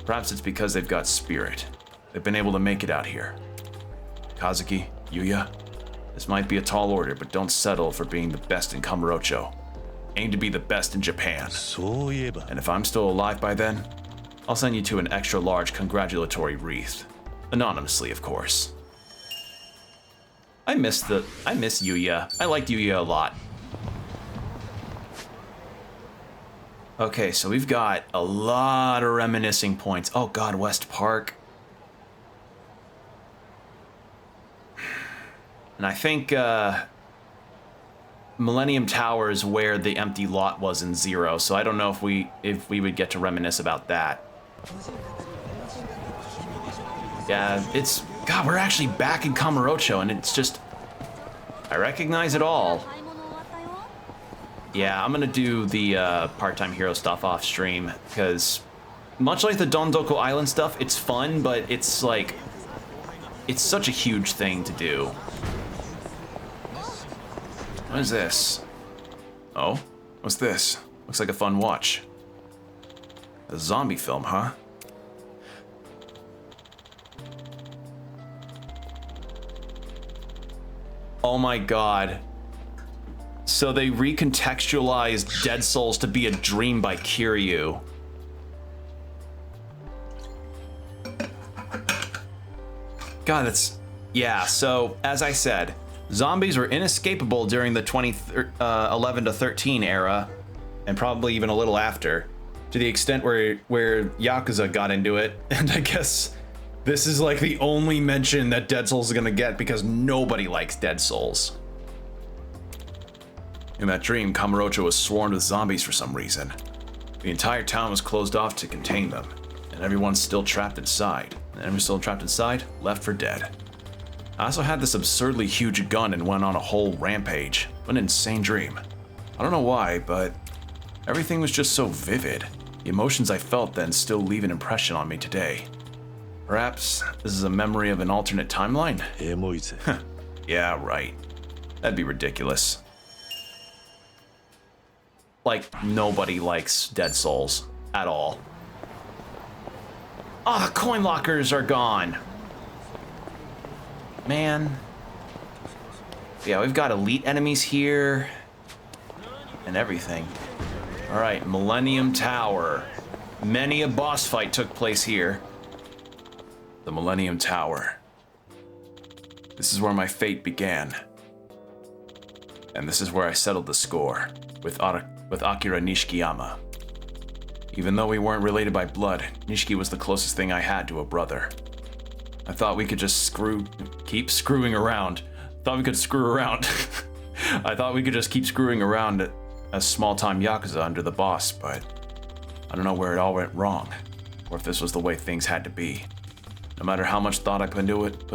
Perhaps it's because they've got spirit. They've been able to make it out here. Kazuki, Yuya, this might be a tall order, but don't settle for being the best in Kamurocho. Aim to be the best in Japan. And if I'm still alive by then, I'll send you to an extra large congratulatory wreath. Anonymously, of course. I miss Yuya. I liked Yuya a lot. Okay, so we've got a lot of reminiscing points. Oh god, West Park. And I think Millennium Tower is where the empty lot was in Zero, so I don't know if we would get to reminisce about that. Yeah, it's god, we're actually back in Kamurocho, and it's just I recognize it all. Yeah, I'm gonna do the part-time hero stuff off stream because much like the Dondoko Island stuff, it's fun, but it's like it's such a huge thing to do. What is this? Oh, what's this? Looks like a fun watch. A zombie film, huh? Oh my god. So they recontextualized Dead Souls to be a dream by Kiryu. God, that's... Yeah, so, as I said, zombies were inescapable during the 2011 to 13 era, and probably even a little after, to the extent where Yakuza got into it, and I guess this is like the only mention that Dead Souls is gonna get because nobody likes Dead Souls. In that dream, Kamurocho was swarmed with zombies for some reason. The entire town was closed off to contain them, and everyone's still trapped inside. And everyone's still trapped inside, left for dead. I also had this absurdly huge gun and went on a whole rampage. What an insane dream. I don't know why, but everything was just so vivid. The emotions I felt then still leave an impression on me today. Perhaps this is a memory of an alternate timeline? Yeah, right. That'd be ridiculous. Like, nobody likes Dead Souls at all. Ah, coin lockers are gone. Man. Yeah, we've got elite enemies here and everything. All right, Millennium Tower. Many a boss fight took place here. The Millennium Tower. This is where my fate began. And this is where I settled the score with Akira Nishikiyama. Even though we weren't related by blood, Nishiki was the closest thing I had to a brother. I thought we could just keep screwing around. I thought we could just keep screwing around as small-time Yakuza under the boss, but I don't know where it all went wrong, or if this was the way things had to be. No matter how much thought I put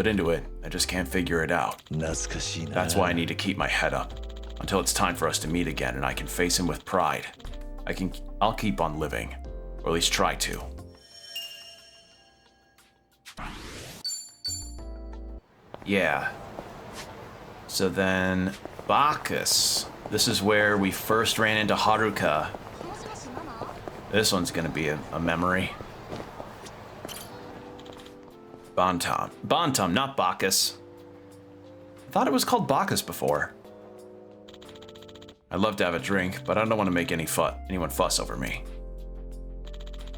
into it, I just can't figure it out. That's why I need to keep my head up, until it's time for us to meet again and I can face him with pride. I'll keep on living, or at least try to. Yeah. So then, Bacchus. This is where we first ran into Haruka. This one's gonna be a memory. Bantam, not Bacchus. I thought it was called Bacchus before. I'd love to have a drink, but I don't want to make anyone fuss over me.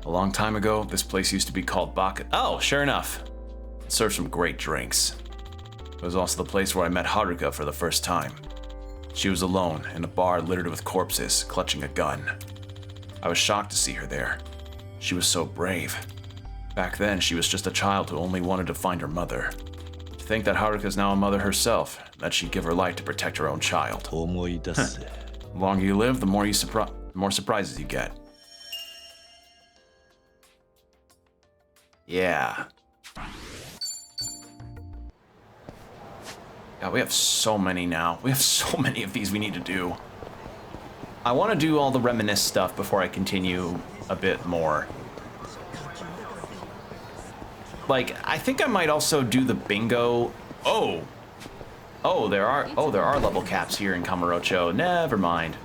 A long time ago, this place used to be called Bacchus. Oh, sure enough. It served some great drinks. It was also the place where I met Haruka for the first time. She was alone in a bar littered with corpses, clutching a gun. I was shocked to see her there. She was so brave. Back then, she was just a child who only wanted to find her mother. To think that Haruka's now a mother herself, that she'd give her life to protect her own child. The longer you live, the more surprises you get. Yeah. God, we have so many now. We have so many of these we need to do. I want to do all the reminisce stuff before I continue a bit more. Like, I think I might also do the bingo. Oh, there are level caps here in Kamurocho. Never mind.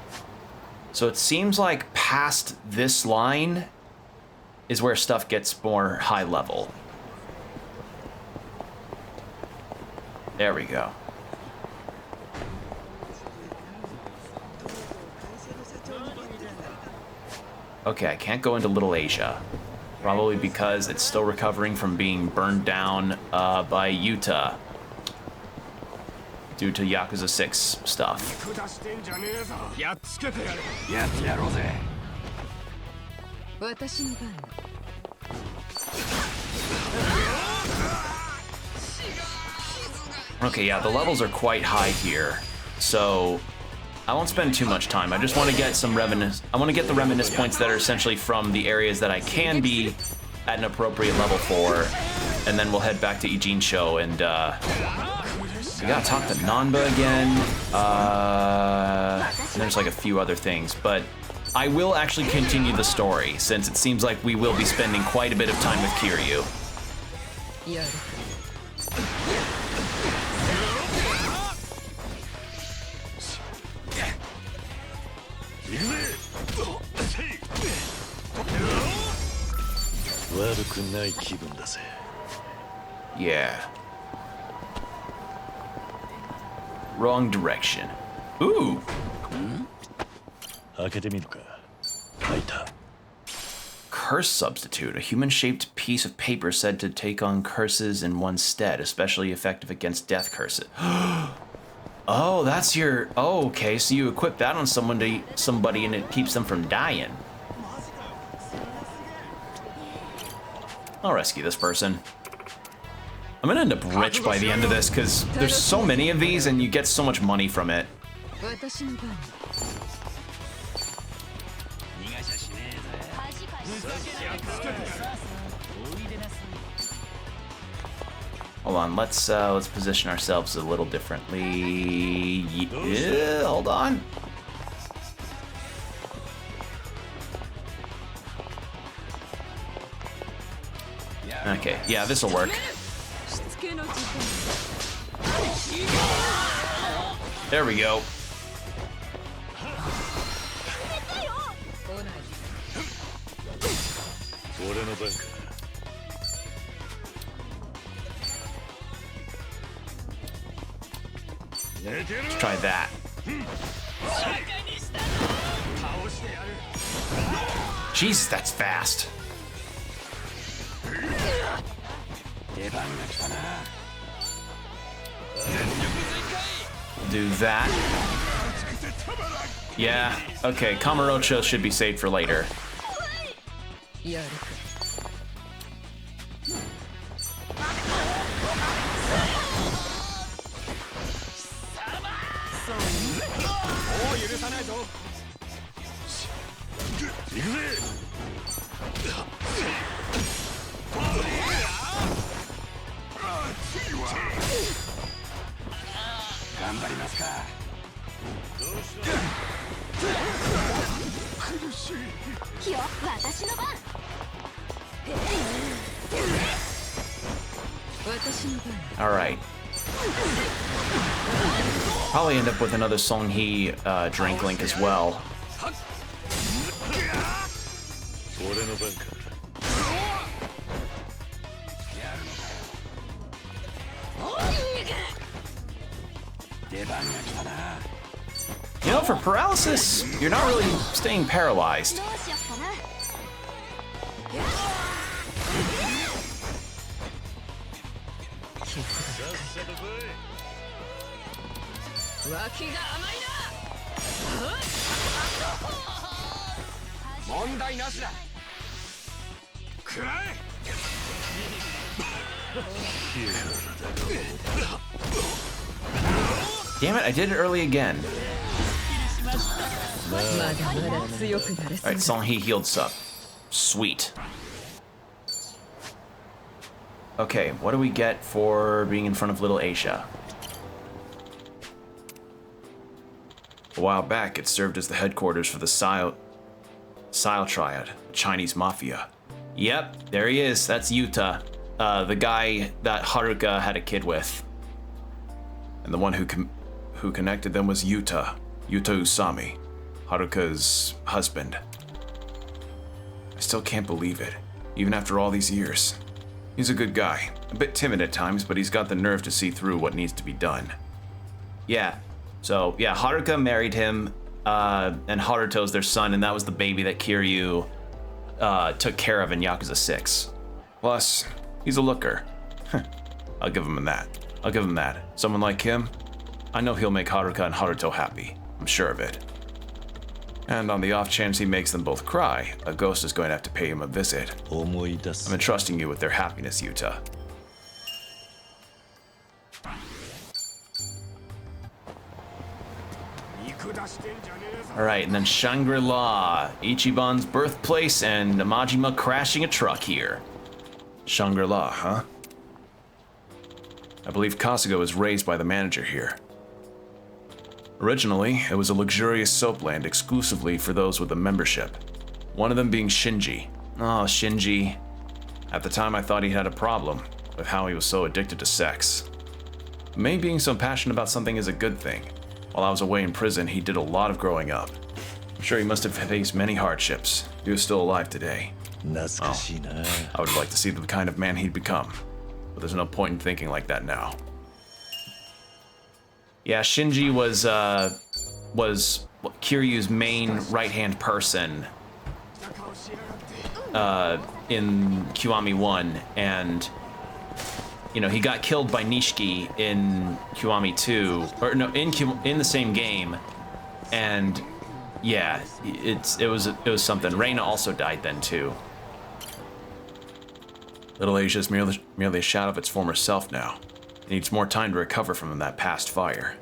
So it seems like past this line is where stuff gets more high level. There we go. Okay, I can't go into Little Asia. Probably because it's still recovering from being burned down by Yuta. due to Yakuza 6 stuff. やっつけてやる。やってやろうぜ。私の番。 Okay, yeah, the levels are quite high here, so I won't spend too much time. I just want to get some reminisce. I want to get the reminisce points that are essentially from the areas that I can be at an appropriate level for, and then we'll head back to Ijincho and we gotta talk to Nanba again. And there's like a few other things, but I will actually continue the story since it seems like we will be spending quite a bit of time with Kiryu. やる。 悪くない気分だぜ。 Yeah. Wrong direction. Ooh. 開けてみるか。開いた。 Curse substitute, a human-shaped piece of paper said to take on curses in one's stead, especially effective against death curses. Oh, that's your... Oh, okay, so you equip that on somebody and it keeps them from dying. I'll rescue this person. I'm gonna end up rich by the end of this, because there's so many of these and you get so much money from it. 私の番。 Hold on, let's position ourselves a little differently. Yeah, hold on. Okay, yeah, this'll work. There we go. Let's try that. Jesus, that's fast. Do that. Yeah, okay, Kamurocho should be saved for later. やる。 All right. Probably end up with another Songhi drink link as well. You know, for paralysis, you're not really staying paralyzed. Damn it, I did it early again. Alright, Songhi healed up. Sweet. Okay, what do we get for being in front of Little Asia? A while back, it served as the headquarters for the Sile Triad, Chinese mafia. Yep, there he is. That's Yuta, the guy that Haruka had a kid with. And the one who connected them was Yuta Usami, Haruka's husband. I still can't believe it, even after all these years. He's a good guy, a bit timid at times, but he's got the nerve to see through what needs to be done. Yeah, so yeah, Haruka married him, and Haruto's their son, and that was the baby that Kiryu took care of in Yakuza 6. Plus, he's a looker. I'll give him that. Someone like him, I know he'll make Haruka and Haruto happy. I'm sure of it. And on the off chance he makes them both cry, a ghost is going to have to pay him a visit. 思い出す I'm entrusting you with their happiness, Yuta. Alright, and then Shangri-La, Ichiban's birthplace, and Majima crashing a truck here. Shangri-La, huh? I believe Kasuga was raised by the manager here. Originally, it was a luxurious soapland exclusively for those with a membership. One of them being Shinji. Oh, Shinji. At the time, I thought he had a problem with how he was so addicted to sex. Maybe being so passionate about something is a good thing. While I was away in prison, he did a lot of growing up. I'm sure he must have faced many hardships. He was still alive today. 懐かしいな I would like to see the kind of man he'd become. But there's no point in thinking like that now. Yeah, Shinji was Kiryu's main right-hand person in Kiwami 1, and you know, he got killed by Nishiki in Kiwami 2, or no, in the same game, and yeah, it was something. Reina also died then too. Little Asia is merely a shadow of its former self now. It needs more time to recover from that past fire.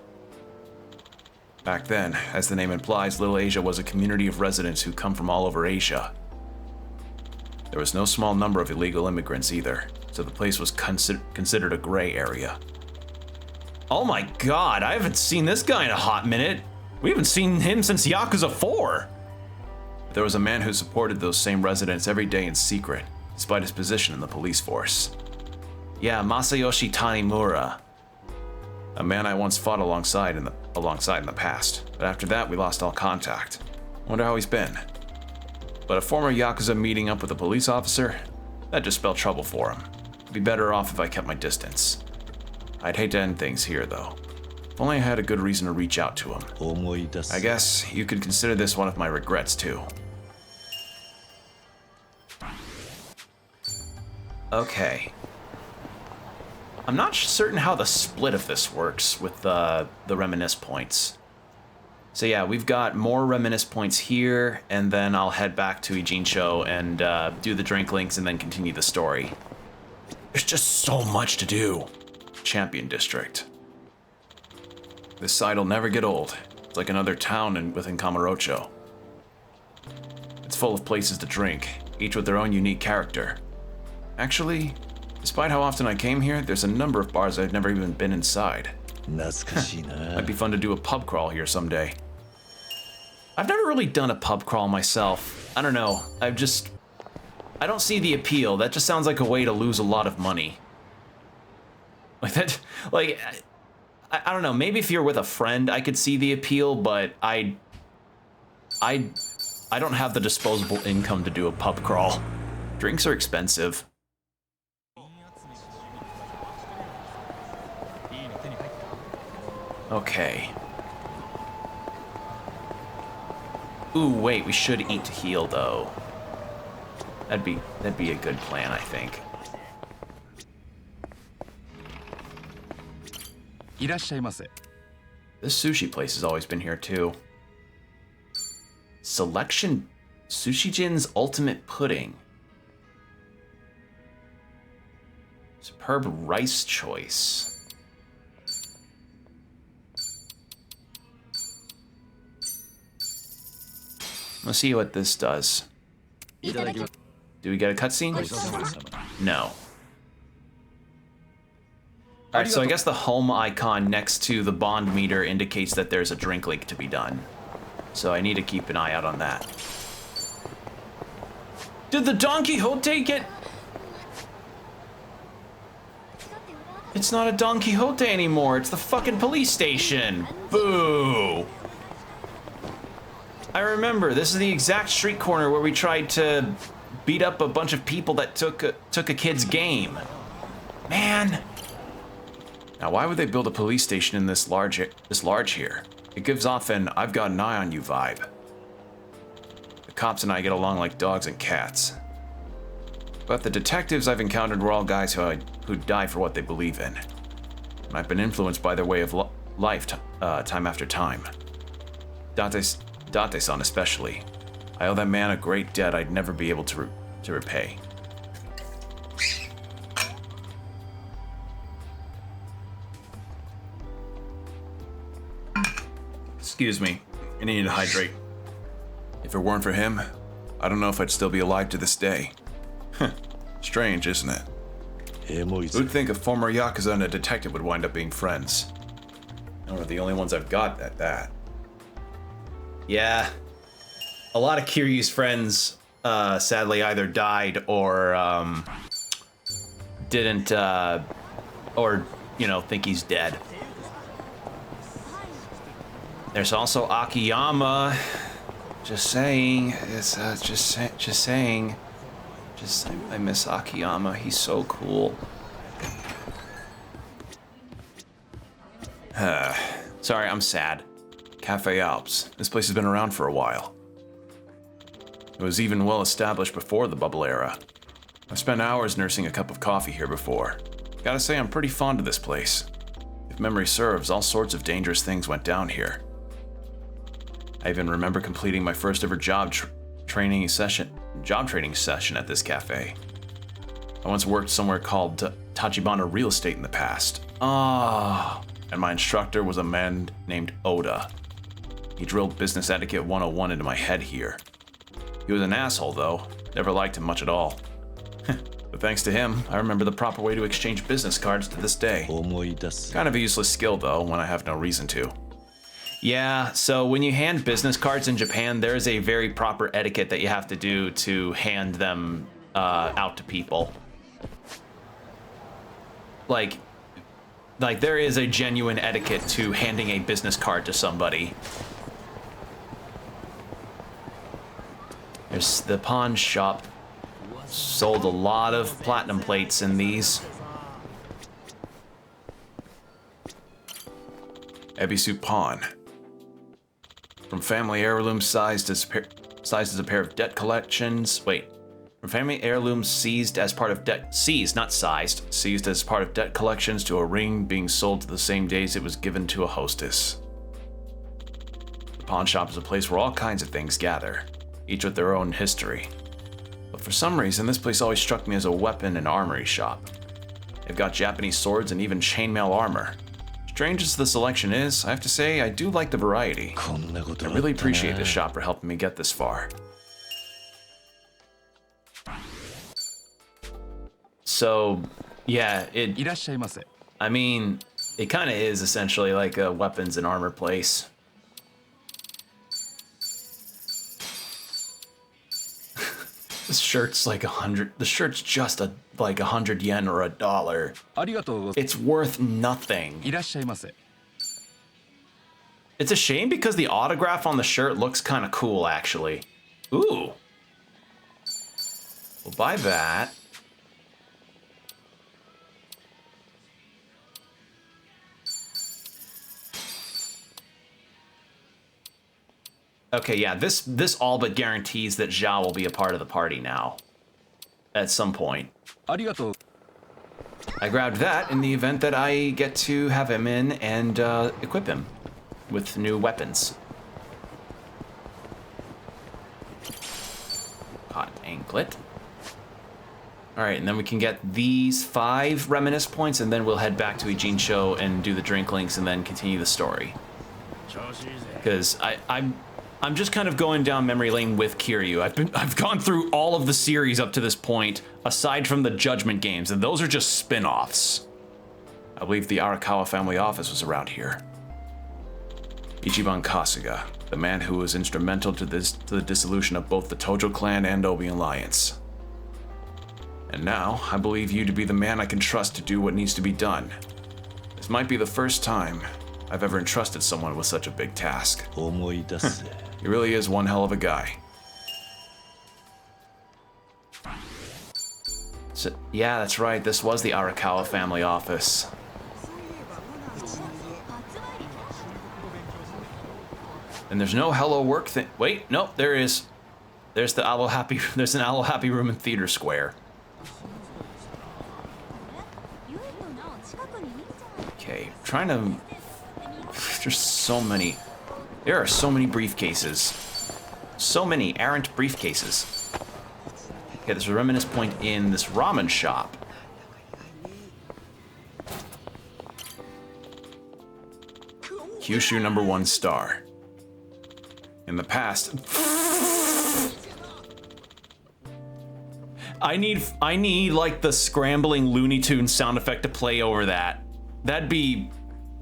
Back then, as the name implies, Little Asia was a community of residents who come from all over Asia. There was no small number of illegal immigrants either, so the place was considered a gray area. Oh my god, I haven't seen this guy in a hot minute. We haven't seen him since Yakuza 4. There was a man who supported those same residents every day in secret, despite his position in the police force. Yeah, Masayoshi Tanimura. A man I once fought alongside in the past, but after that we lost all contact. Wonder how he's been. But a former Yakuza meeting up with a police officer? That just spelled trouble for him. I'd be better off if I kept my distance. I'd hate to end things here, though. If only I had a good reason to reach out to him. 思い出す I guess you could consider this one of my regrets, too. Okay. I'm not certain how the split of this works with the reminisce points. So yeah, we've got more reminisce points here, and then I'll head back to Ijincho and do the drink links and then continue the story. There's just so much to do. Champion District. This side will never get old. It's like another town within Kamurocho. It's full of places to drink, each with their own unique character. Actually, despite how often I came here, there's a number of bars I've never even been inside. 懐かしいな Might be fun to do a pub crawl here someday. I've never really done a pub crawl myself. I don't know. I don't see the appeal. That just sounds like a way to lose a lot of money. Like that, like, I don't know. Maybe if you're with a friend, I could see the appeal, but I don't have the disposable income to do a pub crawl. Drinks are expensive. Okay. Ooh, wait, we should eat to heal, though. That'd be a good plan, I think. いらっしゃいませ This sushi place has always been here, too. Selection Sushijin's Ultimate Pudding. Superb rice choice. Let's see what this does. いただきます Do we get a cutscene? No. Alright, so I guess the home icon next to the bond meter indicates that there's a drink link to be done. So I need to keep an eye out on that. Did the Don Quixote get... It's not a Don Quixote anymore, it's the fucking police station. Boo! I remember, this is the exact street corner where we tried to beat up a bunch of people that took a kid's game. Man. Now, why would they build a police station in this large here? It gives off an "I've got an eye on you" vibe. The cops and I get along like dogs and cats. But the detectives I've encountered were all guys who die for what they believe in. And I've been influenced by their way of life time after time. Dante-san especially. I owe that man a great debt I'd never be able to repay. Excuse me, I need to hydrate. If it weren't for him, I don't know if I'd still be alive to this day. Strange, isn't it? Who'd think a former Yakuza and a detective would wind up being friends? And we're the only ones I've got at that. Yeah. A lot of Kiryu's friends, sadly, either died or, didn't, or, you know, think he's dead. There's also Akiyama. Just saying. It's, just saying. I miss Akiyama. He's so cool. Sorry, I'm sad. Cafe Alps. This place has been around for a while. It was even well established before the bubble era. I've spent hours nursing a cup of coffee here before. Gotta say, I'm pretty fond of this place. If memory serves, all sorts of dangerous things went down here. I even remember completing my first ever job training session at this cafe. I once worked somewhere called Tachibana Real Estate in the past. And my instructor was a man named Oda. He drilled business etiquette 101 into my head here. He was an asshole though, never liked him much at all. But thanks to him, I remember the proper way to exchange business cards to this day. Kind of a useless skill though, when I have no reason to. Yeah, so when you hand business cards in Japan, there's a very proper etiquette that you have to do to hand them out to people. Like there is a genuine etiquette to handing a business card to somebody. There's the pawn shop. Sold a lot of platinum plates in these. Ebisu Pawn. From family heirlooms sized as a pair of debt collections. Wait. From family heirlooms seized as part of debt. Seized, not sized. Seized as part of debt collections to a ring being sold to the same days it was given to a hostess. The pawn shop is a place where all kinds of things gather, each with their own history. But for some reason, this place always struck me as a weapon and armory shop. They've got Japanese swords and even chainmail armor. Strange as the selection is, I have to say I do like the variety. I really appreciate this shop for helping me get this far. So, yeah, I mean, it kind of is essentially like a weapons and armor place. This shirt's like 100. The shirt's just like 100 yen or $1. It's worth nothing. It's a shame because the autograph on the shirt looks kind of cool, actually. Ooh. We'll buy that. Okay, yeah, this all but guarantees that Zhao will be a part of the party now. At some point. I grabbed that in the event that I get to have him in and equip him with new weapons. Hot anklet. Alright, and then we can get these 5 reminisce points, and then we'll head back to Ijincho and do the drink links and then continue the story. Because I'm just kind of going down memory lane with Kiryu. I've gone through all of the series up to this point, aside from the Judgment games, and those are just spin-offs. I believe the Arakawa family office was around here. Ichiban Kasuga, the man who was instrumental to the dissolution of both the Tojo clan and Obi Alliance. And now, I believe you to be the man I can trust to do what needs to be done. This might be the first time I've ever entrusted someone with such a big task. He really is one hell of a guy. So, yeah, that's right. This was the Arakawa family office. And there's no hello work thing. Wait, no, there is. There's an Aloe Happy room in Theater Square. Okay, trying to There's so many. There are so many briefcases. So many errant briefcases. Okay, there's a reminisce point in this ramen shop. Kyushu #1 star. In the past. I need like the scrambling Looney Tunes sound effect to play over that. That'd be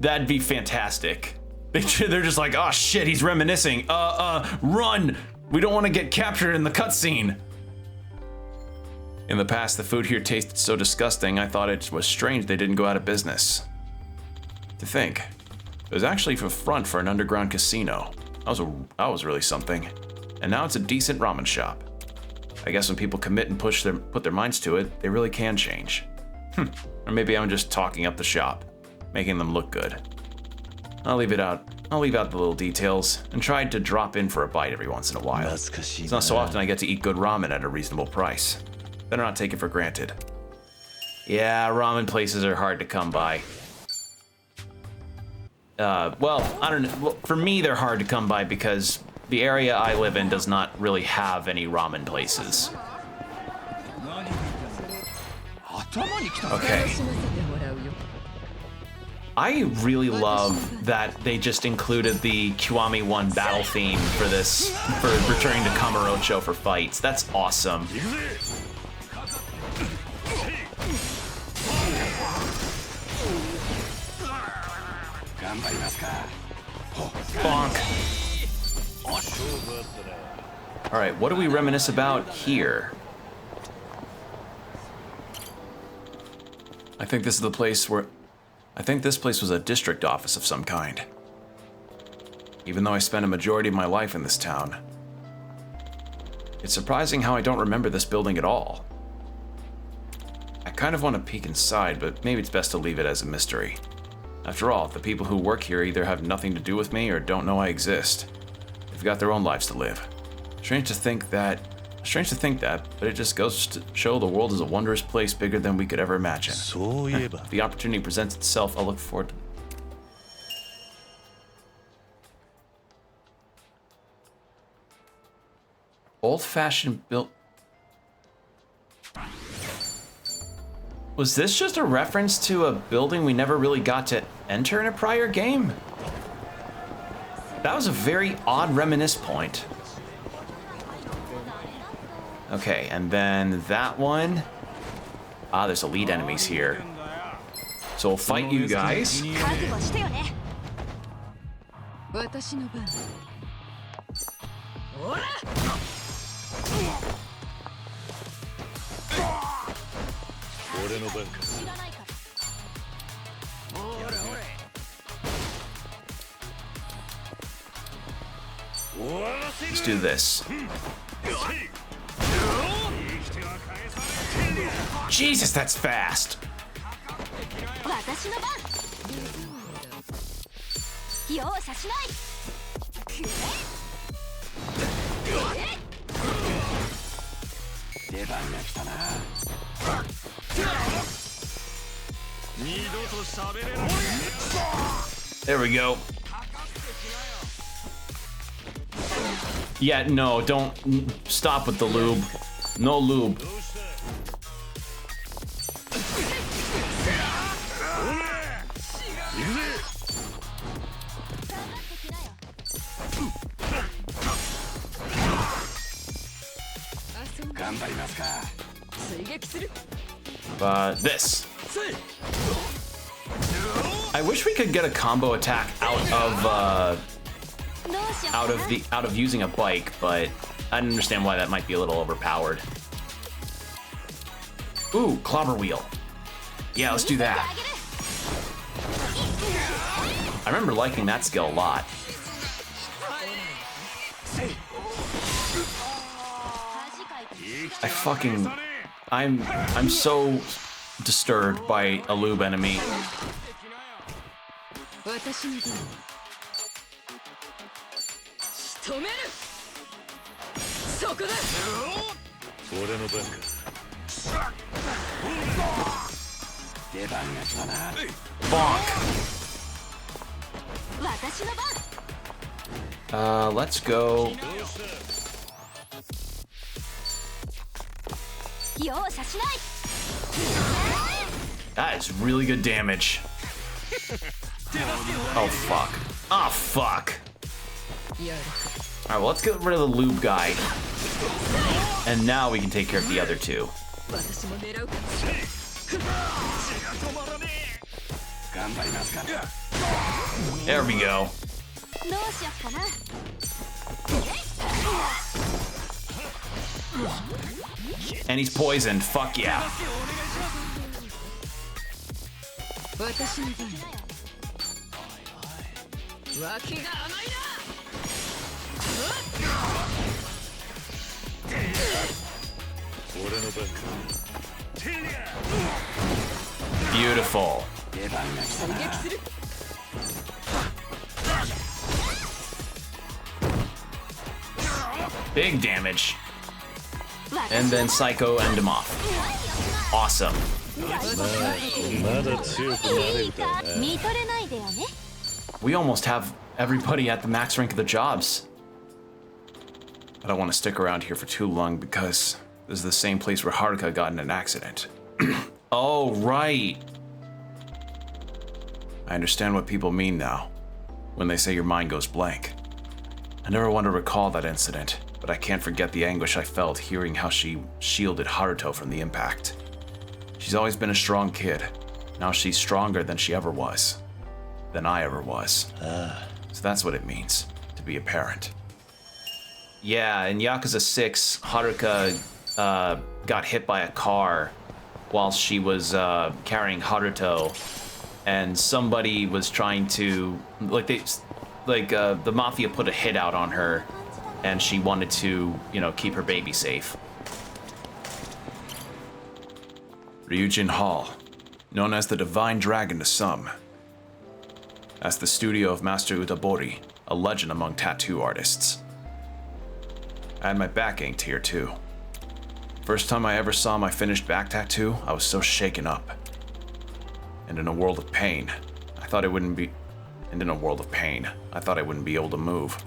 fantastic. They're just like, oh shit, he's reminiscing. Run! We don't want to get captured in the cutscene. In the past, the food here tasted so disgusting, I thought it was strange they didn't go out of business. To think, it was actually a front for an underground casino. That was really something. And now it's a decent ramen shop. I guess when people commit and put their minds to it, they really can change. Or maybe I'm just talking up the shop, making them look good. I'll leave out the little details and try to drop in for a bite every once in a while. It's not so often I get to eat good ramen at a reasonable price. Better not take it for granted. Yeah, ramen places are hard to come by. Well, I don't know. Well, for me, they're hard to come by because the area I live in does not really have any ramen places. Okay. I really love that they just included the Kiwami 1 battle theme for returning to Kamurocho for fights. That's awesome. Bonk. Alright, what do we reminisce about here? I think this place was a district office of some kind. Even though I spent a majority of my life in this town. It's surprising how I don't remember this building at all. I kind of want to peek inside, but maybe it's best to leave it as a mystery. After all, the people who work here either have nothing to do with me or don't know I exist. They've got their own lives to live. Strange to think that, but it just goes to show the world is a wondrous place bigger than we could ever imagine. If the opportunity presents itself, I'll look forward to... Old-fashioned built... Was this just a reference to a building we never really got to enter in a prior game? That was a very odd reminisce point. Okay, and then that one. Ah, there's elite enemies here. So we'll fight you guys. Let's do this. Jesus, that's fast. There we go. Yeah, no, don't stop with the lube. No lube. This. I wish we could get a combo attack out of using a bike, but I don't understand why that might be a little overpowered. Ooh, clobber wheel. Yeah, let's do that. I remember liking that skill a lot. I'm so disturbed by a lube enemy. Bonk. 私の番。 Let's go. 容赦しない。 That is really good damage. Oh fuck. Oh fuck. Alright, well, let's get rid of the lube guy. And now we can take care of the other two. There we go. どうしよっかな。 And he's poisoned. Fuck yeah. 私の番。脇が甘いな。 Beautiful. Big damage. And then Psycho end him off. Awesome. まだ強くなれるかな。見とれないでよね。 We almost have everybody at the max rank of the jobs. I don't want to stick around here for too long because this is the same place where Haruka got in an accident. Oh, right. I understand what people mean now when they say your mind goes blank. I never want to recall that incident, but I can't forget the anguish I felt hearing how she shielded Haruto from the impact. She's always been a strong kid. Now she's stronger than she ever was. Than I ever was. So that's what it means to be a parent. Yeah, in Yakuza 6, Haruka got hit by a car while she was carrying Haruto, and somebody was trying to the mafia put a hit out on her, and she wanted to, keep her baby safe. Ryujin Hall, known as the Divine Dragon to some. That's the studio of Master Utabori, a legend among tattoo artists. I had my back inked here too. First time I ever saw my finished back tattoo, I was so shaken up. And in a world of pain, I thought I wouldn't be able to move.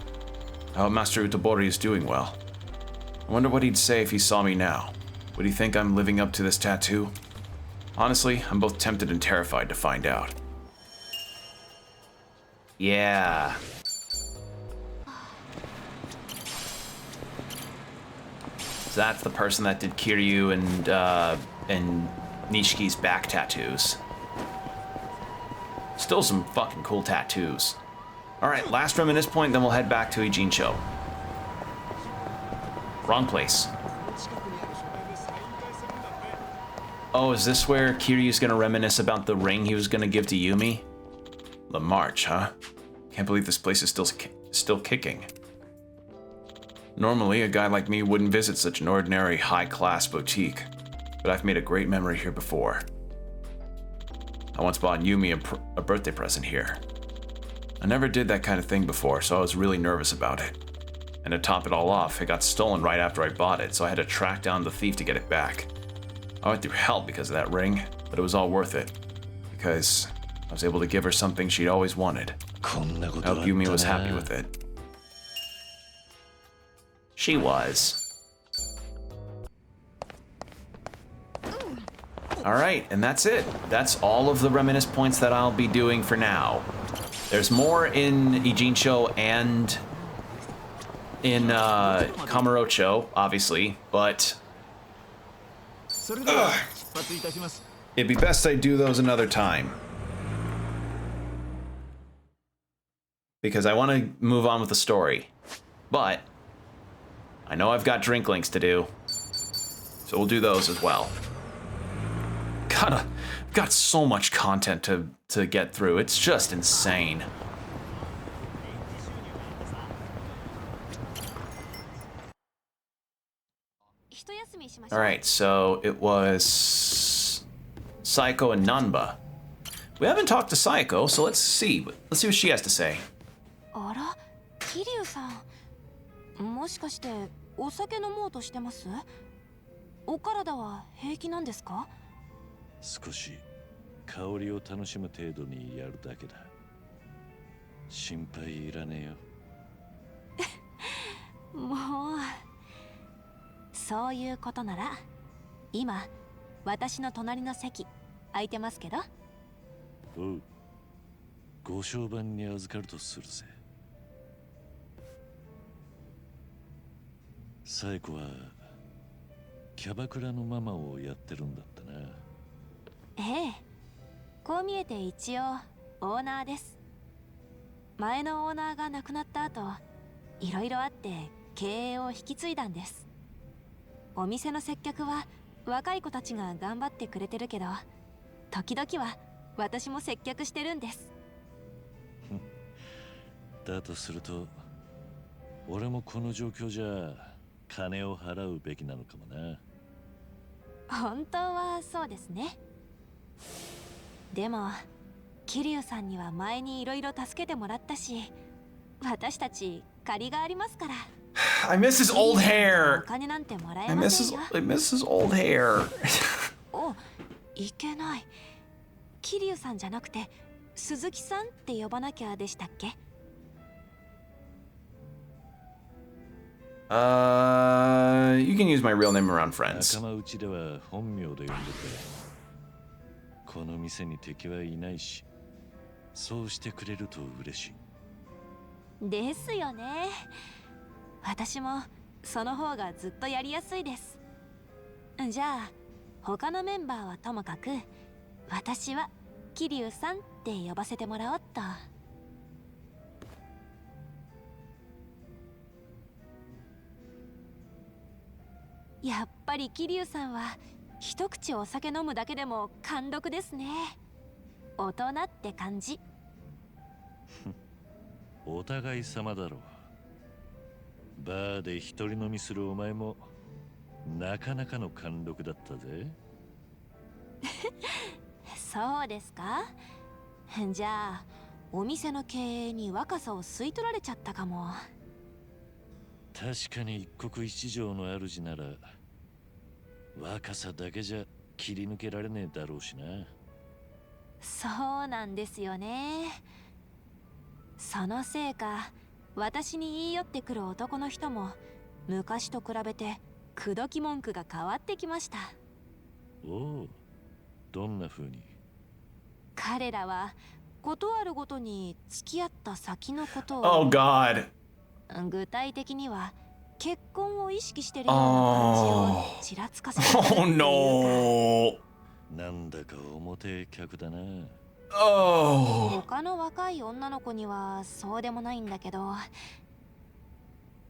I hope Master Utabori is doing well. I wonder what he'd say if he saw me now. Would he think I'm living up to this tattoo? Honestly, I'm both tempted and terrified to find out. Yeah. So that's the person that did Kiryu and Nishiki's back tattoos. Still some fucking cool tattoos. Alright, last reminisce point, then we'll head back to Ijincho. Wrong place. Oh, is this where Kiryu's gonna reminisce about the ring he was gonna give to Yumi? The March, huh? Can't believe this place is still kicking. Normally, a guy like me wouldn't visit such an ordinary, high-class boutique, but I've made a great memory here before. I once bought Yumi a birthday present here. I never did that kind of thing before, so I was really nervous about it. And to top it all off, it got stolen right after I bought it, so I had to track down the thief to get it back. I went through hell because of that ring, but it was all worth it. Because I was able to give her something she'd always wanted. I hope Yumi was happy with it. She was. Alright, and that's it. That's all of the reminisce points that I'll be doing for now. There's more in Ijincho and in Kamurocho, obviously, but it'd be best I do those another time. Because I want to move on with the story. But I know I've got drink links to do, so we'll do those as well. Got so much content to get through. It's just insane. Alright, so it was Saiko and Nanba. We haven't talked to Saiko, so let's see. Let's see what she has to say. あら、桐生さん。もしかしてお酒飲もうとしてます？お体は平気なんですか？少し香りを楽しむ程度にやるだけだ。心配いらねえよ。もうそういうことなら今私の隣の席空いてますけど。おう、ご商売に預かるとするぜ。サエコはキャバクラのママをやってるんだったな。ええ、こう見えて一応オーナーです。前のオーナーが亡くなった後、いろいろあって経営を引き継いだんです。お店の接客は若い子たちが頑張ってくれてるけど、時々は私も接客してるんです。だとすると俺もこの状況じゃ金を払うべきなのかもな。本当はそうですね。でも桐生さんには前にいろいろ助けてもらったし、私たち借りがありますから。I miss his old お hair. 金なんてもら I えま miss せん his よ。 I miss his old hair. お、いけない。桐生さんじゃなくて鈴木さんって呼ばなきゃでしたっけ？You can use my real name around 仲 friends. 間内では本名で呼んでて、この店に敵はいないし、そうしてくれると嬉しい。ですよね。私もその方がずっとやりやすいです。じゃあ他のメンバーはともかく、私は桐生さんって呼ばせてもらおうっと。やっぱり桐生さんは一口お酒飲むだけでも貫禄ですね。大人って感じ。お互い様だろう。バーで一人飲みするお前もなかなかの貫禄だったぜ。そうですか。じゃあお店の経営に若さを吸い取られちゃったかも。確かに一国一城の主なら若さだけじゃ切り抜けられねえだろうしな。そうなんですよね。そのせいか、私に言い寄ってくる男の人も昔と比べて口説き文句が変わってきました。おお、どんな風に？彼らはことあるごとに付き合った先のことを、 Oh God. 具体的には結婚を意識してるような感じをちらつかせてくるっていうか。Oh no. なんだか表客だな。Oh. 他の若い女の子にはそうでもないんだけど、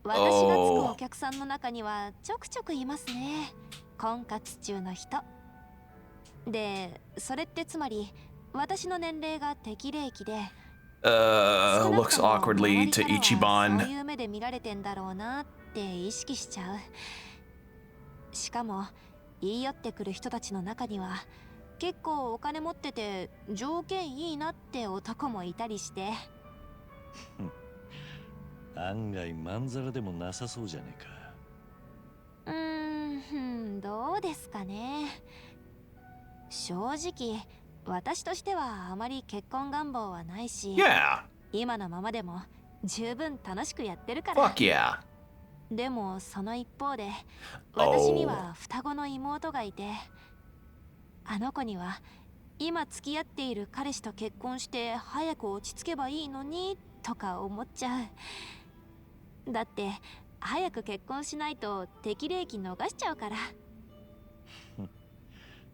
私がつくお客さんの中にはちょくちょくいますね、婚活中の人で。それってつまり私の年齢が適齢期で、少なく Looks とも awkwardly 周 to りからはそう Ichiban. いう目で見られてんだろうなって意識しちゃう。しかも言い寄ってくる人たちの中には結構お金持ってて条件いいなって男もいたりして。案外まんざらでもなさそうじゃねえか。どうですかね。正直私としてはあまり結婚願望はないし、 Yeah. 今のままでも十分楽しくやってるから。 Fuck yeah. でもその一方で私には双子の妹がいて、あの子には今付き合っている彼氏と結婚して早く落ち着けばいいのにとか思っちゃう。だって早く結婚しないと適齢期逃しちゃうから。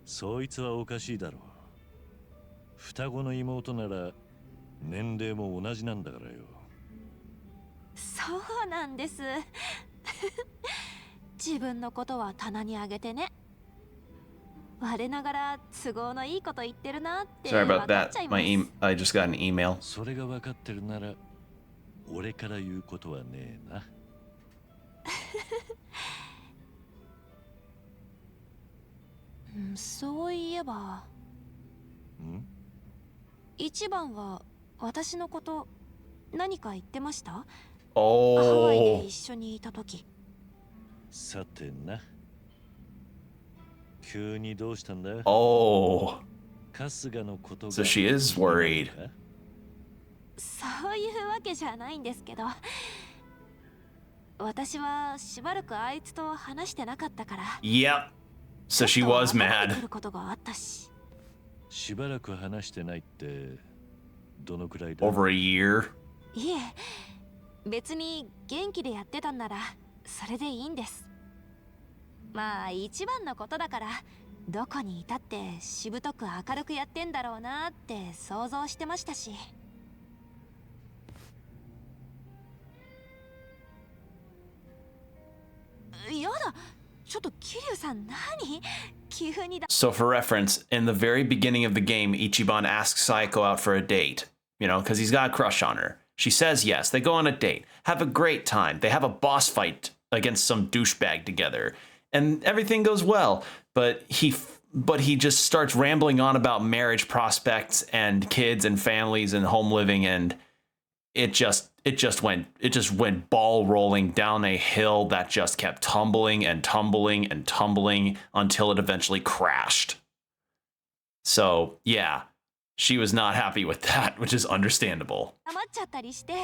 そいつはおかしいだろう。双子の妹なら年齢も同じなんだからよ。そうなんです。自分のことは棚にあげてね。我ながら都合のいいこと言ってるなって Sorry 分 about かっちゃ that. います。 I just got an email. それが分かってるなら俺から言うことはねえな。そういえばん？一番は私のこと何か言ってました？ハワイ Oh. で一緒にいた時。さてな。急にどうしたんだ？ Oh. 春日のことが。 So she is worried. そういうわけじゃないんですけど、私はしばらくあいつと話してなかったから。Yep. So she ちょっと was 頭に mad. くることがあったし。しばらく話してないってどのくらいだ？ Over a year. いえ、別に元気でやってたんならそれでいいんです。まあ一番のことだから、どこにいたってしぶとく明るくやってんだろうなって想像してましたし。やだ、ちょっと桐生さん何？急にだ。 So for reference, in the very beginning of the game, Ichiban asks Sayako out for a date, you know, because he's got a crush on her. She says yes. They go on a date, have a great time. They have a boss fight against some douchebag together, and everything goes well. But he just starts rambling on about marriage prospects and kids and families and home living, and it just went ball rolling down a hill that just kept tumbling and tumbling and tumbling until it eventually crashed. So yeah, she was not happy with that, which is understandable. 余っちゃったりして。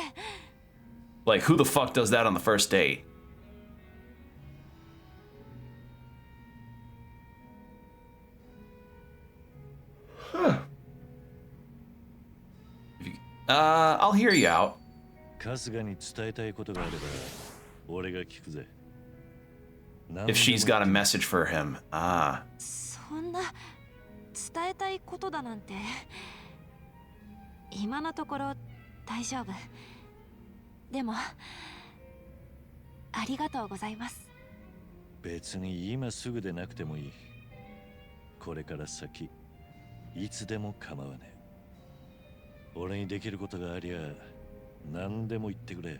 Like, who the fuck does that on the first date? I'll hear you out. 春日に伝えたいことがあれば俺が聞くぜ。 If she's got a message for him. Ah. そんな伝えたいことだなんて今のところ大丈夫。でもありがとうございます。別に今すぐでなくてもいい。これから先いつでも構わねえ。俺にできることがありゃ何でも言ってくれ。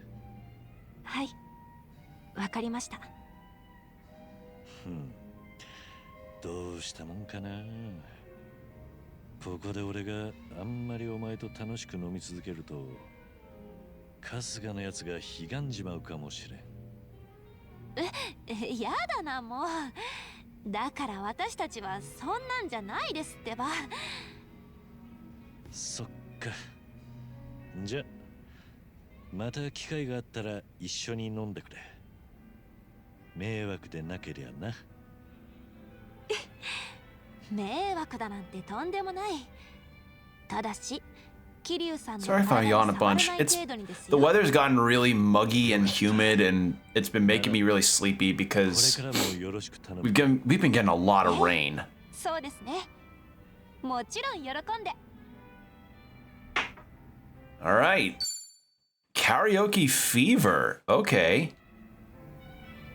はい、わかりました。どうしたもんかな。ここで俺があんまりお前と楽しく飲み続けると春日のやつがひがんじまうかもしれん。やだなもう。だから私たちはそんなんじゃないですってば。そっか。じゃまた機会があったら一緒に飲んでくれ。迷惑でなけりゃな。迷惑だなんてとんでもない。ただし、桐生さんの Sorry if I yawn a bunch. The weather's gotten really muggy and humid, and it's been making me really sleepy これ because からもよろしく頼む。 we've been getting a lot of rain. そうですね。もちろん喜んで。 All right. Karaoke Fever. Okay.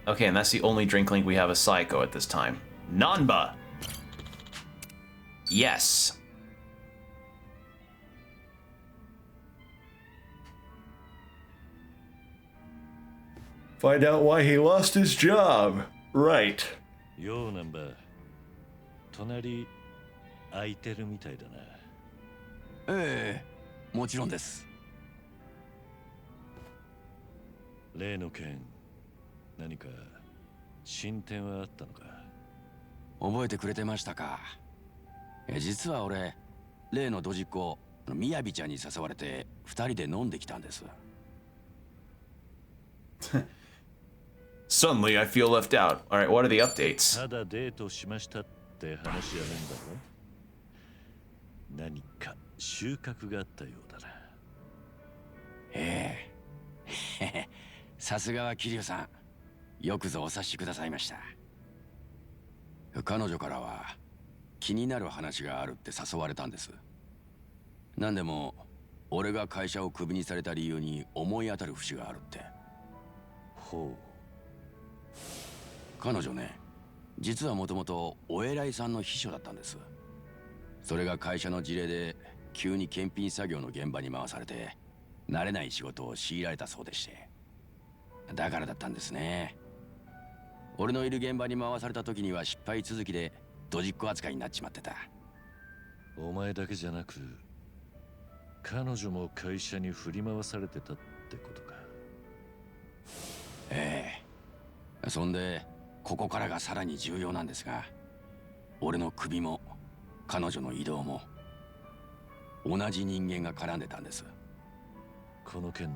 Okay, and that's the only drink link we have a Psycho at this time. Nanba. Yes. Find out why he lost his job. Right. ようナンバー。隣空いてるみたいだな。ええ、もちろんです。例の件、何か進展はあったのか？覚えてくれてましたか。実は俺、例のドジっ子、みやびちゃんに誘われて二人で飲んできたんです。Suddenly, I feel left out. All right, what are the updates? ただデートしましたって話じゃねえんだろ。何か収穫があったようだな。ええ。さすがは桐生さん。よくぞお察しくださいました。彼女からは気になる話があるって誘われたんです。なんでも俺が会社をクビにされた理由に思い当たる節があるって。ほう。彼女ね、実はもともとお偉いさんの秘書だったんです。それが会社の事例で急に検品作業の現場に回されて慣れない仕事を強いられたそうでして、だからだったんですね。俺のいる現場に回された時には失敗続きでドジっ子扱いになっちまってた。お前だけじゃなく彼女も会社に振り回されてたってことか。ええ。そんでここからがさらに重要なんですが、俺の首も彼女の移動も同じ人間が絡んでたんです。この剣の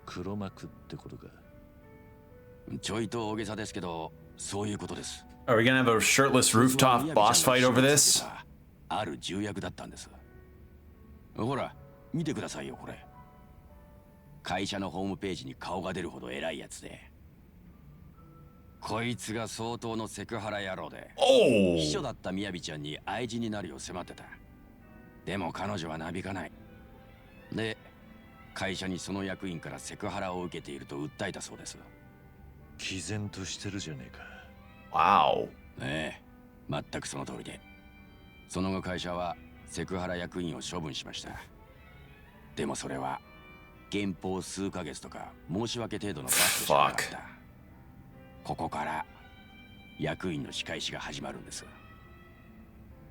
黒幕ってことか。ちょいと大げさですけど、そういうことです。Are we gonna have a shirtless rooftop boss fight over this? ある重役だったんです。ほら、見てくださいよこれ。会社のホームページに顔が出るほど偉いやつで。こいつが相当のセクハラ野郎で、秘書だったみやびちゃんに愛人になるよう迫ってた。でも彼女はなびかない。で、会社にその役員からセクハラを受けていると訴えたそうです。毅然としてるじゃねえか。Wow. ええ、全くその通りで。その後会社はセクハラ役員を処分しました。でもそれは減俸数ヶ月とか申し訳程度の罰でしかなかった。ここから役員の仕返しが始まるんです。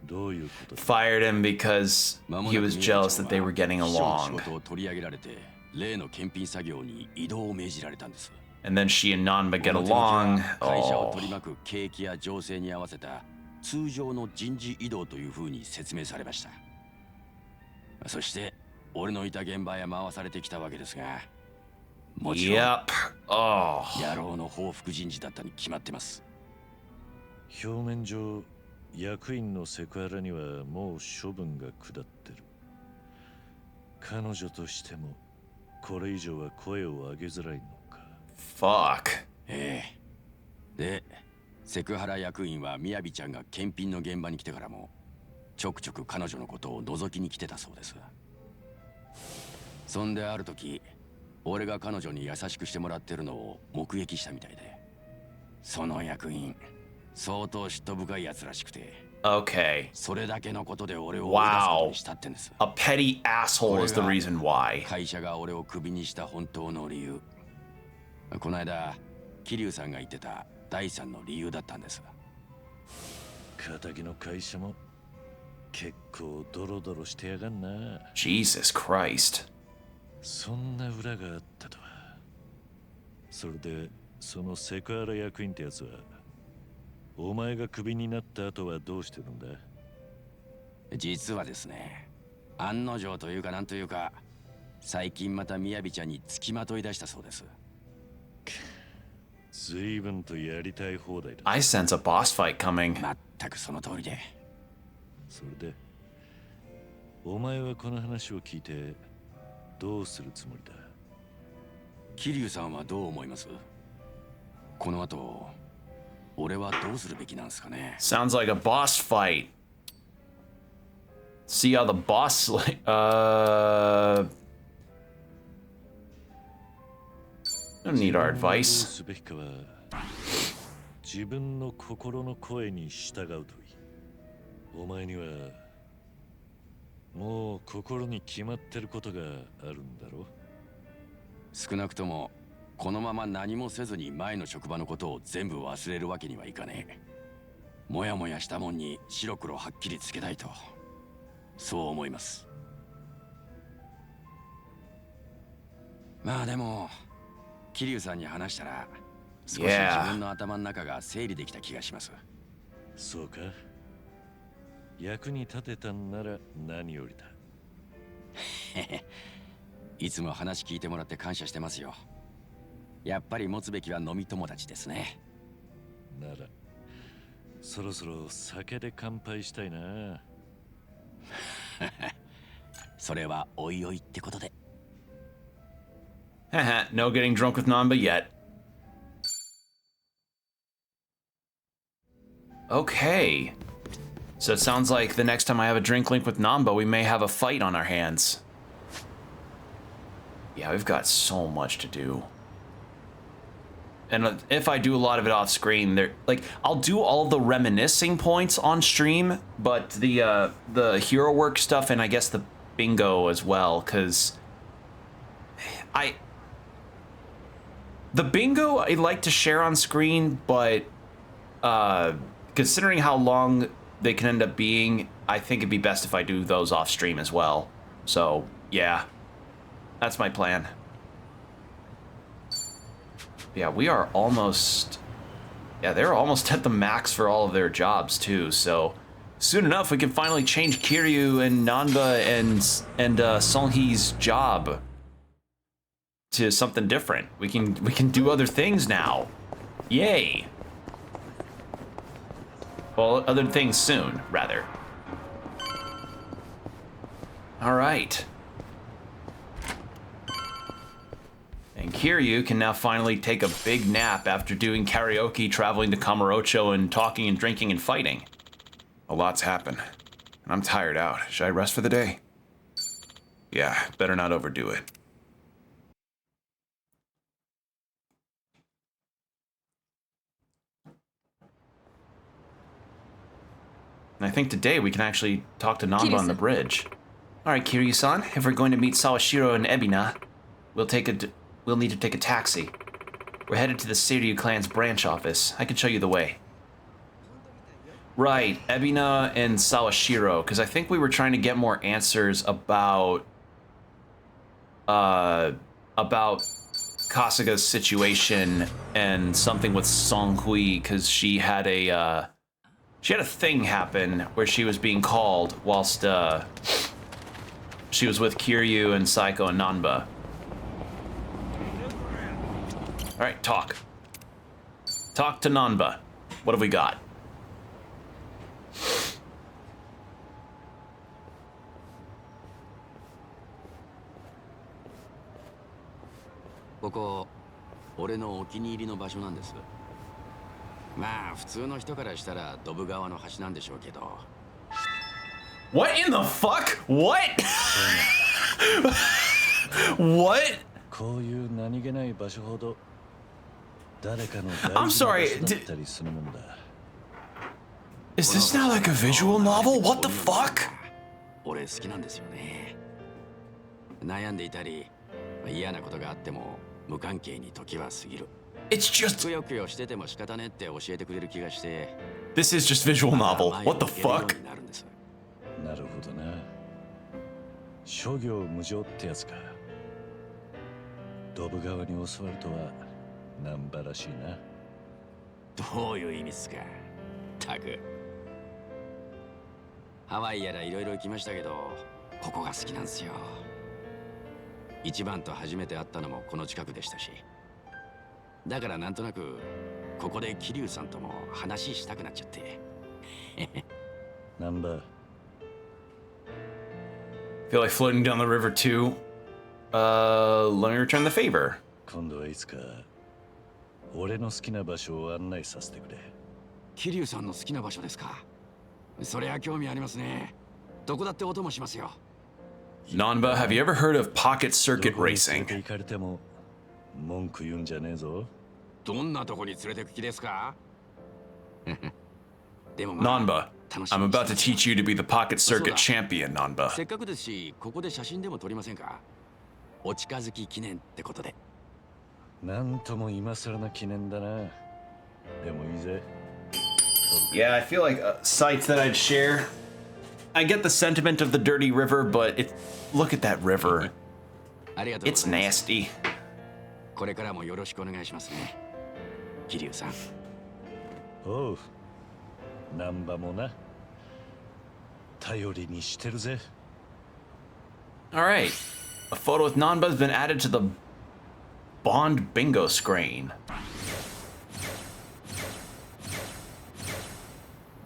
どういうことだ。 Fired him because he was jealous that they were getting 秘書の along. 仕事を取り上げられて、例の検品作業に移動を命じられたんです。And then she and Nanba get この手口は along. 会社を Oh. 取り巻く景気や情勢に合わせた通常の人事異動というふうに説明されました。そして俺のいた現場へ回されてきたわけですが、もちろん Yep. Oh. 野郎の報復人事だったに決まってます。表面上役員のセクハラにはもう処分が下ってる。彼女としてもこれ以上は声を上げづらいのか。 Fuck. ええ。で、セクハラ役員はみやびちゃんが検品の現場に来てからもちょくちょく彼女のことを覗きに来てたそうです。そんである時、俺が彼女に優しくしてもらってるのを目撃したみたいで、その役員相当嫉妬深いやつらしくて、 Okay. それだけのことで俺を追い出すことにしたってんです。 A petty asshole is the reason why. 会社が俺をクビにした本当の理由、この間桐生さんが言ってた第三の理由だったんです。仇の会社も結構ドロドロしてやがんな。 Jesus Christ. そんな裏があったとは。それでそのセクハラ役員ってやつはお前がクビになった後はどうしてるんだ。実はですね、案の定というかなんというか、最近またみやびちゃんに付きまとい出したそうです。随分とやりたい放題だ。 I sense a boss fight coming. 全くその通りで。それでお前はこの話を聞いてどうするつもりだ。桐生さんはどう思います？この後俺はどうするべきなんですかね。 Sounds like a boss fight. See how the boss don't need our どう advice. すべきかは自分の心の声に従うといい。お前にはもう心に決まってることがあるんだろ。少なくともこのまま何もせずに前の職場のことを全部忘れるわけにはいかねえ。もやもやしたもんに白黒はっきりつけたいと、そう思います。まあでも桐生さんに話したら少し自分の頭の中が整理できた気がします。そうか。役に立てたんなら何よりだ。いつも話聞いてもらって感謝してますよ。やっぱり持つべきは飲み友達ですね。ならそろそろ酒で乾杯したいな。それはおいおいってことで。Haha, no getting drunk with Namba yet. Okay. So it sounds like the next time I have a drink link with Namba, we may have a fight on our hands. Yeah, we've got so much to do. And if I do a lot of it off screen, I'll do all the reminiscing points on stream, but the hero work stuff and I guess the bingo as well, because the bingo I like to share on screen, but considering how long they can end up being, I think it'd be best if I do those off stream as well. So yeah, that's my plan. Yeah, we are almost... Yeah, they're almost at the max for all of their jobs, too, so... Soon enough, we can finally change Kiryu and Nanba and Songhee's job. to something different. We can do other things now. Yay. Well, other things soon, rather. All right. And Kiryu can now finally take a big nap after doing karaoke, traveling to Kamurocho, and talking and drinking and fighting. A lot's happened, and I'm tired out. Should I rest for the day? Yeah, better not overdo it. And I think today we can actually talk to Nanba on the bridge. All right, Kiryu-san, if we're going to meet Sawashiro and Ebina, we'll need to take a taxi. We're headed to the Seiryu clan's branch office. I can show you the way. Right, Ebina and Sawashiro, because I think we were trying to get more answers about Kasuga's situation and something with Songhui, because she had a thing happen where she was being called whilst she was with Kiryu and Saiko and Nanba. All right, talk. Talk to Nanba. What have we got?ここ俺のお気に入りの場所なんです。まあ普通の人からしたらドブ川の橋なんでしょうけど。What in the fuck? What? What? こういう何気ない場所ほど誰かの I'm 大事な場 sorry, 所だったりするもんだ。 Is this now like a visual novel? What the fuck? 俺好きなんですよね。悩んでいたり嫌なことがあっても無関係に時は過ぎる。It's just... くよくよしてても仕方ねって教えてくれる気がして。 This is just visual novel. What the fuck? なるほどな。諸行無常ってやつか。ドブ川に教わるとは難波らしいな。どういう意味っすか。たく。ハワイやらいろいろ行きましたけど、ここが好きなんですよ。一番と初めて会ったのもこの近くでしたし。だからなんとなくここで桐生さんとも話したくなっちゃって。難波。Feel like floating down the river too. Let me return the favor. 今度はいつか俺の好きな場所を案内させてくれ。桐生さんの好きな場所ですか。そりゃ興味ありますね。どこだってお供しますよ。Nanba, have you ever heard of pocket circuit どこに連れ racing? て行かれても文句言うんじゃねえぞ。どんなとこに連れてく気ですか。でも Nanba, I'm about to teach you to be the pocket circuit champion, Nanba. せっかくですし、ここで写真でも撮りませんか。お近づき記念ってことで。なんとも今更な記念だな。でもいいぜ。Yeah, I feel like sites that I'd share. I get the sentiment of the dirty river, but look at that river. It's nasty. これからもよろしくお願いしますね。桐生さん。おう。難波もな。頼りにしてるぜ。All right. A photo with Nanba has been added to the Bond bingo screen.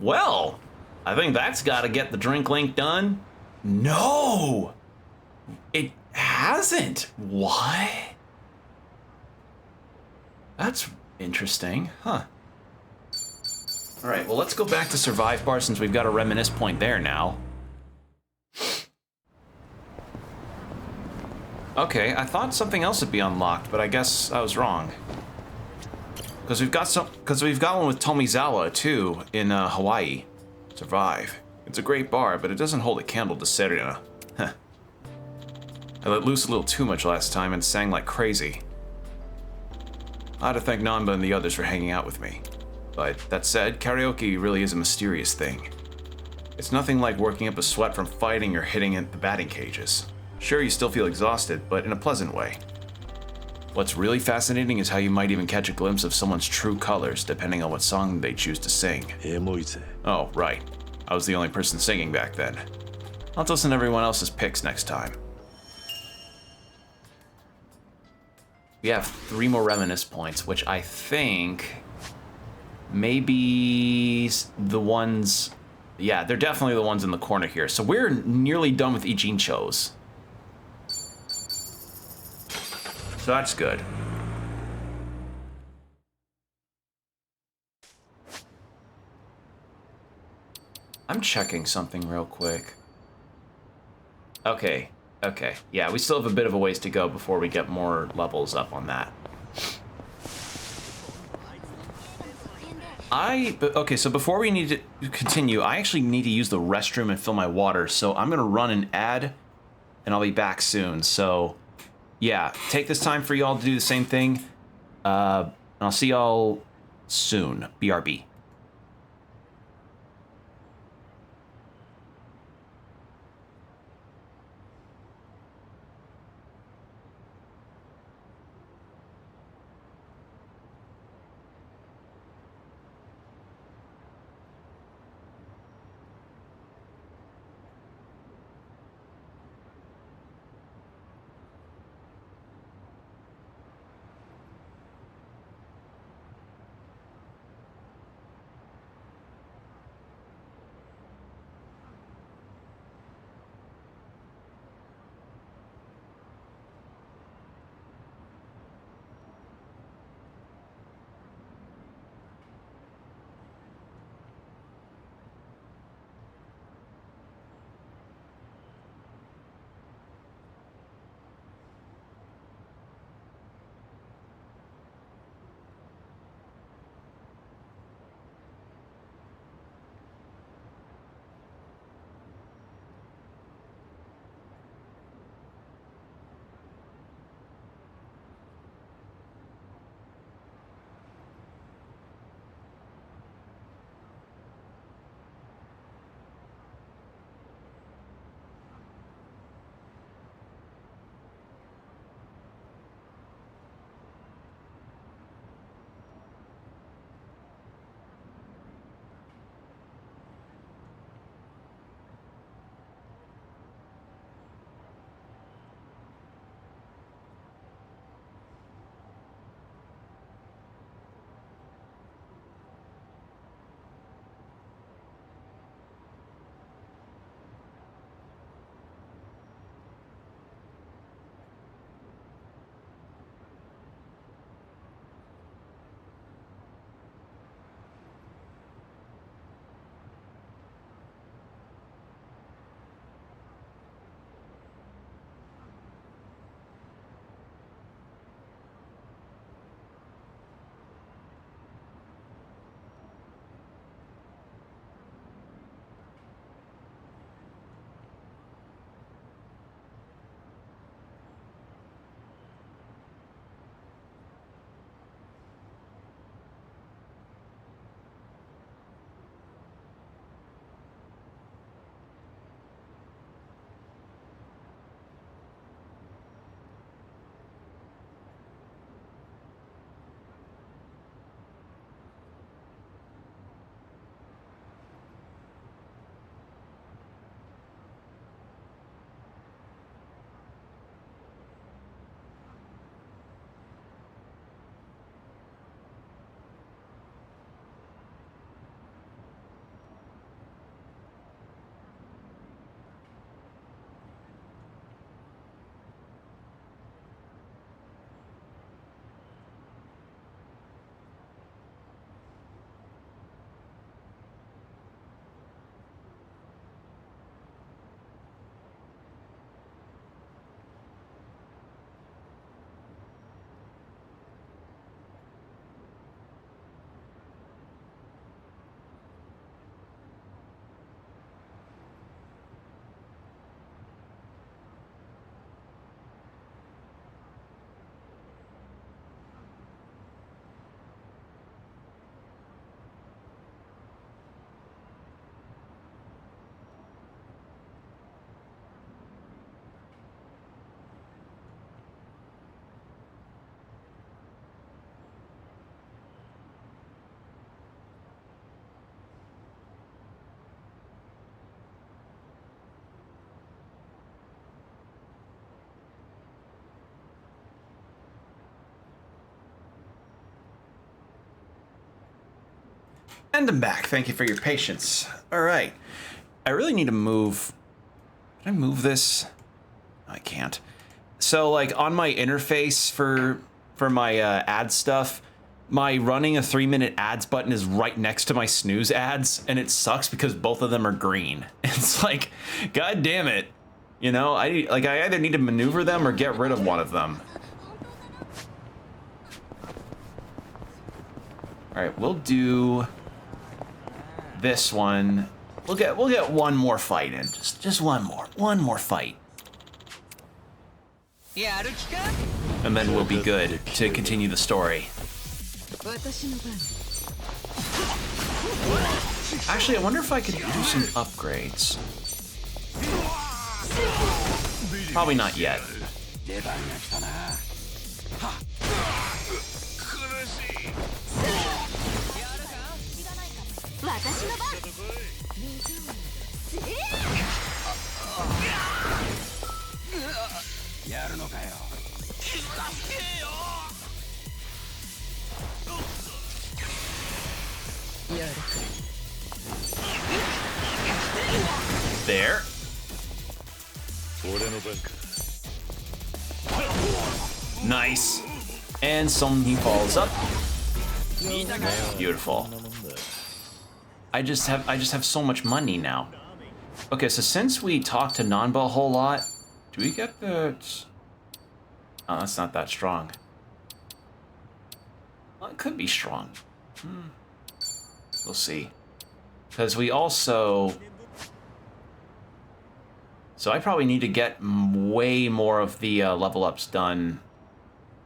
Well, I think that's got to get the drink link done. No! It hasn't. What? That's interesting, huh? All right, well, let's go back to Survive Bar since we've got a reminisce point there now. Okay, I thought something else would be unlocked, but I guess I was wrong. Because we've got one with Tomizawa too in Hawaii. Survive. It's a great bar, but it doesn't hold a candle to Serena. Huh. I let loose a little too much last time and sang like crazy. I had to thank Nanba and the others for hanging out with me. But that said, karaoke really is a mysterious thing. It's nothing like working up a sweat from fighting or hitting at the batting cages. Sure, you still feel exhausted, but in a pleasant way. What's really fascinating is how you might even catch a glimpse of someone's true colors depending on what song they choose to sing. Oh, right. I was the only person singing back then. I'll listen to everyone else's picks next time. We have 3 more Reminisce points, which I think maybe the ones... Yeah, they're definitely the ones in the corner here. So we're nearly done with Ijinchos. So that's good. I'm checking something real quick. Okay, okay. Yeah, we still have a bit of a ways to go before we get more levels up on that. Okay, so before we need to continue, I actually need to use the restroom and fill my water, so I'm gonna run an ad, and I'll be back soon. So, yeah, take this time for y'all to do the same thing, and I'll see y'all soon. BRB. And I'm back. Thank you for your patience. All right. I really need to move. Can I move this? I can't. So like on my interface for my ad stuff, my running a 3-minute ads button is right next to my snooze ads, and it sucks because both of them are green. It's like, god damn it. You know, I either need to maneuver them or get rid of one of them. All right, we'll do this one. We'll get one more fight in. Just one more fight. And then we'll be good to continue the story. Actually, I wonder if I could do some upgrades. Probably not yet. There. Nice. And he falls up. Beautiful. I just have so much money now. Okay, so since we talked to Nanba a whole lot, do we get the... Oh, that's not that strong. Well, it could be strong. We'll see. Because we also... So I probably need to get way more of the level ups done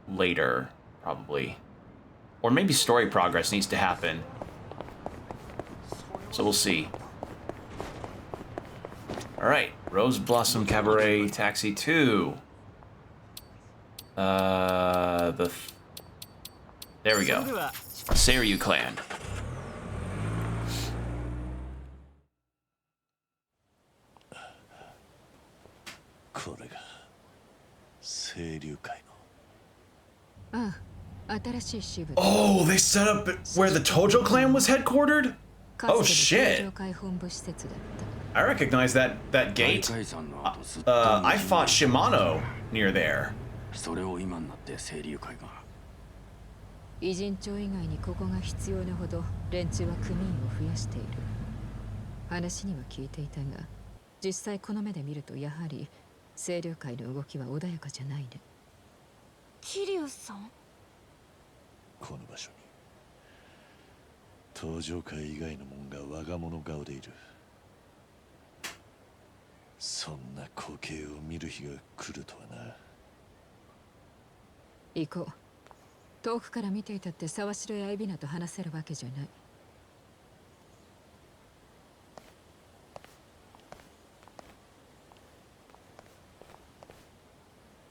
later, probably. Or maybe story progress needs to happen. So we'll see. Alright, Rose Blossom Cabaret Taxi 2. There we go. Seiryu Clan. Oh, they set up where the Tojo clan was headquartered? Oh shit. I recognize that gate. I fought Shimano near there. 偉人帳以外にここが必要なほど連中は組員を増やしている。話には聞いていたが、実際この目で見るとやはり清流会の動きは穏やかじゃないね。桐生さん？この場所に登場会以外の者が我が物顔でいる。そんな光景を見る日が来るとはな。行こう。遠くから見ていたって沢城や海老名と話せるわけじゃない。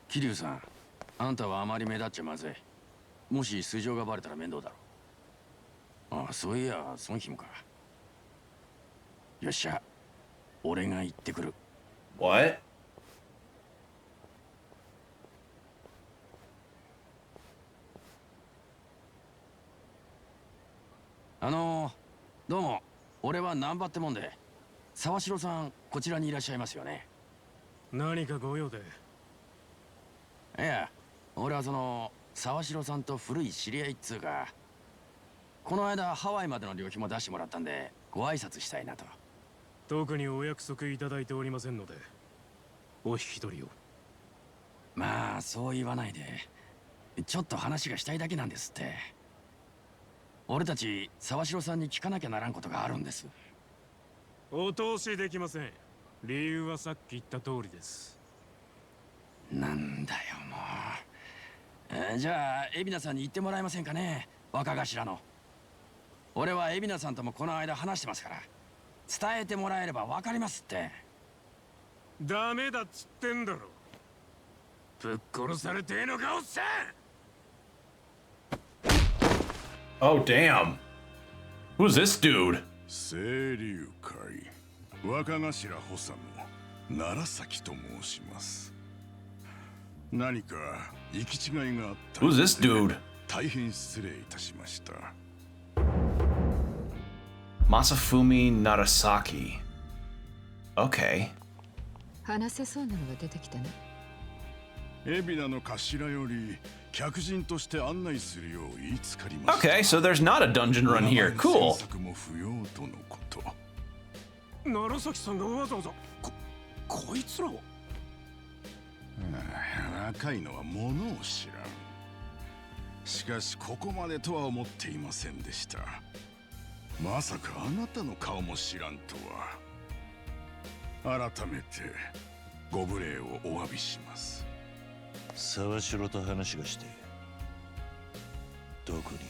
桐生さん、あんたはあまり目立っちゃまずい。もし素性がバレたら面倒だろ。ああ、そういや孫姫か。よっしゃ、俺が行ってくる。What? どうも、俺は難波ってもんで、沢城さんこちらにいらっしゃいますよね。何かご用で？いや、俺は沢城さんと古い知り合いっつうか、この間ハワイまでの旅費も出してもらったんでご挨拶したいなと。特にお約束いただいておりませんので、お引き取りを。まあそう言わないで、ちょっと話がしたいだけなんですって。俺たち沢城さんに聞かなきゃならんことがあるんです。お通しできません。理由はさっき言った通りです。なんだよもう。じゃあ海老名さんに言ってもらえませんかね、若頭の。俺は海老名さんともこの間話してますから、伝えてもらえれば分かりますって。ダメだっつってんだろ。ぶっ殺されてえのかおっさん。Oh, damn. Who's this dude? 清流会若頭補佐の楢崎と申します。何か行き違いがあった。 Who's this dude? 大変失礼いたしました。Masafumi Narasaki. Okay. 話せそうなのが出てきたね。海老名の頭より客人として案内するよう言いつかりました。Okay, so there's not a dungeon run here. Cool. 詮索も不要とのこと。楢崎さんがわざわざこいつらを。若いのはものを知らん。しかしここまでとは思っていませんでした。まさかあなたの顔も知らんとは。改めてご無礼をお詫びします。沢城と話がして、どこにいる？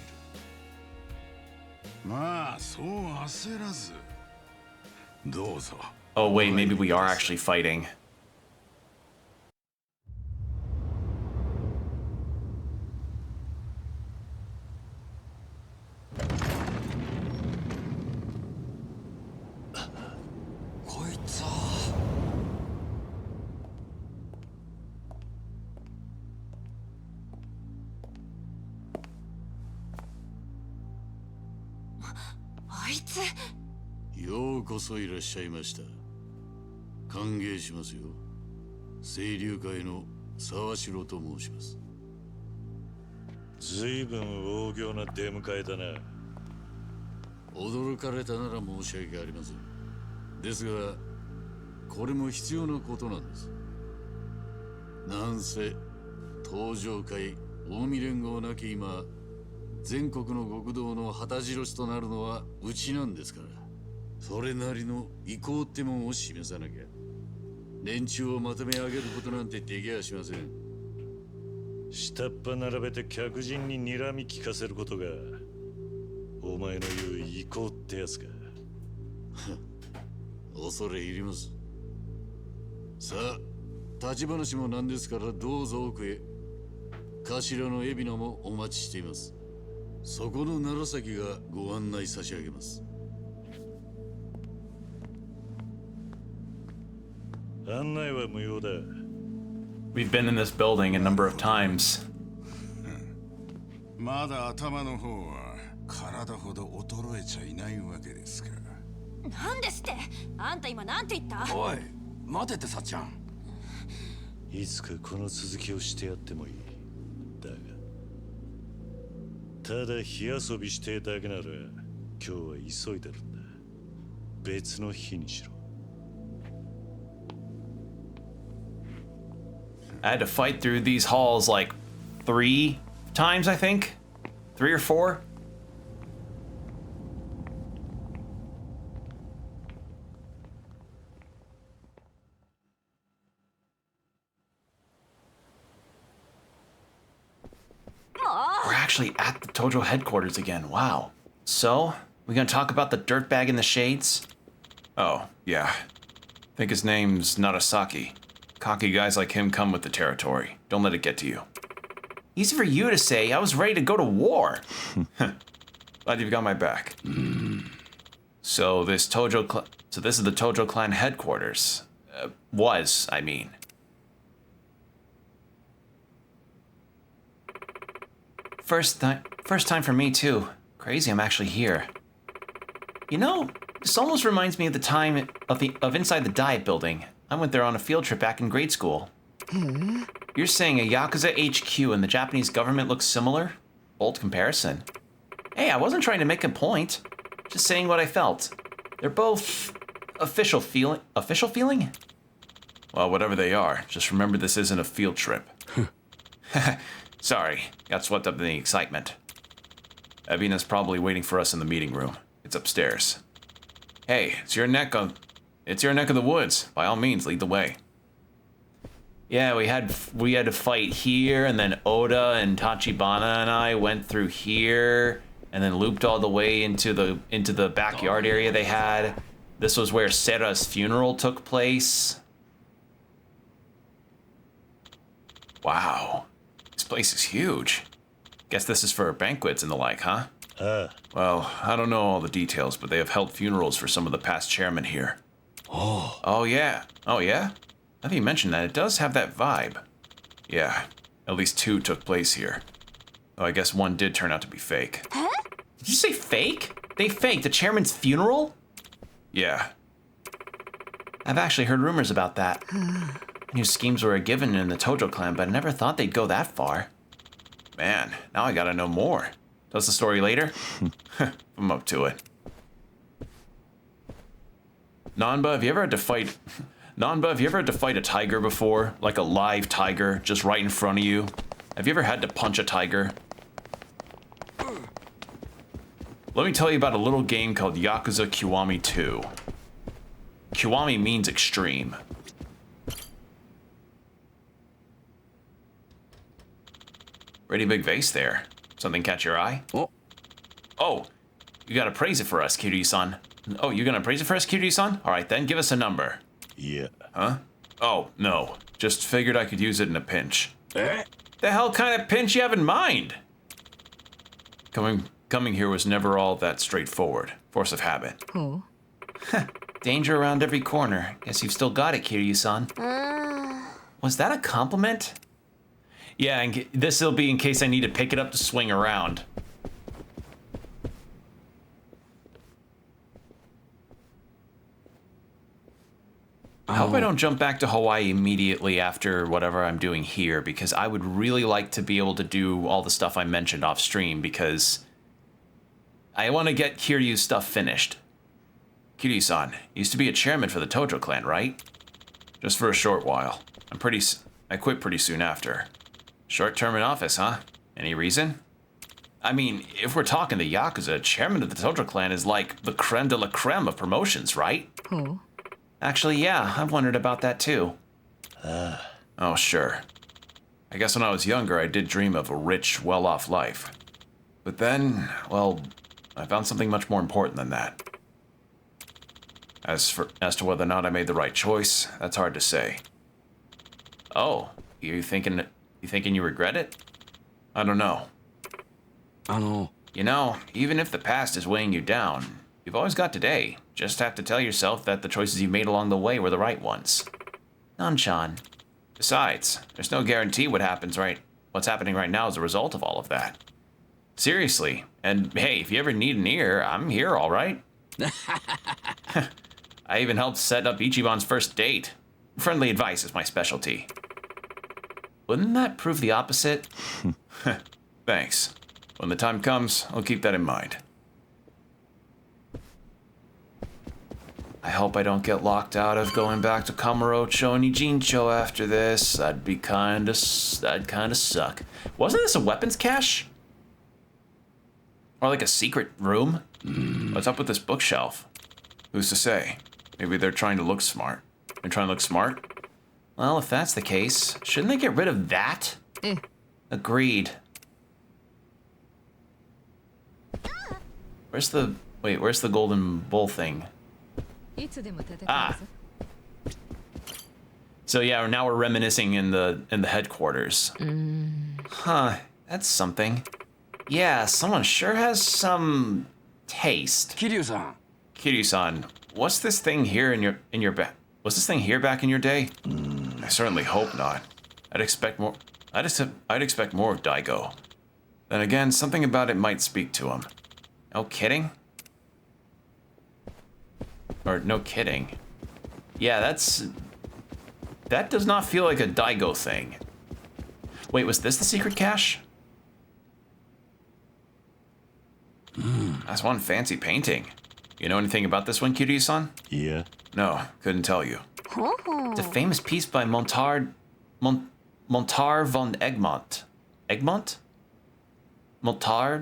まあそう焦らず。どうぞ。Oh wait, maybe we are actually fighting. こいつは。あいつ。ようこそいらっしゃいました。歓迎しますよ。清流会の沢城と申します。ずいぶん大行な出迎えだな。驚かれたなら申し訳ありません。ですがこれも必要なことなんです。なんせ東上会近江連合なき今、全国の極道の旗印となるのはうちなんですから、それなりの意向ってもんを示さなきゃ連中をまとめ上げることなんてできやしません。下っ端並べて客人に睨み聞かせることがお前の言う意向ってやつか。恐れ入ります。さあ立ち話もなんですからどうぞ奥へ。頭の海老名もお待ちしています。そこの楢崎がご案内差し上げます。案内は無用だ。We've been in this building a number of times. まだ頭の方は体ほど衰えちゃいないわけですか。なんですって。あんた今なんて言った？おい、待てってさっちゃん。いつかこの続きをしてやってもいい。だがただ火遊びしてだけなら今日は急いでるんだ。別の日にしろ。I had to fight through these halls like 3 times, I think. 3 or 4. We're actually at the Tojo headquarters again. Wow. So, we gonna talk about the dirtbag in the shades? Oh, yeah. I think his name's Narasaki. Cocky guys like him come with the territory. Don't let it get to you. Easy for you to say. I was ready to go to war. Glad you've got my back. So this is the Tojo clan headquarters. I mean. First time for me too. Crazy I'm actually here. You know, this almost reminds me of the time of inside the diet building. I went there on a field trip back in grade school. You're saying a Yakuza HQ and the Japanese government looks similar? Bold comparison. Hey, I wasn't trying to make a point. Just saying what I felt. They're both official feeling? Well, whatever they are, just remember this isn't a field trip. Sorry, got swept up in the excitement. Evina's probably waiting for us in the meeting room. It's upstairs. Hey, it's your neck of the woods. By all means, lead the way. Yeah, we had to fight here, and then Oda and Tachibana and I went through here, and then looped all the way into the backyard area they had. This was where Sera's funeral took place. Wow, this place is huge. Guess this is for banquets and the like, huh? Well, I don't know all the details, but they have held funerals for some of the past chairmen here. Oh yeah. Now that you mention that, it does have that vibe. Yeah, at least 2 took place here. Though I guess one did turn out to be fake. Huh? Did you say fake? They faked the chairman's funeral? Yeah. I've actually heard rumors about that. I knew schemes were given in the Tojo clan, but I never thought they'd go that far. Man, now I gotta know more. Tell us the story later? I'm up to it. Nanba, have you ever had to fight... Nanba, have you ever had to fight a tiger before? Like a live tiger, just right in front of you? Have you ever had to punch a tiger? Let me tell you about a little game called Yakuza Kiwami 2. Kiwami means extreme. Pretty big vase there. Something catch your eye? Oh, you gotta praise it for us, Kiryu-san. Oh, you're gonna praise it for us, Kiryu-san? Alright then, give us a number. Yeah. Huh? Oh, no. Just figured I could use it in a pinch. The hell kind of pinch you have in mind? Coming here was never all that straightforward. Force of habit. Oh. Danger around every corner. Guess you've still got it, Kiryu-san. Was that a compliment? Yeah, and this'll be in case I need to pick it up to swing around. I hope I don't jump back to Hawaii immediately after whatever I'm doing here, because I would really like to be able to do all the stuff I mentioned off stream, because I want to get Kiryu's stuff finished. Kiryu-san used to be a chairman for the Tojo clan, right? Just for a short while. I quit pretty soon after. Short term in office, huh? Any reason? I mean, if we're talking the Yakuza, chairman of the Tojo clan is like the creme de la creme of promotions, right? Oh. Actually, yeah, I've wondered about that too. Oh, sure. I guess when I was younger, I did dream of a rich, well-off life. But then, well, I found something much more important than that. As to whether or not I made the right choice, that's hard to say. Oh, you thinking you regret it? I don't know. You know, even if the past is weighing you down, you've always got today. Just have to tell yourself that the choices you made along the way were the right ones. Nanchan. Besides, there's no guarantee what's happening right now as a result of all of that. Seriously, and hey, if you ever need an ear, I'm here, all right? I even helped set up Ichiban's first date. Friendly advice is my specialty. Wouldn't that prove the opposite? Thanks. When the time comes, I'll keep that in mind. I hope I don't get locked out of going back to Kamurocho and Ijincho after this. That'd kinda suck. Wasn't this a weapons cache? Or like a secret room? What's up with this bookshelf? Who's to say? Maybe they're trying to look smart. They're trying to look smart? Well, if that's the case, shouldn't they get rid of that? Agreed. Where's the golden bull thing? Ah. So yeah, now we're reminiscing in the headquarters. Huh, that's something. Yeah, someone sure has some taste. Kiryu-san, what's this thing here in your back? Was this thing here back in your day? I certainly hope not. I'd expect more of Daigo. Then again, something about it might speak to him. No kidding? Or no kidding. Yeah, that does not feel like a Daigo thing. Wait, was this the secret cache? That's one fancy painting. You know anything about this one, Kiryu-san? Yeah. No, couldn't tell you. It's a famous piece by Montar von Egmont. Egmont? Montar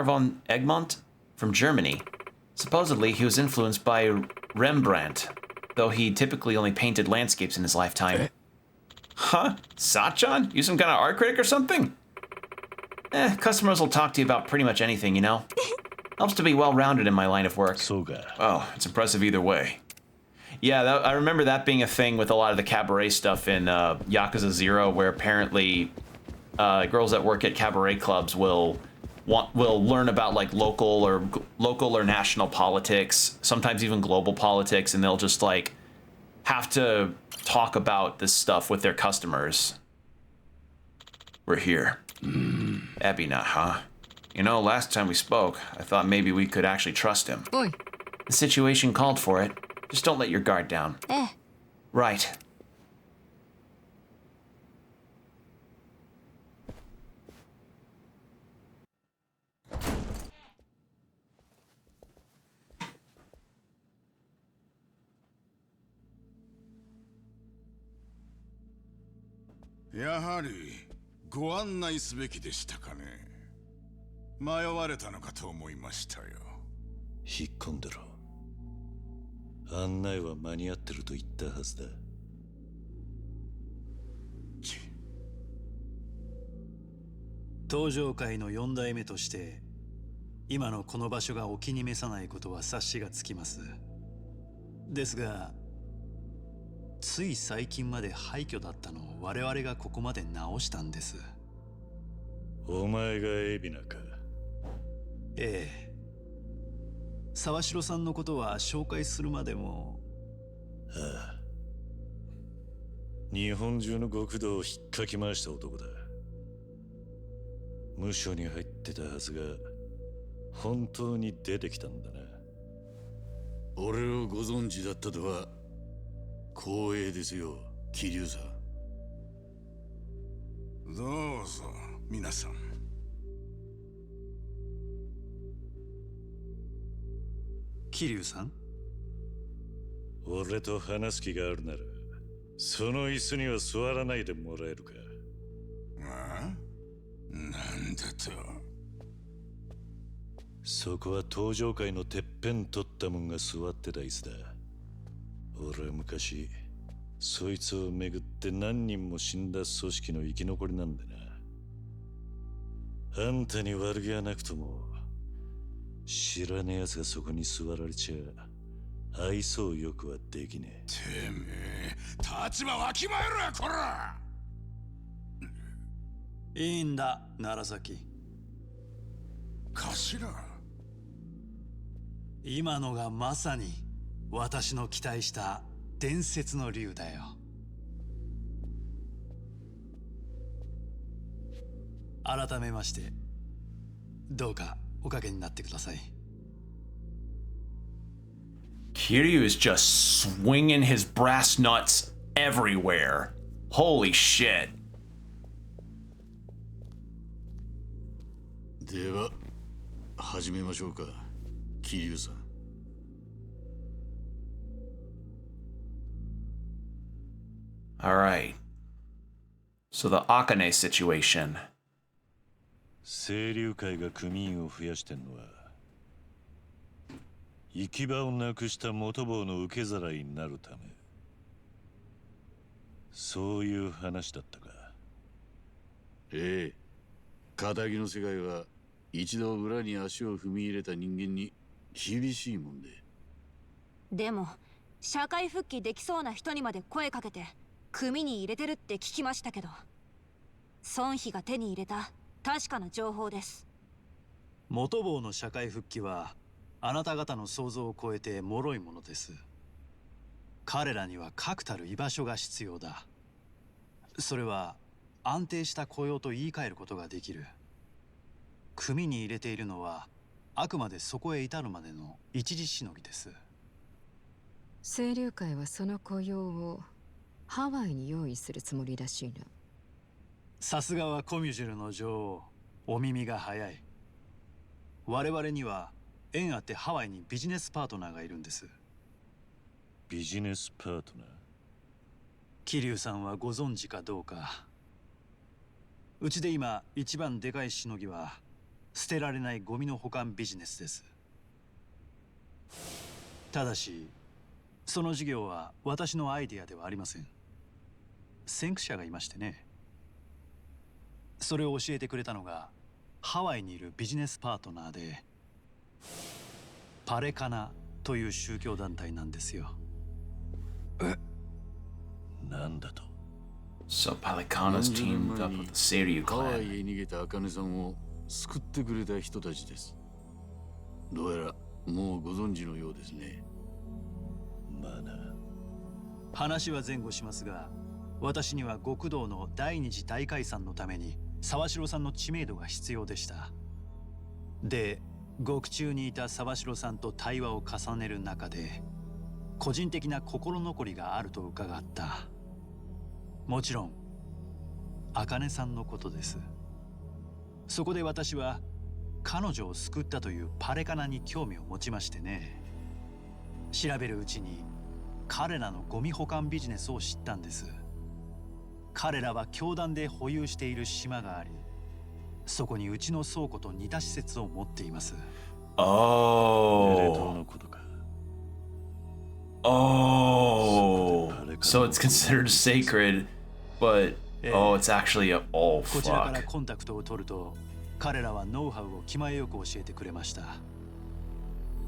von Egmont from Germany. Supposedly, he was influenced by Rembrandt, though he typically only painted landscapes in his lifetime. Huh? Sachan? You some kind of art critic or something? Customers will talk to you about pretty much anything, you know? Helps to be well-rounded in my line of work. Oh, it's impressive either way. Yeah, I remember that being a thing with a lot of the cabaret stuff in Yakuza 0, where apparently girls that work at cabaret clubs will learn about like local or national politics, sometimes even global politics, and they'll just like have to talk about this stuff with their customers. We're here. Ebina, huh? You know, last time we spoke, I thought maybe we could actually trust him. おい、 The situation called for it. Just don't let your guard down. ええ、 Right. "やはりご案内すべきでしたかね。迷われたのかと思いましたよ。引っ込んでろ。案内は間に合ってると言ったはずだ。登場界の4代目として今のこの場所がお気に召さないことは察しがつきます。ですがつい最近まで廃墟だったのを我々がここまで直したんです。お前が海老名か。ええ、沢城さんのことは紹介するまでも。ああ、日本中の極道を引っかき回した男だ。無所に入ってたはずが本当に出てきたんだな。俺をご存知だったとは光栄ですよ、桐生さん。どうぞ皆さん。桐生さん、俺と話す気があるならその椅子には座らないでもらえるか。ああ、なんだと。そこは登場界のてっぺん取ったもんが座ってた椅子だ。俺は昔そいつをめぐって何人も死んだ組織の生き残りなんだな。あんたに悪気はなくとも知らねえ奴がそこに座られちゃ愛想よくはできねてめえ立場わきまえろやこら。いいんだ楢崎。頭。今のがまさに私の期待した伝説の竜だよ。改めましてどうかおかげになってください。Kiryu is just swinging his brass nuts everywhere. Holy shit. では始めましょうか、桐生さん。All right. So the Akane situation. 清流会が組員を増やしてんのは行き場をなくした元坊の受け皿になるため。そういう話だったか。ええ、仇の世界は一度裏に足を踏み入れた人間に厳しいもんで。でも社会復帰できそうな人にまで声かけて組に入れてるって聞きましたけど、孫妃が手に入れた確かな情報です。元坊の社会復帰はあなた方の想像を超えて脆いものです。彼らには確たる居場所が必要だ。それは安定した雇用と言い換えることができる。組に入れているのはあくまでそこへ至るまでの一時しのぎです。清流会はその雇用をハワイに用意するつもりらしいな。さすがはコミュジュルの女王、お耳が早い。我々には縁あってハワイにビジネスパートナーがいるんです。ビジネスパートナー。桐生さんはご存知かどうか。うちで今一番でかいしのぎは捨てられないゴミの保管ビジネスです。ただしその事業は私のアイデアではありません。先駆者がいましてね。それを教えてくれたのがハワイにいるビジネスパートナーでパレカナという宗教団体なんですよ。なんだと。 So Palikana's teamed up with the Seiryu ハワイ clan. へ逃げた茜さんを救ってくれた人たちです。どうやらもうご存知のようですね。まあな。話は前後しますが、私には極道の第二次大解散のために沢城さんの知名度が必要でした。で、獄中にいた沢城さんと対話を重ねる中で、個人的な心残りがあると伺った。もちろん、茜さんのことです。そこで私は、彼女を救ったというパレカナに興味を持ちましてね。調べるうちに、彼らのゴミ保管ビジネスを知ったんです。彼らは教団で保有している島があり、そこにうちの倉庫と似た施設を持っています。Oh. Oh. So it's considered sacred, but oh, it's actually a oh こちらから fuck. コンタクトを取ると、彼らはノウハウを気前よく教えてくれました。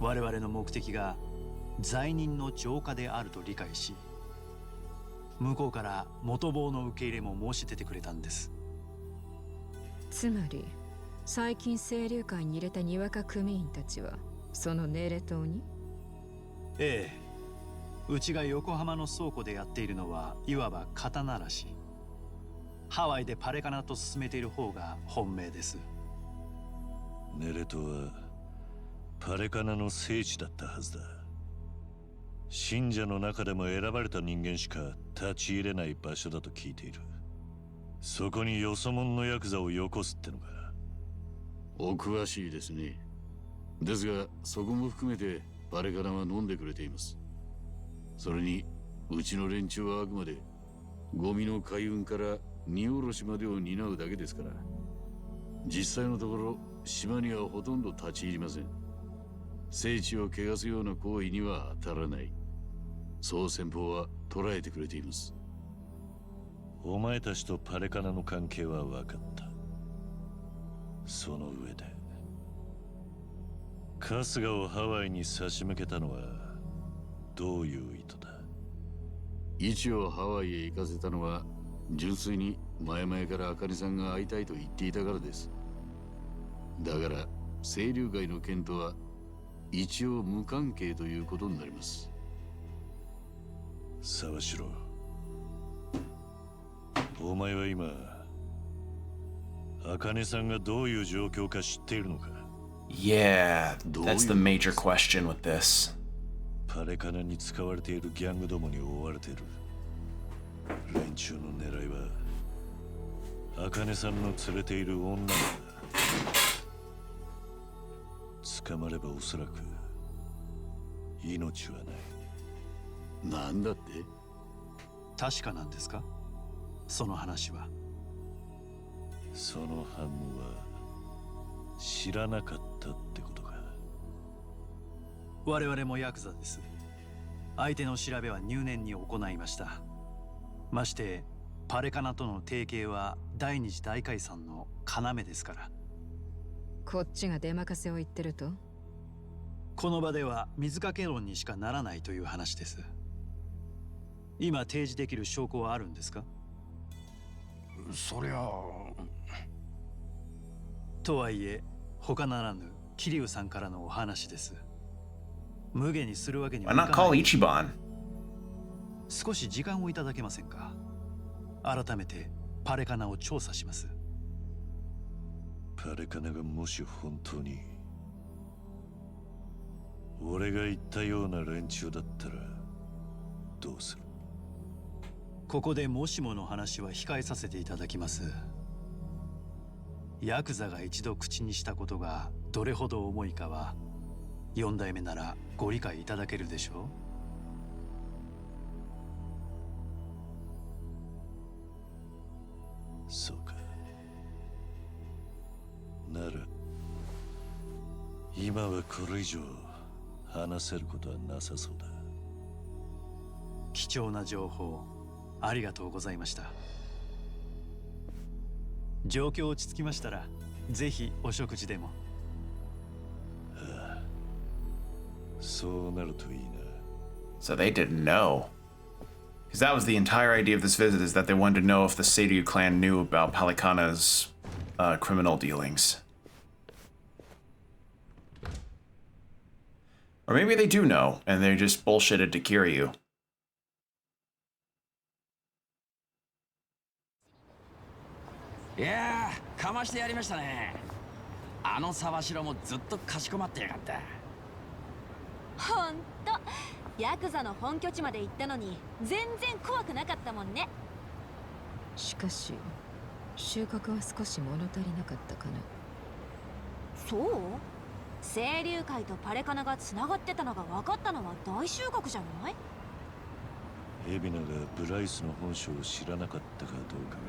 我々の目的が罪人の浄化であると理解し、向こうから元棒の受け入れも申し出てくれたんです。つまり最近清流会に入れたにわか組員たちはそのネレ島に。ええ、うちが横浜の倉庫でやっているのはいわば肩慣らし。ハワイでパレカナと進めている方が本命です。ネレトはパレカナの聖地だったはずだ。信者の中でも選ばれた人間しか立ち入れない場所だと聞いている。そこによそ者のヤクザをよこすってのか。お詳しいですね。ですが、そこも含めてパレカナは飲んでくれています。それに、うちの連中はあくまでゴミの海運から荷下ろしまでを担うだけですから、実際のところ島にはほとんど立ち入りません。聖地を汚すような行為には当たらない。そう先方は捉えてくれています。お前たちとパレカナの関係は分かった。その上で春日をハワイに差し向けたのはどういう意図だ。一をハワイへ行かせたのは純粋に前々からあかりさんが会いたいと言っていたからです。だから清流会の件とは一応無関係ということになります。沢城、お前は今茜さんがどういう状況か知っているのか。 Yeah, that's the major question with this. パレカナに使われているギャングどもに追われている。連中の狙いは茜さんの連れている女なんだ。捕まればおそらく命はない。なんだって？確かなんですか、その話は。その反応は知らなかったってことか。我々もヤクザです。相手の調べは入念に行いました。ましてパレカナとの提携は第二次大解散の要ですから。こっちが出任せを言ってると。この場では水かけ論にしかならないという話です。今提示できる証拠はあるんですか？そりゃ。とはいえ他ならぬ桐生さんからのお話です。無下にするわけには Why い not かな call い。 Ichiban? 少し時間をいただけませんか？改めてパレカナを調査します。パレカナがもし本当に俺が言ったような連中だったらどうする？ここでもしもの話は控えさせていただきます。ヤクザが一度口にしたことがどれほど重いかは4代目ならご理解いただけるでしょう。そうか。なら今はこれ以上話せることはなさそうだ。貴重な情報ありがとうございました。状況落ち着きましたらぜひお食事でも。ああ、そうなるといいな。 So they didn't know. Because that was the entire idea of this visit, is that they wanted to know if the Seiryu clan knew about Palikana's criminal dealings. Or maybe they do know, and they just bullshitted to Kiryu. いやー、かましてやりましたね。あの沢城もずっとかしこまってやがった。ほんとヤクザの本拠地まで行ったのに全然怖くなかったもんね。しかし収穫は少し物足りなかったかな。そう？清流会とパレカナがつながってたのが分かったのは大収穫じゃない？海老名がブライスの本性を知らなかったかどうかが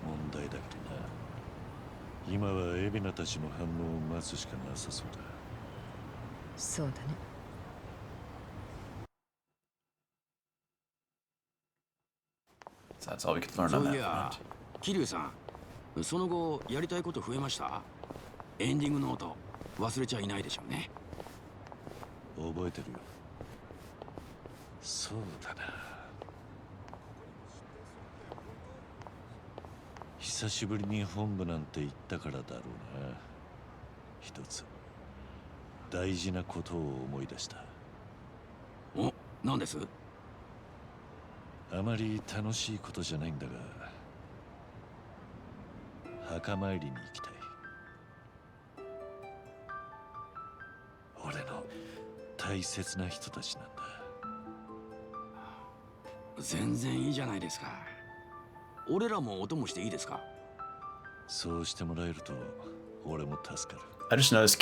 問題だけどな。今は海老名たちの反応を待つしかなさそうだ。そうだね。So that's all we could learn そ on う that いや front. 桐生さん、その後やりたいこと増えました？エンディングノート忘れちゃいないでしょうね。覚えてるよ。そうだな。久しぶりに本部なんて行ったからだろうな。一つ大事なことを思い出した。お、何です？あまり楽しいことじゃないんだが、墓参りに行きたい。俺の大切な人たちなんだ。全然いいじゃないですか。俺らもお供していいですか？そうしてもらえると俺も助かる。I just noticed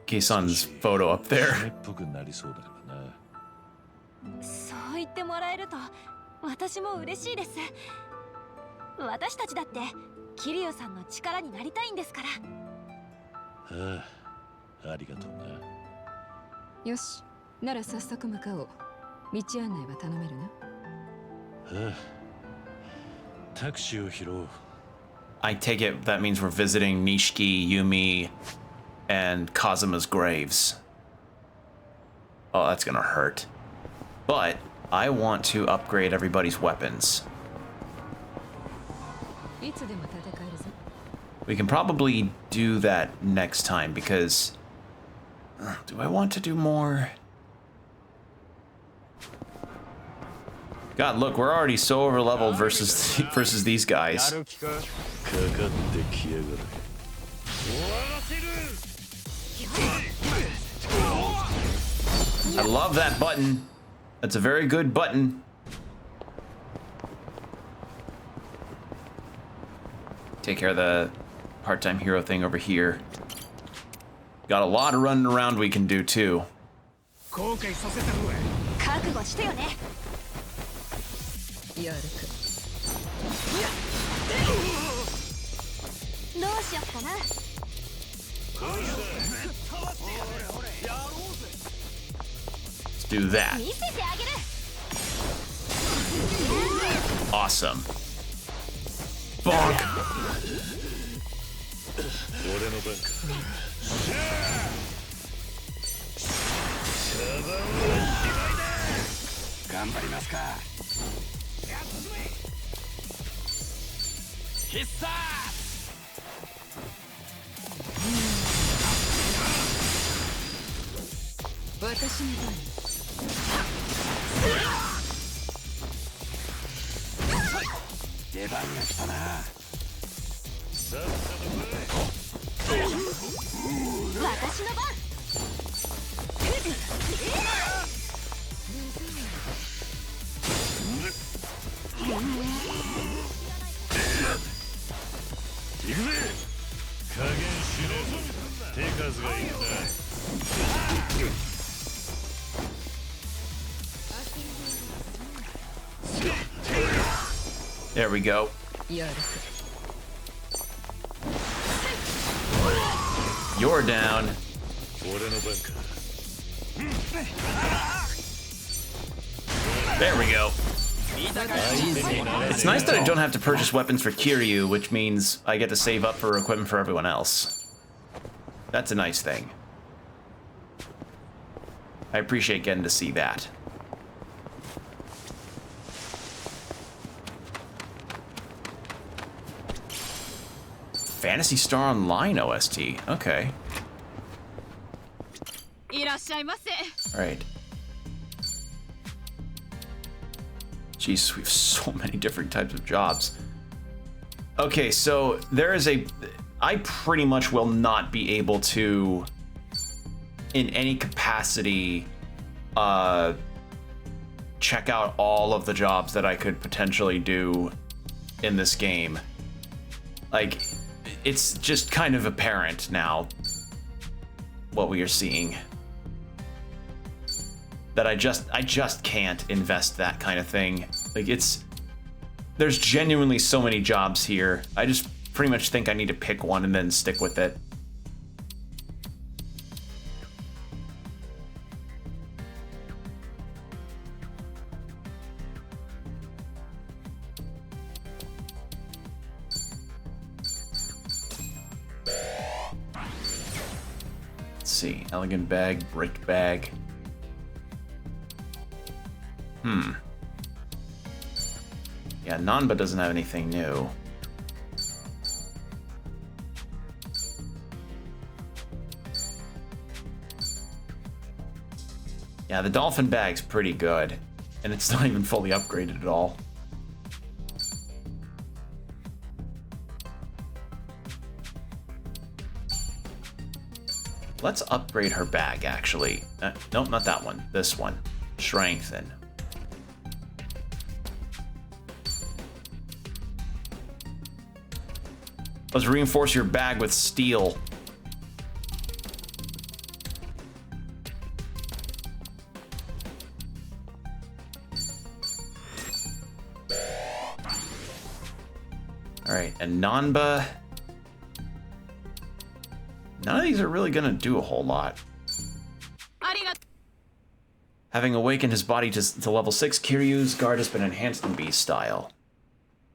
Kayson's photo up there. っぽくなりそうだからな。そう言ってもらえると私も嬉しいです。私たちだって桐生さんの力になりたいんですから。ああ、ありがとうな。よし、なら早速向かおう。道案内は頼めるな。ああ、タクシーを拾おう。I take it that means we're visiting Nishiki, Yumi, and Kazuma's graves. Oh, that's gonna hurt. But I want to upgrade everybody's weapons. いつでも立て替えるぞ。 We can probably do that next time because... do I want to do more? God, look, we're already so over-leveled versus these guys. I love that button. That's a very good button. Take care of the part-time hero thing over here. Got a lot of running around we can do too. 覚悟してよね。やるか。どうしよっかな。Let's do that. 見せてあげる。Awesome. Bonk. 俺の番か。頑張りますか。必殺！ 私の番。出番が来たな。私の番。行くぜ。加減しろ。手数がいいな。 There we go. やるか。 You're down. 俺の番か。 There we go. It's nice that I don't have to purchase weapons for Kiryu, which means I get to save up for equipment for everyone else. That's a nice thing. I appreciate getting to see that. Phantasy Star Online OST. Okay. いらっしゃいませ。 All right. Jeez, we have so many different types of jobs. Okay, so there is I pretty much will not be able to, in any capacity, check out all of the jobs that I could potentially do in this game. Like, it's just kind of apparent now what we are seeing. That I just can't invest that kind of thing. Like, there's genuinely so many jobs here. I just pretty much think I need to pick one and then stick with it. Let's see, elegant bag, brick bag. Yeah, Nanba doesn't have anything new. Yeah, the dolphin bag's pretty good, and it's not even fully upgraded at all. Let's upgrade her bag, actually. Nope, not that one. This one. Strengthen. Let's reinforce your bag with steel. All right, and Nanba. None of these are really gonna do a whole lot. Having awakened his body to level 6, Kiryu's guard has been enhanced in beast style.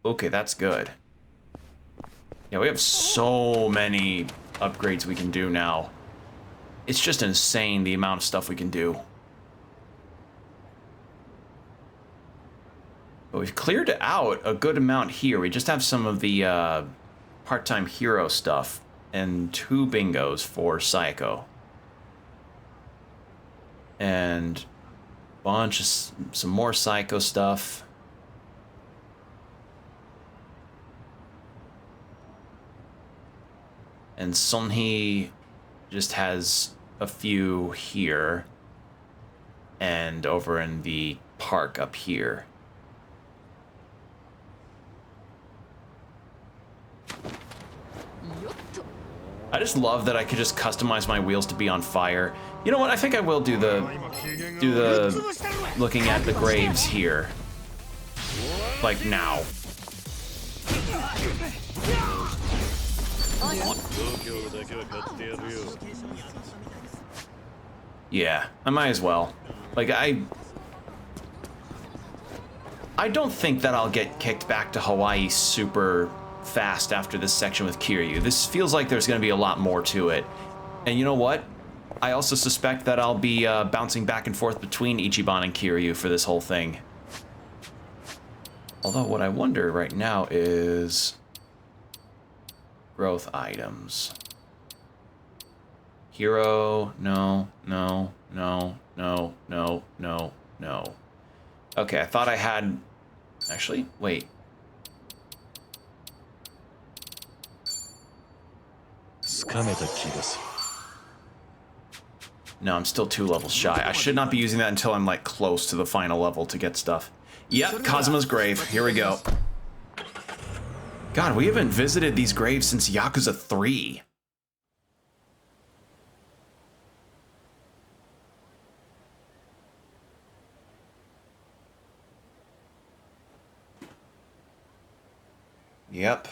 Okay, that's good. Yeah, we have so many upgrades we can do now. It's just insane the amount of stuff we can do. But we've cleared out a good amount here. We just have some of the part-time hero stuff and 2 bingos for Sayako. And bunch of some more Sayako stuff. And Sonhee just has a few here and over in the park up here. I just love that I could just customize my wheels to be on fire. You know what? I think I will do the looking at the graves here. Like now. Yeah, I might as well. Like, I don't think that I'll get kicked back to Hawaii super fast after this section with Kiryu. This feels like there's going to be a lot more to it. And you know what? I also suspect that I'll be bouncing back and forth between Ichiban and Kiryu for this whole thing. Although what I wonder right now is growth items. Hero, no, no, no, no, no, no, no. Okay, I thought I had... Actually, wait. No, I'm still 2 levels shy. I should not be using that until I'm like close to the final level to get stuff. Yep, Kazuma's grave. Here we go. God, we haven't visited these graves since Yakuza 3. Yep.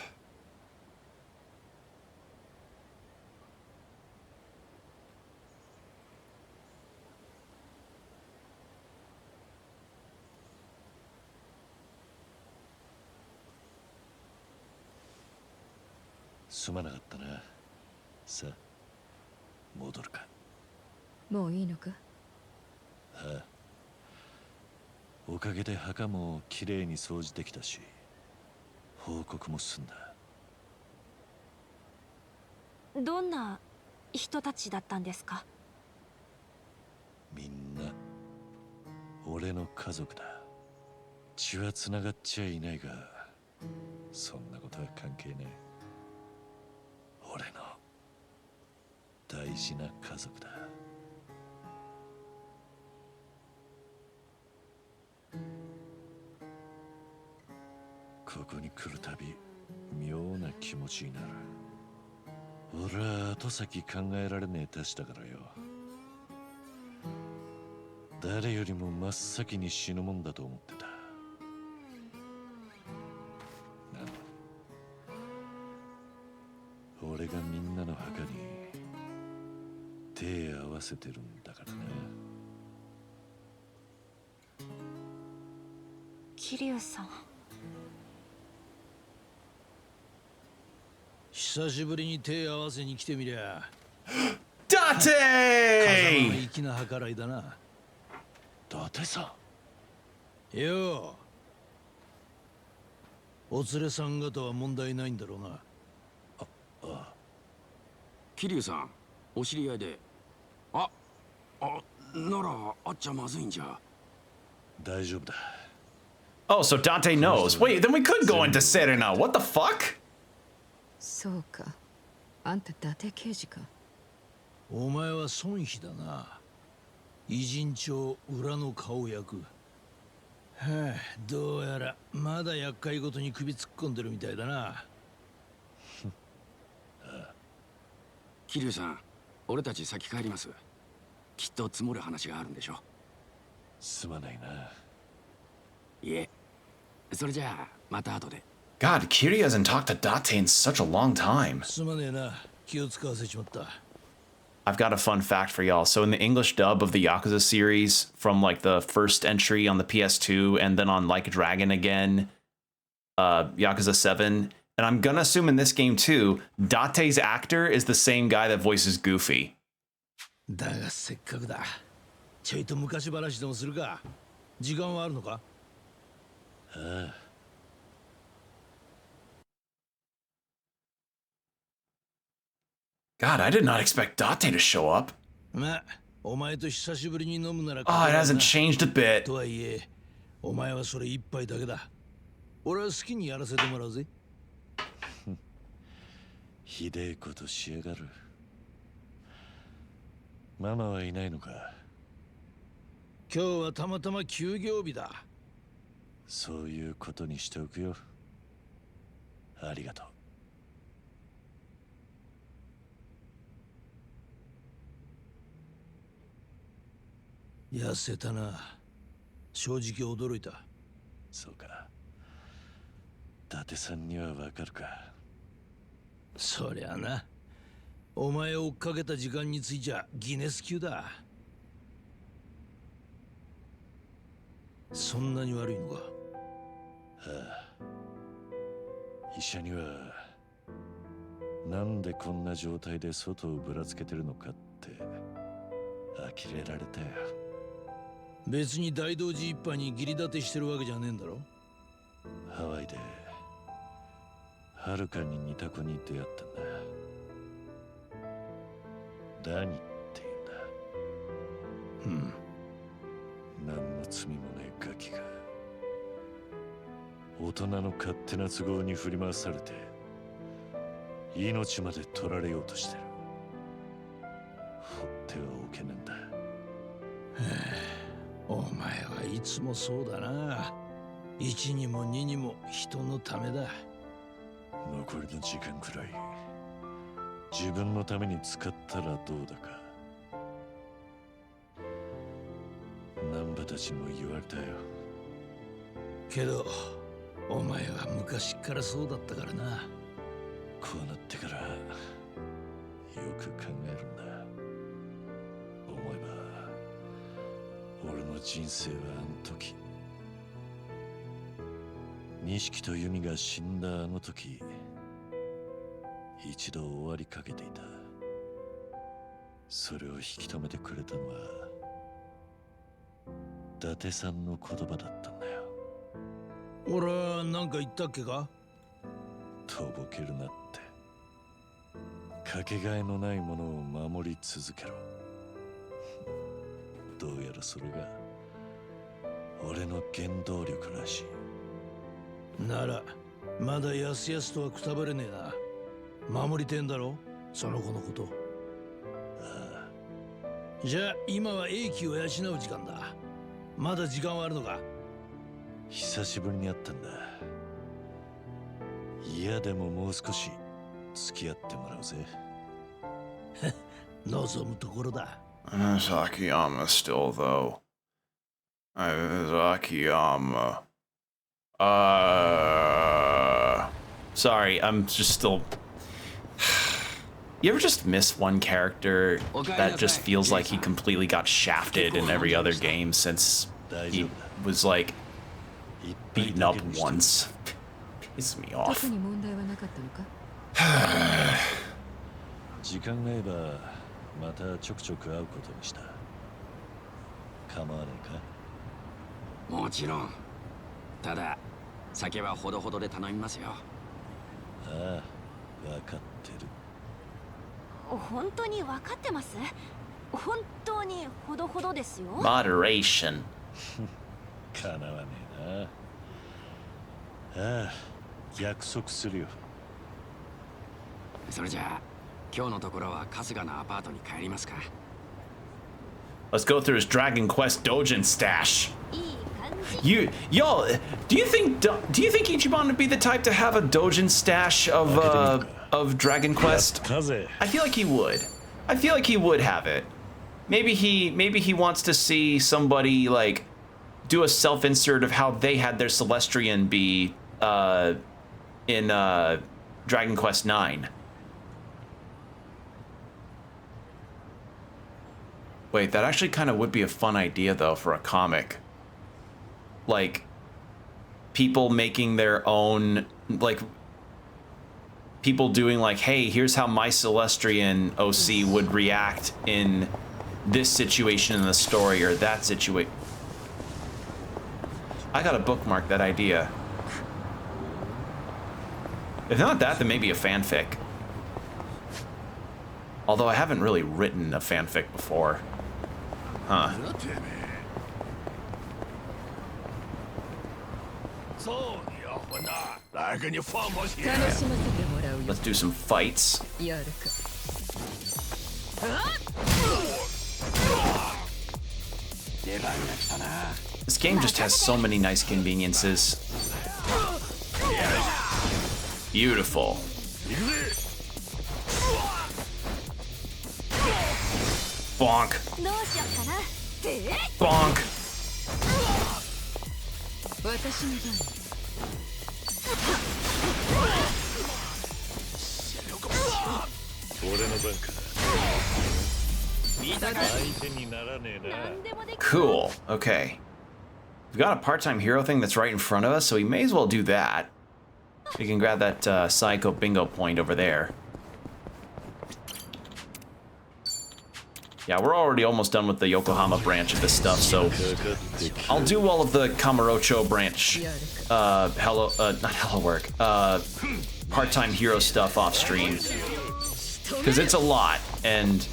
どんな人たちだったんですか？みんな俺の家族だ。血はつながっちゃいないが、そんなことは関係ない。大事な家族だ。ここに来るたび妙な気持ちになる。俺は後先考えられねえたちだからよ。誰よりも真っ先に死ぬもんだと思ってた。なの俺がみんなの墓に手合わせてるんだからな。桐生さん、久しぶりに手合わせに来てみりゃ。Date! 粋な計らいだな。伊達さん。よう。お連れさん方は問題ないんだろうな。ああ。桐生さん、お知り合いで。なら会っちゃまずいんじゃ。大丈夫だ。Oh, so Dante knows. Wait, then we could go into Serena. What the fuck? そうか。あんた伊達刑事か。お前は孫妃だな。偉人帳裏の顔役。はあ、どうやらまだ厄介ごとに首突っ込んでるみたいだな。桐生さん、俺たち先帰ります。きっと積もる話があるんでしょ。すまないな。いえ、それじゃあまた後で。God, Kiri hasn't talked to Date in such a long time. すまねえな。気を使わせちまった。I've got a fun fact for y'all. So in the English dub of the Yakuza series, from like the first entry on the PS2 and then on Like a Dragon again, Yakuza 7, and I'm gonna assume in this game too, Date's actor is the same guy that voices Goofy. だがせっかくだ。ちょいと昔話でもするか。時間はあるのか？ああ。God, I did not expect Date to show up. まあ、お前と久しぶりに飲むなら。Oh, it hasn't changed a bit. とはいえ、お前はそれ一杯だけだ。俺は好きにやらせてもらうぜ。ひでえことしやがる。ママはいないのか？今日はたまたま休業日だ。そういうことにしておくよ。ありがとう。痩せたな。正直驚いた。そうか。伊達さんにはわかるか。そりゃな。お前を追っかけた時間についちゃギネス級だ。そんなに悪いのか？はあ。医者にはなんでこんな状態で外をぶらつけてるのかって呆れられたよ。別に大道寺一派に義理立てしてるわけじゃねえんだろ？ハワイではるかに似た子に出会ったんだ。ダニって言うんだ。何の罪もねえガキが大人の勝手な都合に振り回されて命まで取られようとしてる。放ってはおけねえんだ。お前はいつもそうだな。一にも二にも人のためだ。残りの時間くらい自分のために使ったらどうだか。難波たちにも言われたよ。けどお前は昔からそうだったからな。こうなってからよく考えるんだ。思えば俺の人生はあの時、錦と由美が死んだあの時、一度終わりかけていた。それを引き止めてくれたのは伊達さんの言葉だったんだよ。俺は何か言ったっけか？とぼけるなって。かけがえのないものを守り続けろ。どうやらそれが俺の原動力らしい。ならまだやすやすとはくたばれねえな。守りてんだろ、その子のこと。じゃあ今は英気を養う時間だ。まだ時間はあるのか？久しぶりに会ったんだ。嫌でももう少し付き合ってもらうぜ。望むところだ。Akiyama still, though. Akiyama. Sorry, I'm just still... You ever just miss one character that just feels like he completely got shafted in every other game since he was, like, beaten up once? Pisses me off. 時間が合えばまたちょくちょく会うことにした。構わねえか？もちろん。ただ酒はほどほどで頼みますよ。ああ、分かってる。本当に分かってます？本当にほどほどですよ。Moderation. かなわねえな。ああ、約束するよ。それじゃあ今日のところは春日のアパートに帰りますか。Let's go through his Dragon Quest Dojin stash. Yo, do you think Ichiban would be the type to have a Dojin stash of Dragon Quest? I feel like he would. I feel like he would have it. Maybe he wants to see somebody like do a self-insert of how they had their Celestrian be in Dragon Quest 9. Wait, that actually kind of would be a fun idea though for a comic. Like people making their own, like people doing like, hey, here's how my Celestrian OC would react in this situation in the story or that situation. I gotta bookmark that idea. If not that, then maybe a fanfic. Although I haven't really written a fanfic before. Huh. Yeah. Let's do some fights. This game just has so many nice conveniences. Beautiful. Bonk. Bonk. Cool. Okay. We've got a part-time hero thing that's right in front of us, so we may as well do that. We can grab that Psycho Bingo point over there. Yeah, we're already almost done with the Yokohama branch of this stuff, so I'll do all of the Kamurocho branch, not hello work, part-time hero stuff off stream, because it's a lot, and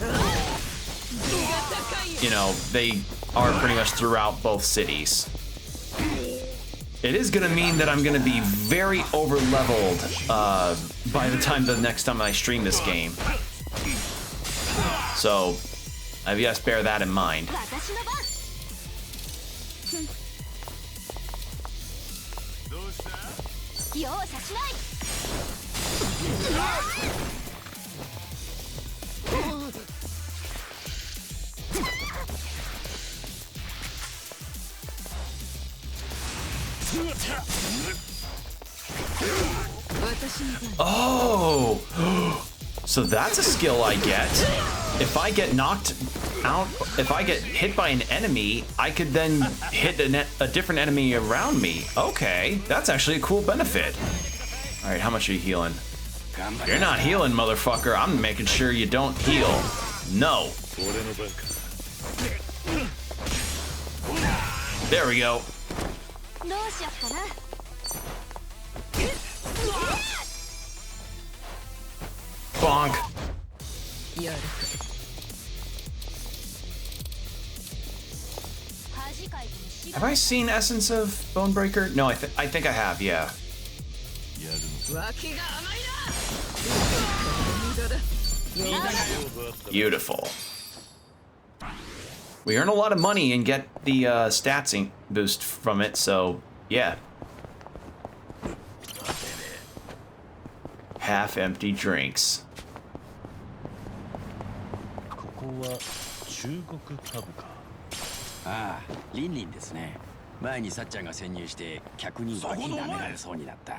you know, they are pretty much throughout both cities. It is gonna mean that I'm gonna be very over-leveled by the time the next time I stream this game. So, I guess bear that in mind. Oh! So that's a skill I get. If I get knocked out, if I get hit by an enemy, I could then hit a different enemy around me. Okay, that's actually a cool benefit. All right, how much are you healing? You're not healing, motherfucker. I'm making sure you don't heal. No. There we go. Bonk. Have I seen Essence of Bonebreaker? No, I think I have, yeah. Beautiful. We earn a lot of money and get the stats boost from it, so yeah. Half-empty drinks. ここは中国株か。ああ、リンリンですね。前にさっちゃんが潜入して客にバキ舐められそうになった。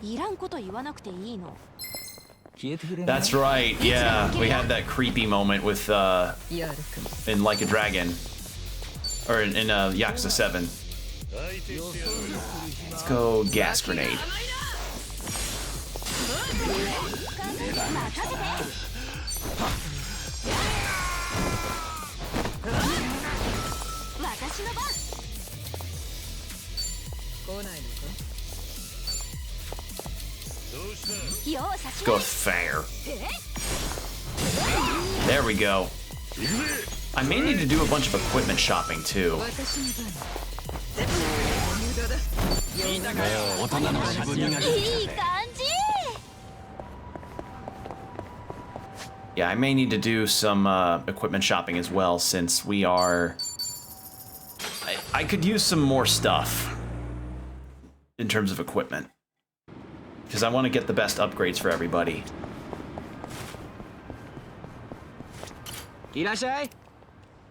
いらんこと言わなくていいの。 That's right, yeah. We had that creepy moment with, in Like a Dragon. Or in Yakuza 7. Let's go gas grenade. Let's go fair. There we go. I may need to do a bunch of equipment shopping too. Yeah, I may need to do some equipment shopping as well, since we are... I could use some more stuff in terms of equipment, because I want to get the best upgrades for everybody.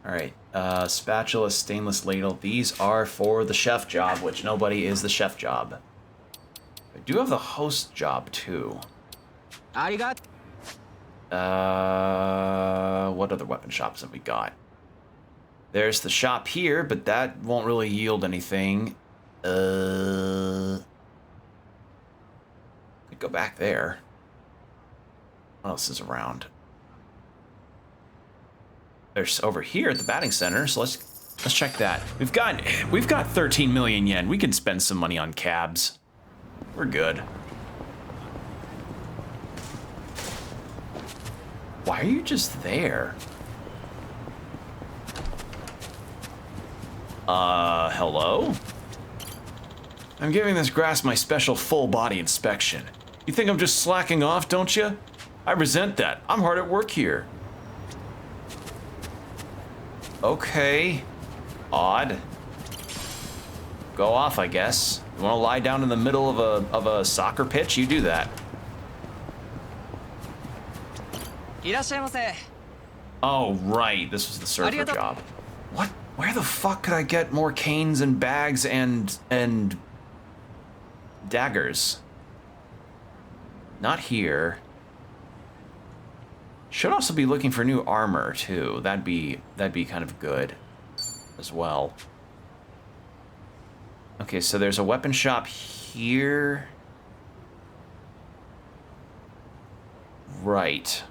Alright, spatula, stainless ladle. These are for the chef job, which nobody is the chef job. I do have the host job too. What other weapon shops have we got? There's the shop here, but that won't really yield anything. Could go back there. What else is around? There's over here at the batting center, so let's check that. We've got 13 million yen. We can spend some money on cabs. We're good. Why are you just there? Hello? I'm giving this grass my special full body inspection. You think I'm just slacking off, don't you? I resent that. I'm hard at work here. Okay. Odd. Go off, I guess. You want to lie down in the middle of a soccer pitch? You do that. Oh, right. This was the surfer job. What? Where the fuck could I get more canes and bags and daggers? Not here. Should also be looking for new armor too. That'd be kind of good as well. Okay, so there's a weapon shop here. Right.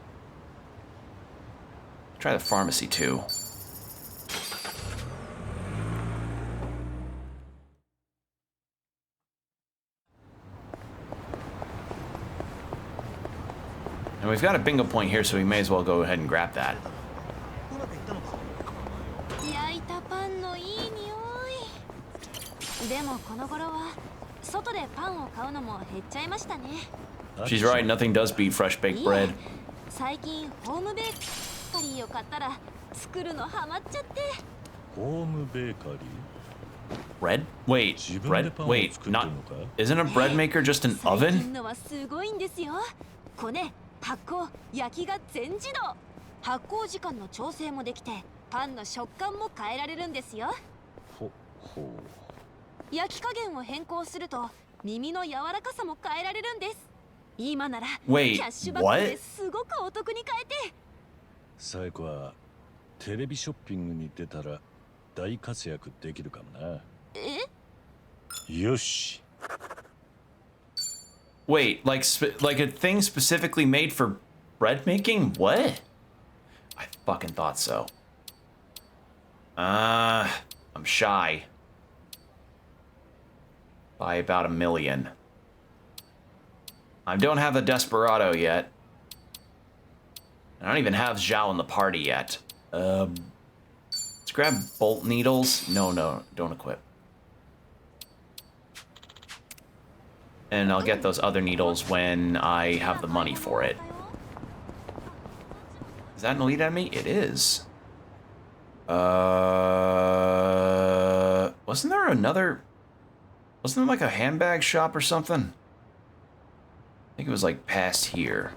Try the pharmacy too. And we've got a bingo point here, so we may as well go ahead and grab that. She's right, nothing does beat fresh baked bread. Bread? Wait, bread? Wait, not... Isn't a bread maker just an oven? 発酵焼きが全自動発酵時間の調整もできてパンの食感も変えられるんですよ焼き加減を変更すると耳の柔らかさも変えられるんです今ならキャッシュバックですごくお得に変えてサイコはテレビショッピングに出たら大活躍できるかもなよし Wait, like a thing specifically made for bread making? What? I fucking thought so. I'm shy. By about 1 million. I don't have the Desperado yet. I don't even have Zhao in the party yet. Let's grab bolt needles. No, don't equip. And I'll get those other needles when I have the money for it. Is that an elite enemy? It is. Wasn't there another... Wasn't there like a handbag shop or something? I think it was like past here.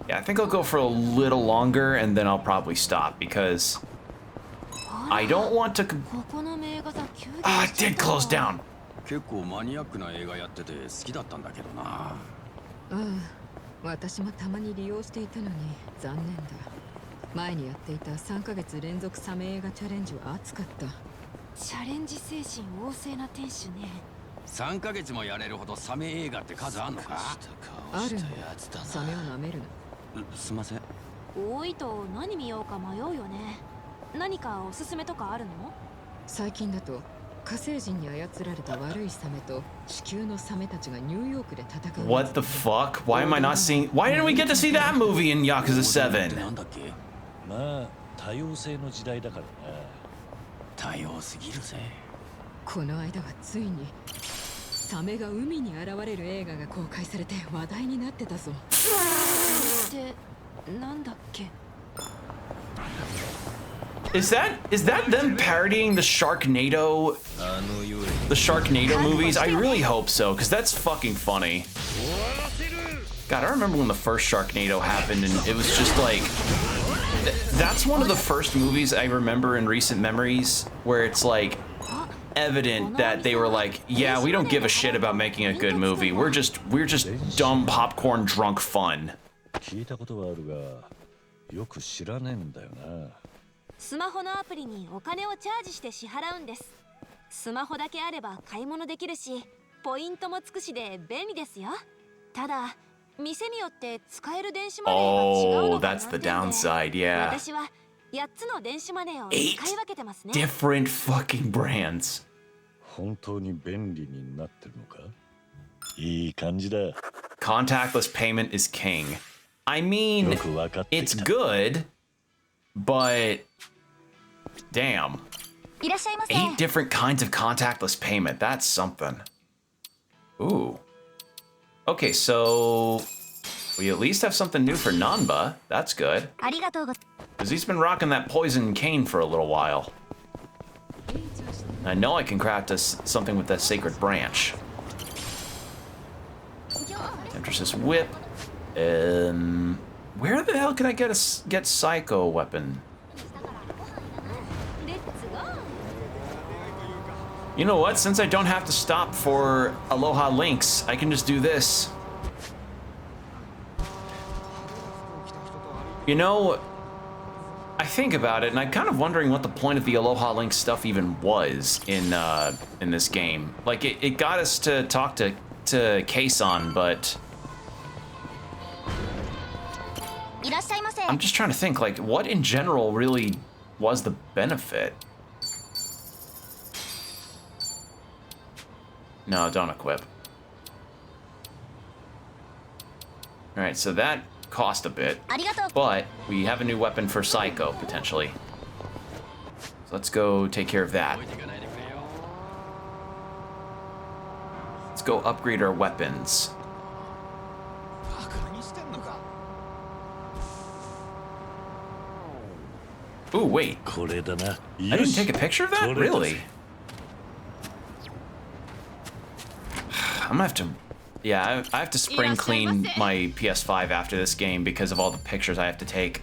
Yeah, I think I'll go for a little longer and then I'll probably stop because I don't want to... Ah, it did close down. 結構マニアックな映画やってて好きだったんだけどな。ああ、私もたまに利用していたのに残念だ。前にやっていた3ヶ月連続サメ映画チャレンジは熱かった。チャレンジ精神旺盛な店主ね。3ヶ月もやれるほどサメ映画って数あんのか？あるんだ。サメを舐めるな。すいません。多いと何見ようか迷うよね。何かおすすめとかあるの？最近だと火星人に操られた悪いサメと地球のサメたちがニューヨークで戦う。What the fuck? Why am I not seeing... Why didn't we get to see that movie in Yakuza 7? なんだっけ？まあ多様性の時代だからな。多様すぎるぜ。この間はついにサメが海に現れる映画が公開されて話題になってたぞ。ってなんだっけIs that them parodying the Sharknado movies? I really hope so, because that's fucking funny. God, I remember when the first Sharknado happened, and it was just like... That's one of the first movies I remember in recent memories, where it's like evident that they were like, yeah, we don't give a shit about making a good movie. We're just dumb popcorn drunk fun. 聞いたことはあるが、よく知らねえんだよな。スマホのアプリにお金をチャージして支払うんです。スマホだけあれば買い物できるし、ポイントもつくしで便利ですよ。ただ、店によって使える電子マネーが違うのかなってんで、 that's the downside, yeah. 私は8つの電子マネーを使い分けてますね。 Different fucking brands. 本当に便利になってるのか？いい感じだ。 Contactless payment is king. I mean, it's good, but damn. いらっしゃいませ。 8 different kinds of contactless payment. That's something. Ooh. Okay, so we at least have something new for Nanba. That's good. ありがとうございます。 Because he's been rocking that poison cane for a little while. I know I can craft something with that sacred branch. Temptress's whip. Where the hell can I get Psycho weapon? You know what? Since I don't have to stop for Aloha Links, I can just do this. You know, I think about it, and I'm kind of wondering what the point of the Aloha Link stuff even was in this game. Like, it got us to talk to Keisan, but I'm just trying to think, like, what in general really was the benefit? No, don't equip. All right, so that cost a bit, but we have a new weapon for Psycho, potentially. So let's go take care of that. Let's go upgrade our weapons. Ooh, wait. I didn't take a picture of that? Really? I'm gonna have to... Yeah, I have to spring clean my PS5 after this game because of all the pictures I have to take.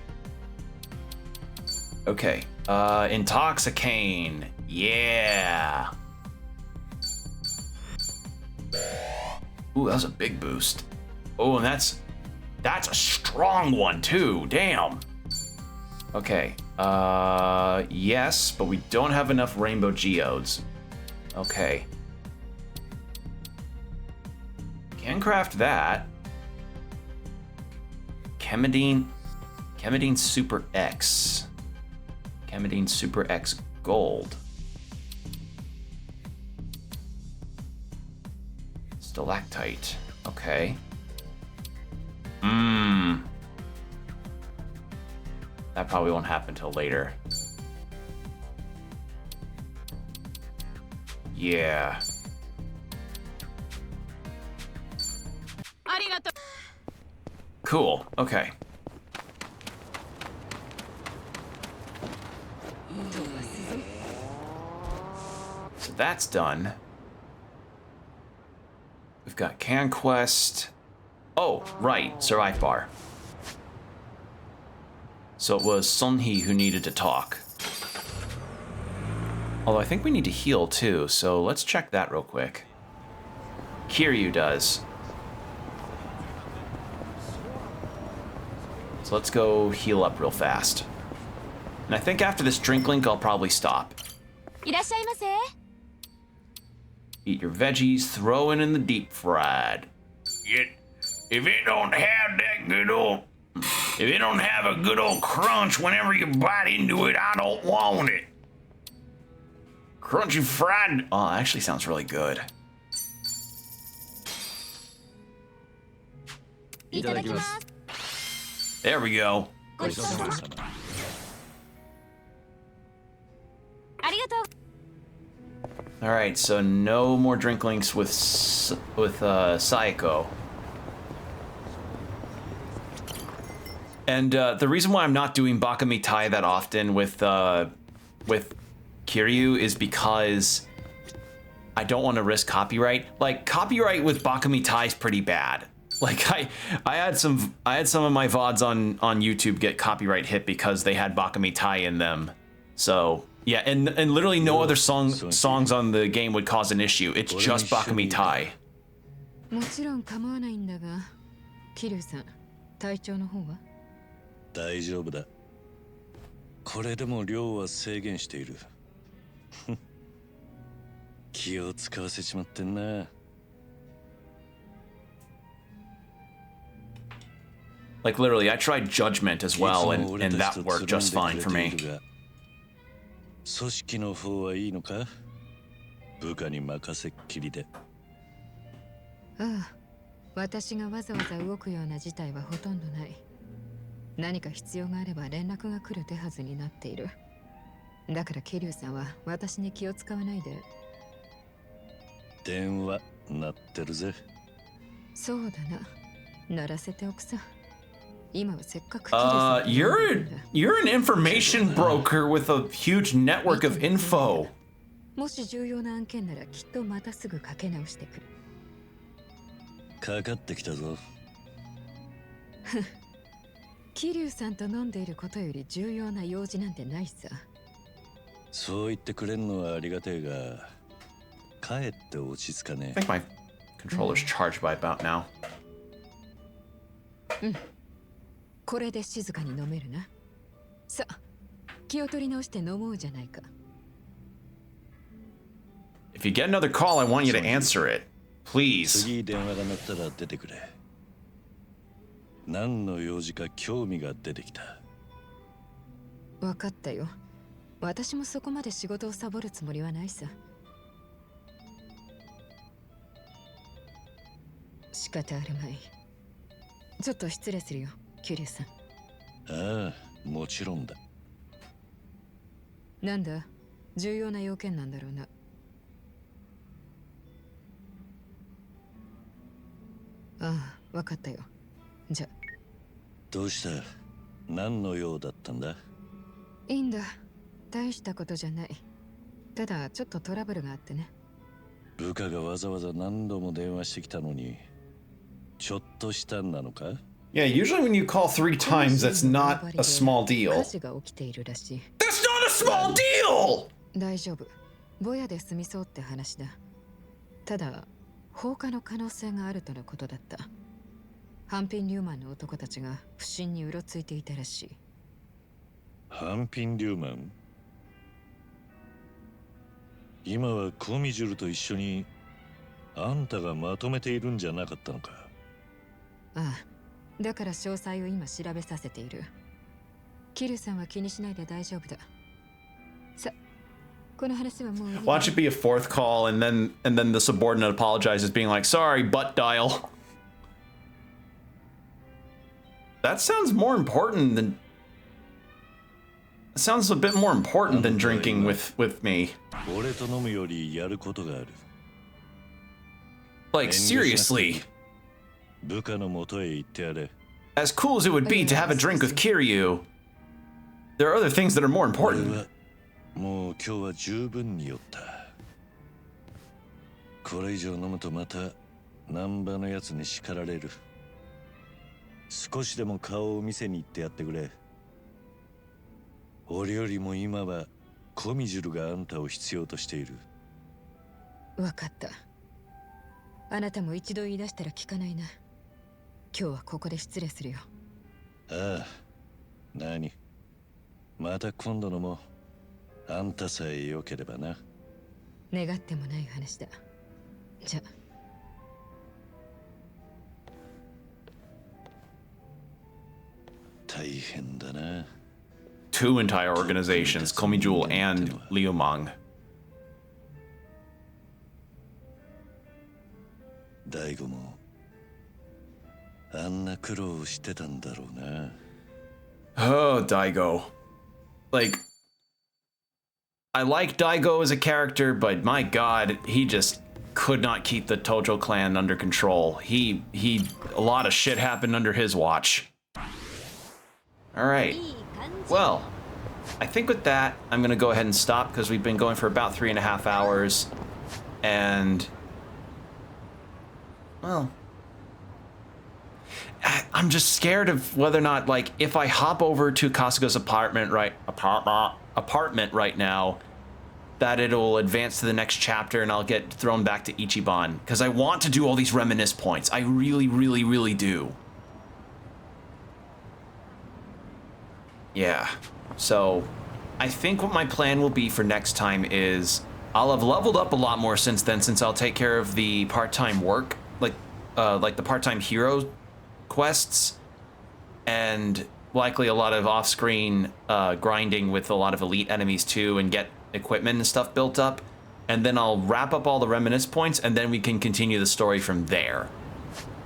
Okay. Intoxicane. Yeah. Ooh, that was a big boost. Oh, and that's a strong one too. Damn. Okay. Yes, but we don't have enough rainbow geodes. Okay. Can craft that. Chemidine Super X. Chemidine Super X Gold. Stalactite. Okay. That probably won't happen till later. Yeah. Cool. Okay. that's done. We've got Conquest. Oh, right, survive bar. So it was Sunhee who needed to talk. Although I think we need to heal too, so let's check that real quick. Kiryu does. So let's go heal up real fast. And I think after this drink link, I'll probably stop. いらっしゃいませ。 Eat your veggies, throw it in the deep fried. If it don't have that good old... If it don't have a good old crunch whenever you bite into it, I don't want it. Crunchy fried... Oh, that actually sounds really good. いただきます。 There we go. ごちそうさま。ありがとう。 All right, so no more drink links with Sayako. And the reason why I'm not doing Bakamitai that often with Kiryu is because I don't want to risk copyright. Like, copyright with Bakamitai is pretty bad. Like, I had some of my VODs on YouTube get copyright hit because they had Bakamitai in them. So yeah, and literally no other songs on the game would cause an issue. It's just Bakamitai. もちろん構わないんだが、桐生さん、体調の方は？大丈夫だ。これでも量は制限している。気を使わせちまってんな。Like literally, I tried Judgment as well, and that worked just fine for me. 組織の方はいいのか？部下に任せっきりで。ああ、私がわざわざ動くような事態はほとんどない。何か必要があれば連絡が来る手はずになっている。だから桐生さんは私に気を使わないで。電話鳴ってるぜ。そうだな。鳴らせておくさ。今はせっかく。You're an information broker with a huge network of info. もし重要な案件ならきっとまたすぐかけ直してくる。かかってきたぞ。桐生さんと飲んでいることより重要な用事なんてないさ。そう言ってくれんのはありがてえが、かえって落ち着かねえ。I think my controller's charged by about now. うん。これで静かに飲めるな。さあ、気を取り直して飲もうじゃないか。If you get another call, I want you to answer it. Please. 次電話が鳴ったら出てくれ。何の用事か興味が出てきた。わかったよ。私もそこまで仕事をサボるつもりはないさ。仕方あるまい。ちょっと失礼するよ、桐生さん。ああ、もちろんだ。なんだ、重要な要件なんだろうな。ああ、わかったよ。じゃ。どうした？何の用だったんだ？いいんだ。大したことじゃない。ただちょっとトラブルがあってね。部下がわざわざ何度も電話してきたのに、ちょっとしたんなのか？ Yeah, usually when you call 3 times, that's not a small deal. 火事が起きているらしい。 That's not a small deal! 大丈夫。ぼやで済みそうって話だ。ただ、放火の可能性があるとのことだった。半品リューマンの男たちが不審にうろついていたらしい。半品リューマン？今はコミジュルと一緒にあんたがまとめているんじゃなかったのか？ああ、だから詳細を今調べさせている。キルさんは気にしないで大丈夫だ。さ、この話はもう。Watch it be a 4th call and then the subordinate apologizes, being like, "Sorry, butt dial." That sounds more important than. It sounds a bit more important than drinking with me. 俺と飲むよりやることがある。Like seriously. 部下の元へ行ってやれ。As cool as it would be to have a drink with Kiryu, there are other things that are more important. もう今日は十分に酔った。これ以上飲むとまた難波のやつに叱られる。少しでも顔を見せに行ってやってくれ。俺よりも今はコミジュルがあんたを必要としている。わかった。あなたも一度言い出したら聞かないな。今日はここで失礼するよ。ああ、何？また今度のもあんたさえ良ければな。願ってもない話だ。じゃ。大変だな。Two entire organizations, Komijul and Liumang. 大悟もあんな苦労してたんだろうな。Oh, Daigo. Like, I like Daigo as a character, but my god, he just could not keep the Tojo clan under control. A lot of shit happened under his watch. All right. Well, I think with that, I'm gonna go ahead and stop because we've been going for about 3.5 hours. And, well, I'm just scared of whether or not, like, if I hop over to Kasuga's apartment right now, that it'll advance to the next chapter and I'll get thrown back to Ichiban. Because I want to do all these reminisce points. I really, really, really do. Yeah. So, I think what my plan will be for next time is I'll have leveled up a lot more since then, since I'll take care of the part-time work, like the part-time hero quests, and likely a lot of off-screen grinding with a lot of elite enemies too, and get equipment and stuff built up. And then I'll wrap up all the reminisce points, and then we can continue the story from there.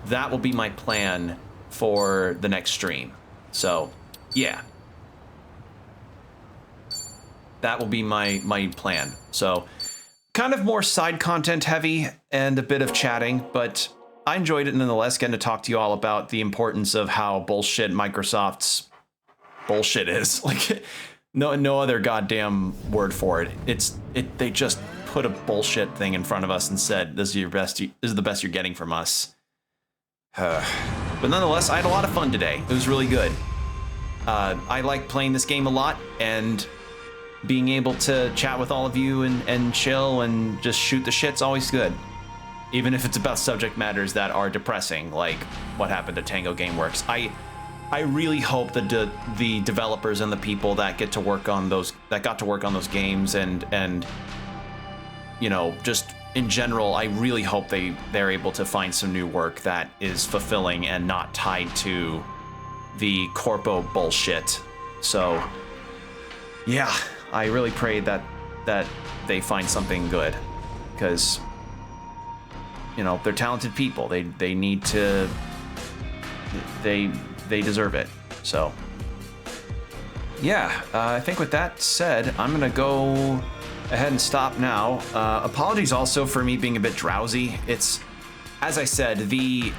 That will be my plan for the next stream. So, yeah. That will be my plan. So, kind of more side content heavy and a bit of chatting, but I enjoyed it nonetheless, getting to talk to you all about the importance of how bullshit Microsoft's bullshit is. Like, no other goddamn word for it. They just put a bullshit thing in front of us and said, this is the best you're getting from us. But nonetheless, I had a lot of fun today. It was really good. I like playing this game a lot, and being able to chat with all of you and chill and just shoot the shit's always good. Even if it's about subject matters that are depressing, like what happened to Tango Gameworks. I really hope that the developers and the people that got to work on those games and you know, just in general, I really hope they're able to find some new work that is fulfilling and not tied to the corpo bullshit. So yeah, I really pray that they find something good, because you know, they're talented people. They need to, they deserve it. So yeah, I think with that said, I'm gonna go ahead and stop now. Apologies also for me being a bit drowsy. It's, as I said, the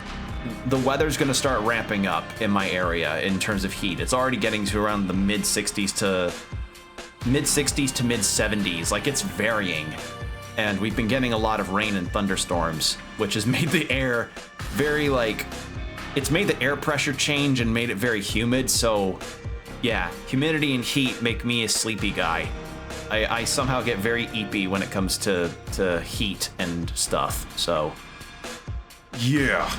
weather's gonna start ramping up in my area in terms of heat. It's already getting to around the mid 60s to mid 70s. Like, it's varying. And we've been getting a lot of rain and thunderstorms, which has made the air very, like, it's made the air pressure change and made it very humid. So yeah, humidity and heat make me a sleepy guy. I somehow get very eepy when it comes to heat and stuff. So yeah.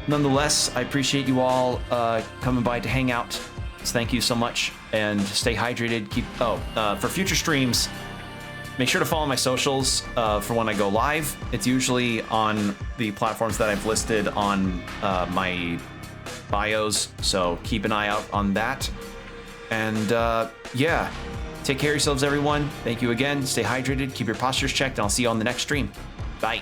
Nonetheless, I appreciate you all coming by to hang out. So thank you so much, and stay hydrated. For future streams, make sure to follow my socials for when I go live. It's usually on the platforms that I've listed on my bios, so keep an eye out on that. And yeah, take care of yourselves, everyone. Thank you again. Stay hydrated, keep your postures checked, and I'll see you on the next stream. Bye.